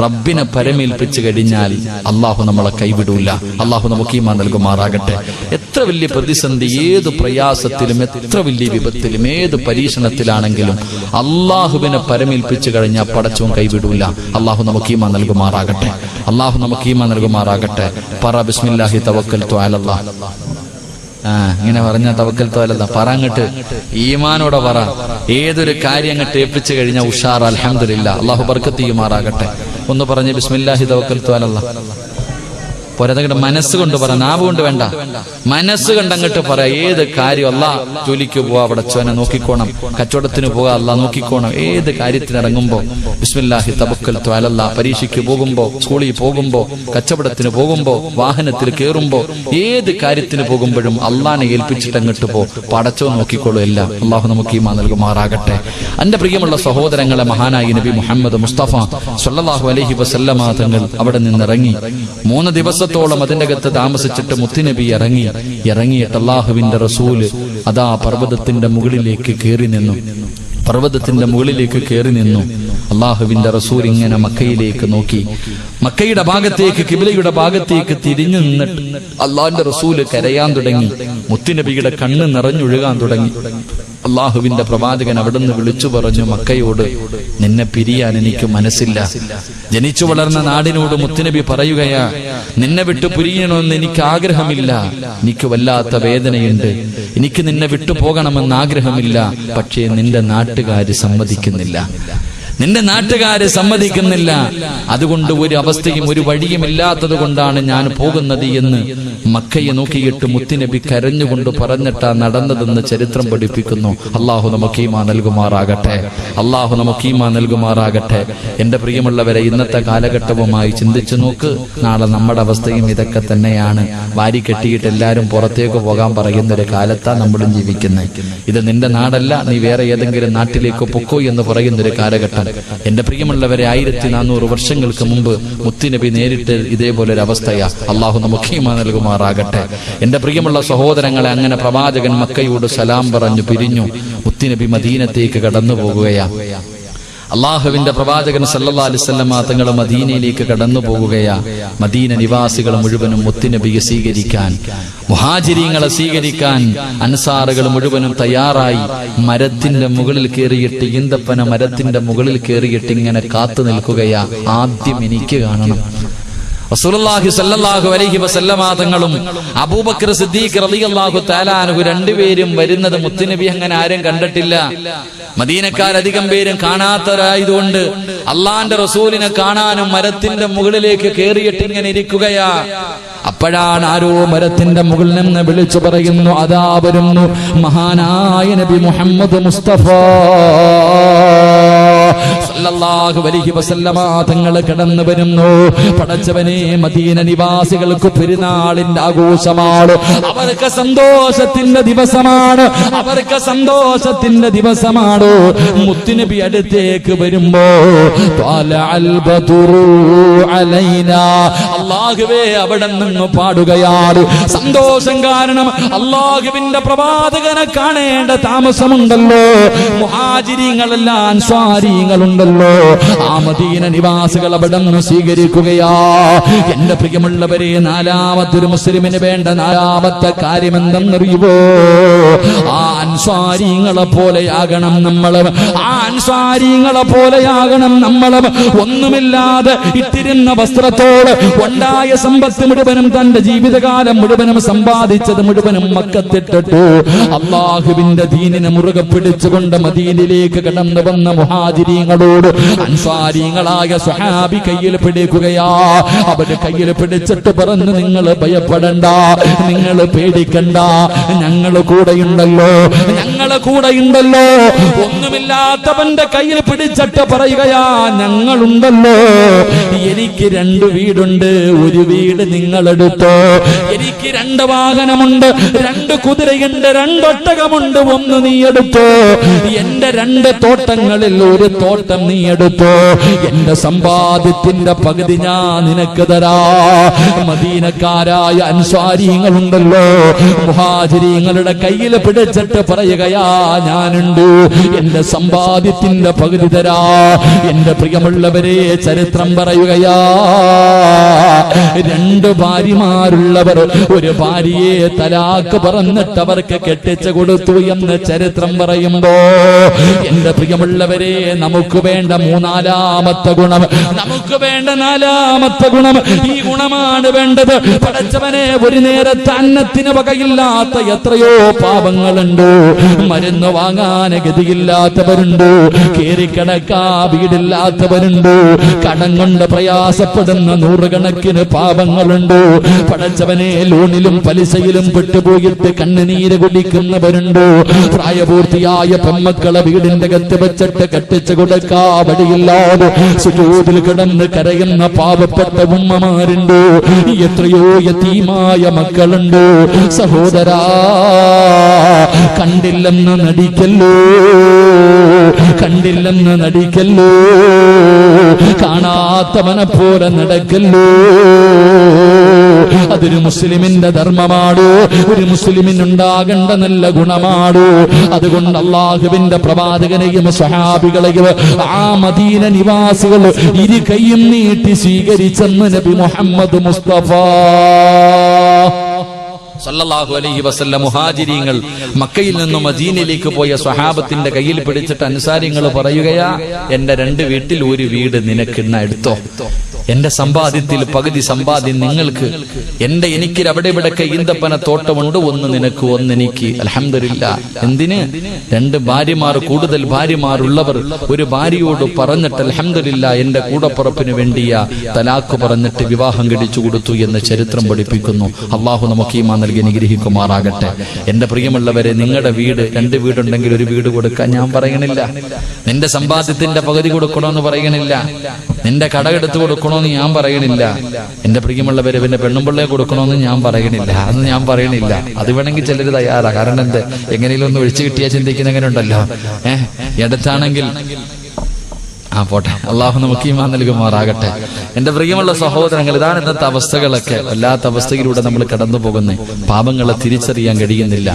റബ്ബിനെ പരമേൽപ്പിച്ചു കഴിഞ്ഞാൽ അള്ളാഹു നമ്മളെ കൈവിടൂല. അള്ളാഹു നമുക്ക് ഈമാൻ നൽകുമാറാകട്ടെ. എത്ര വലിയ പ്രതിസന്ധി, ഏത് പ്രയാസത്തിലും, എത്ര വലിയ വിപത്തിലും, ഏത് പരീക്ഷണത്തിലാണെങ്കിലും അള്ളാഹുവിനെ പരമേൽപ്പിച്ചു കഴിഞ്ഞാൽ പടച്ചവൻ കൈവിടൂല. അള്ളാഹു നമുക്ക് ഈമാൻ നൽകുമാറാകട്ടെ. അള്ളാഹു നമുക്ക് ഈമാൻ നൽകുമാറാകട്ടെ. പറ ബിസ്മില്ലാഹി തവക്കൽതു അലല്ലാഹ്. ഇങ്ങനെ പറഞ്ഞ തവക്കൽതു അലല്ലാഹ് പറ, അങ്ങട്ട് ഈമാനോടെ പറ. ഏതൊരു കാര്യം അങ്ങട്ട് ഏൽപ്പിച്ചു കഴിഞ്ഞാൽ ഉഷാർ. അൽഹംദുലില്ലാഹ്. അള്ളാഹു ബർക്കത്ത് ചെയ്യുമാറാകട്ടെ. ഒന്ന് പറഞ്ഞ് ബിസ്മില്ലാഹി തവക്കൽതു അലല്ലാഹ്. പോരാതെ മനസ്സുകൊണ്ട് പറ, നാവ് കൊണ്ട് വേണ്ട, മനസ്സുകൊണ്ട് അങ്ങോട്ട് പറ. ഏത് കാര്യം അല്ലാ, ജോലിക്ക് പോവാ പടച്ചോനെ നോക്കിക്കോണം, കച്ചവടത്തിന് പോകാ അല്ലാ നോക്കിക്കോണം. ഏത് കാര്യത്തിന് ഇറങ്ങുമ്പോ ബിസ്മില്ലാഹി തവക്കൽതു അലല്ലാഹ്, പരീക്ഷയ്ക്ക് പോകുമ്പോ, സ്കൂളിൽ പോകുമ്പോ, കച്ചവടത്തിന് പോകുമ്പോ, വാഹനത്തിൽ കയറുമ്പോ, ഏത് കാര്യത്തിന് പോകുമ്പോഴും അള്ളാനെ ഏൽപ്പിച്ചിട്ട് അങ്ങോട്ട് പോ, പടച്ചോ നോക്കിക്കോളൂ എല്ലാം. അള്ളാഹു നമുക്ക് ഈമാൻ നൽകുമാറാകട്ടെ. എന്റെ പ്രിയമുള്ള സഹോദരങ്ങളെ, മഹാനായി നബി മുഹമ്മദ് മുസ്തഫ സ്വല്ലല്ലാഹു അലൈഹി വസല്ലമ തങ്ങൾ അവിടെ നിന്നിറങ്ങി 3 ദിവസത്തോളം അതിന്റെ അകത്ത് താമസിച്ചിട്ട് മുത്തുനബി ഇറങ്ങിയിട്ട് അള്ളാഹുവിന്റെ റസൂല് അതാ പർവ്വതത്തിന്റെ മുകളിലേക്ക് കയറി നിന്നു. അള്ളാഹുവിന്റെ റസൂൽ ഇങ്ങനെ മക്കയിലേക്ക് നോക്കി, മക്കയുടെ ഭാഗത്തേക്ക്, കിബിലയുടെ ഭാഗത്തേക്ക് തിരിഞ്ഞു നിന്നിട്ട് അള്ളാഹിന്റെ റസൂല് കരയാൻ തുടങ്ങി. മുത്തുനബിയുടെ കണ്ണ് നിറഞ്ഞൊഴുകാൻ തുടങ്ങി. അള്ളാഹുവിന്റെ പ്രവാചകൻ അവിടുന്ന് വിളിച്ചു പറഞ്ഞു, മക്കയോട് നിന്നെ പിരിയാൻ എനിക്ക് മനസ്സില്ല. ജനിച്ചു വളർന്ന നാടിനോട് മുത്തുനബി പറയുകയാ, നിന്നെ വിട്ടു പിരിയണമെന്ന് എനിക്ക് ആഗ്രഹമില്ല, എനിക്ക് വല്ലാത്ത വേദനയുണ്ട്, എനിക്ക് നിന്നെ വിട്ടു പോകണമെന്ന് ആഗ്രഹമില്ല. പക്ഷേ നിന്റെ നാട്ടുകാര് സമ്മതിക്കുന്നില്ല. അതുകൊണ്ട് ഒരു അവസ്ഥയും ഒരു വഴിയും ഇല്ലാത്തത് കൊണ്ടാണ് ഞാൻ പോകുന്നത് എന്ന് മക്കയെ നോക്കിയിട്ട് മുത്തുനബി കരഞ്ഞുകൊണ്ട് പറഞ്ഞിട്ടാ നടന്നതെന്ന് ചരിത്രം പഠിപ്പിക്കുന്നു. അള്ളാഹു നമുക്ക് ഈമാൻ നൽകുമാറാകട്ടെ. എന്റെ പ്രിയമുള്ളവരെ, ഇന്നത്തെ കാലഘട്ടവുമായി ചിന്തിച്ചു നോക്ക്. നാളെ നമ്മുടെ അവസ്ഥയും ഇതൊക്കെ തന്നെയാണ്. വാരി കെട്ടിയിട്ട് എല്ലാവരും പുറത്തേക്ക് പോകാൻ പറയുന്ന ഒരു കാലത്താ നമ്മളും ജീവിക്കുന്നത്. ഇത് നിന്റെ നാടല്ല, നീ വേറെ ഏതെങ്കിലും നാട്ടിലേക്ക് പൊക്കോ എന്ന് പറയുന്നൊരു കാലഘട്ടം. എന്റെ പ്രിയമുള്ളവരെ, 1400 വർഷങ്ങൾക്ക് മുമ്പ് മുത്തുനബി നേരിട്ട് ഇതേപോലെ ഒരു അവസ്ഥയാ. അള്ളാഹു നമുക്ക് ഈമാൻ നൽകുമാറാകട്ടെ. എന്റെ പ്രിയമുള്ള സഹോദരങ്ങളെ, അങ്ങനെ പ്രവാചകൻ മക്കയോട് സലാം പറഞ്ഞു പിരിഞ്ഞു. മുത്തുനബി മദീനത്തേക്ക് കടന്നു പോകുകയാ. അള്ളാഹുവിന്റെ പ്രവാചകൻ സല്ലല്ലാഹു അലൈഹി വസല്ലം തങ്ങൾ മദീനയിലേക്ക് കടന്നു പോകുകയാ. മദീന നിവാസികൾ മുഴുവനും മുത്തുനബിയെ സ്വീകരിക്കാൻ, മുഹാജിരീങ്ങളെ സ്വീകരിക്കാൻ അൻസാറുകൾ മുഴുവനും തയ്യാറായി. മരത്തിന്റെ മുകളിൽ കയറിയിട്ട്, ഈന്തപ്പന മരത്തിന്റെ മുകളിൽ കയറിയിട്ട് ഇങ്ങനെ കാത്തു നിൽക്കുകയാ. ആദ്യം എനിക്ക് കാണണം. റസൂലുള്ളാഹി സ്വല്ലല്ലാഹു അലൈഹി വസല്ലമ തങ്ങളും അബൂബക്കർ സിദ്ദീഖ് റളിയല്ലാഹു തആല അൻഹു രണ്ടുപേരും വരുന്നത് മുത്തുനബി അങ്ങനെ ആരും കണ്ടിട്ടില്ല. മദീനക്കാരധികം പേരും കാണാത്തവരായതുകൊണ്ട് അള്ളാന്റെ റസൂലിനെ കാണാനും മരത്തിന്റെ മുകളിലേക്ക് കയറിയിട്ട് ഇങ്ങനെ ഇരിക്കുകയാ. അപ്പോഴാണ് ആരോ മരത്തിന്റെ മുകളിൽ നിന്ന് വിളിച്ചു പറയുന്നു, അതാ വരുന്നു മഹാനായ നബി മുഹമ്മദ് മുസ്തഫ സല്ലല്ലാഹു അലൈഹി വസല്ലമ തങ്ങൾ കടന്നു വരുന്നു. പടച്ചവനെ, മദീന നിവാസികൾക്ക് പെരുന്നാളിന്റെ ആഘോഷമാണ്, അവർക്ക് സന്തോഷത്തിന്റെ ദിവസമാണ്. മുത്തുനബി അടുത്തേക്ക് വരുമ്പോ അല്ലാഹുവേ അവിടെ നിന്ന് പാടുകയാണ്. സന്തോഷം കാരണം അല്ലാഹുവിന്റെ പ്രവാചകനെ കാണേണ്ട താമസമുണ്ടല്ലോ. മുഹാജിരീങ്ങളെല്ലാം അൻസ്വാരികളുണ്ടല്ലോ, ആ മദീന നിവാസികൾ അവിടെ നിന്ന് സ്വീകരിക്കുകയാ. എന്റെ പ്രിയമുള്ളവരെ, നാലാമത്തൊരു മുസ്ലിമിന് വേണ്ട നാലാമത്തെ കാര്യം എന്തെന്നറിയുവോ? ആ അൻസ്വാരികളെ പോലെയാകണം നമ്മൾ. ഒന്നുമില്ലാതെ ഇട്ടിരുന്ന വസ്ത്രത്തോട് ഉണ്ടായ സമ്പത്ത് മുഴുവനും, തന്റെ ജീവിതകാലം മുഴുവനും സമ്പാദിച്ചത് മുഴുവനും മക്കത്തിട്ടിട്ടു അള്ളാഹുവിന്റെ ദീനിനെ മുറുകെ പിടിച്ചുകൊണ്ട് മദീനയിലേക്ക് കടന്നു വന്ന മുഹാജിരീങ്ങളോട് അൻസാരികളായ സ്വഹാബി കയ്യിൽ പിടിക്കുകയാ. അവരുടെ കയ്യിൽ പിടിച്ചിട്ട് പറഞ്ഞു, നിങ്ങൾ ഭയപ്പെടണ്ട, നിങ്ങൾ പേടിക്കണ്ട, ഞങ്ങള് കൂടെയുണ്ടല്ലോ. ഒന്നുമില്ലാത്തവന്റെ കയ്യിൽ പിടിച്ചിട്ട് പറയുകയാ, ഞങ്ങളുണ്ടല്ലോ. എനിക്ക് 2 വീടുണ്ട്, ഒരു വീട് നിങ്ങളെടുത്തോ. എനിക്ക് 2 വാഹനമുണ്ട്, 2 കുതിരയുണ്ട്, 2 ഒട്ടകമുണ്ട്, 1 നീ എടുത്തോ. എന്റെ 2 തോട്ടങ്ങളിൽ ഒരു തോട്ടം നീ എടുത്തോ. എന്റെ സമ്പാദ്യത്തിന്റെ പകുതി ഞാൻ നിനക്ക് തരാ. മദീനക്കാരായ അൻസ്വാരികളുണ്ടല്ലോ, മുഹാജിരീങ്ങളുടെ കയ്യിൽ പിടിച്ചിട്ട് പറയുകയാ, ഞാനുണ്ട്, എന്റെ സമ്പാദ്യത്തിന്റെ പകുതി തരാ. എന്റെ പ്രിയമുള്ളവരെ, ചരിത്രം പറയുകയാ, 2 ഭാര്യമാരുള്ളവർ ഒരു ഭാര്യയെ തലാക്ക് പറഞ്ഞിട്ട് അവർക്ക് കെട്ടിച്ചു കൊടുത്തു എന്ന് ചരിത്രം പറയുമ്പോ, എന്റെ പ്രിയമുള്ളവരെ, നമുക്ക് വേണ്ട നാലാമത്തെ ഗുണം ഈ ഗുണമാണ് വേണ്ടത്. പടച്ചവനെ, ഒരു നേരത്തെ അന്നത്തിന് വകയില്ലാത്ത എത്രയോ പാപങ്ങളുണ്ട്. മരുന്ന് വാങ്ങാൻ ഗതിയില്ലാത്തവരുണ്ട്, കേറിക്കിടക്കാ വീടില്ലാത്തവരുണ്ട്, കടം കൊണ്ട് പ്രയാസപ്പെടുന്ന നൂറുകണക്കിന് പാപങ്ങളുണ്ട്. പടച്ചവനെ, ലോണിലും പലിശയിലും പെട്ടുപോയിട്ട് കണ്ണുനീര് കുടിക്കുന്നവരുണ്ട്. പ്രായപൂർത്തിയായ പെമ്മക്കളെ വീടിന്റെ അകത്ത് വെച്ചിട്ട് കെട്ടിച്ചു കൊടുക്കാ വടിയില്ലാതെ സുജൂദിൽ കിടന്ന് കരയുന്ന പാവപ്പെട്ട ഉമ്മമാരുണ്ട്. എത്രയോ യതീമായ മക്കളുണ്ട്. സഹോദരാ, കണ്ടില്ലെന്ന് നടിക്കല്ലോ, കണ്ടില്ലെന്ന് നടിക്കല്ലോ, കാണാത്തവനെ പോലെ നടക്കല്ലോ. അതൊരു മുസ്ലിമിന്റെ ധർമ്മമാണ്, ഒരു മുസ്ലിമിനുണ്ടാകേണ്ട നല്ല ഗുണമാണ്. അതുകൊണ്ട് അള്ളാഹുവിന്റെ പ്രവാചകനെയും സ്വഹാബികളെയും ആ മദീന നിവാസികൾ ഇരു കൈയും നീട്ടി സ്വീകരിച്ചെന്ന് നബി മുഹമ്മദ് മുസ്തഫ സല്ലല്ലാഹു അലൈഹി വസല്ലം. മുഹാജിരീങ്ങൾ മക്കയിൽ നിന്നും മദീനയിലേക്ക് പോയ സ്വഹാബത്തിന്റെ കയ്യിൽ പിടിച്ചിട്ട് അൻസാരിങ്ങൾ പറയുകയാ, എന്റെ 2 വീട്ടിൽ ഒരു വീട് നിനക്കിന്ന എടുത്തോ, എന്റെ സമ്പാദ്യത്തിൽ പകുതി സമ്പാദ്യം നിങ്ങൾക്ക്, എനിക്ക് അവിടെ ഇവിടൊക്കെ ഈന്തപ്പന തോട്ടമുണ്ട്, ഒന്ന് നിനക്ക് ഒന്നെനിക്ക്. അൽഹംദുലില്ലാ. എന്തിന്? 2 ഭാര്യമാർ, കൂടുതൽ ഭാര്യമാരുള്ളവർ ഒരു ഭാര്യയോട് പറഞ്ഞിട്ട് അൽഹംദുലില്ലാ എന്റെ കൂടപ്പുറപ്പിന് വേണ്ടിയ തലാഖ് പറഞ്ഞിട്ട് വിവാഹം കഴിച്ചു കൊടുത്തു എന്ന് ചരിത്രം പഠിപ്പിക്കുന്നു. അള്ളാഹു നമുക്ക് ഈമാൻ നൽകി അനുഗ്രഹിക്കുമാറാകട്ടെ. എന്റെ പ്രിയമുള്ളവരെ, നിങ്ങളുടെ വീട് 2 വീടുണ്ടെങ്കിൽ ഒരു വീട് കൊടുക്കാൻ ഞാൻ പറയണില്ല. നിന്റെ സമ്പാദ്യത്തിന്റെ പകുതി കൊടുക്കണമെന്ന് പറയണില്ല. നിന്റെ കടമെടുത്ത് കൊടുക്കണമെന്ന് ഞാൻ പറയണില്ല. എന്റെ പ്രിയമുള്ളവരെ, പിന്നെ പെണ്ണുമ്പിള്ളയെ കൊടുക്കണമെന്ന് ഞാൻ പറയണില്ല. അന്ന് ഞാൻ പറയണില്ല. അത് വേണമെങ്കിൽ ചിലര് തയ്യാറാ. കാരണം എന്ത്, എങ്ങനെയും ഒന്ന് ഒഴിച്ചു കിട്ടിയാൽ ചിന്തിക്കുന്ന എങ്ങനെ ഉണ്ടല്ലോ. എടുത്താണെങ്കിൽ പോട്ടെ. അള്ളാഹു നമുക്ക് ഈമാൻ നൽകുമാറാകട്ടെ. എന്റെ പ്രിയമുള്ള സഹോദരങ്ങൾ, ഇതാണ് ഇന്നത്തെ അവസ്ഥകളൊക്കെ. വല്ലാത്ത അവസ്ഥയിലൂടെ നമ്മൾ കടന്നു പോകുന്നേ. പാപങ്ങളെ തിരിച്ചറിയാൻ കഴിയുന്നില്ല.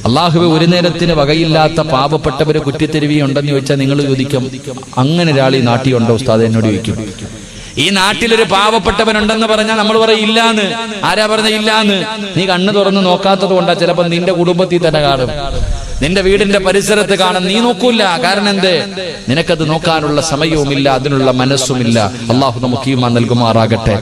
അള്ളാഹുവെ, ഒരു നേരത്തിന് വകയില്ലാത്ത പാവപ്പെട്ടവരെ കുറ്റിത്തെരുവിയുണ്ടെന്ന് ചോദിച്ചാൽ നിങ്ങൾ ചോദിക്കും, അങ്ങനെ ഒരാൾ ഈ നാട്ടിലുണ്ടോ ഉസ്താദ്? എന്നോട് ചോദിക്കും. ഈ നാട്ടിലൊരു പാവപ്പെട്ടവനുണ്ടെന്ന് പറഞ്ഞാൽ നമ്മൾ പറയും ഇല്ലാന്ന്. ആരാ പറഞ്ഞ ഇല്ലാന്ന്? നീ കണ്ണ് തുറന്ന് നോക്കാത്തത് കൊണ്ടാ. ചിലപ്പോ നിന്റെ കുടുംബത്തിൽ തന്നെ കാണും, നിന്റെ വീടിന്റെ പരിസരത്ത് കാണും. നീ നോക്കൂല. കാരണം എന്ത്? നിനക്കത് നോക്കാനുള്ള സമയവുമില്ല, അതിനുള്ള മനസ്സുമില്ല. അള്ളാഹു നമുക്ക് ഈമാൻ നൽകുമാറാകട്ടെ.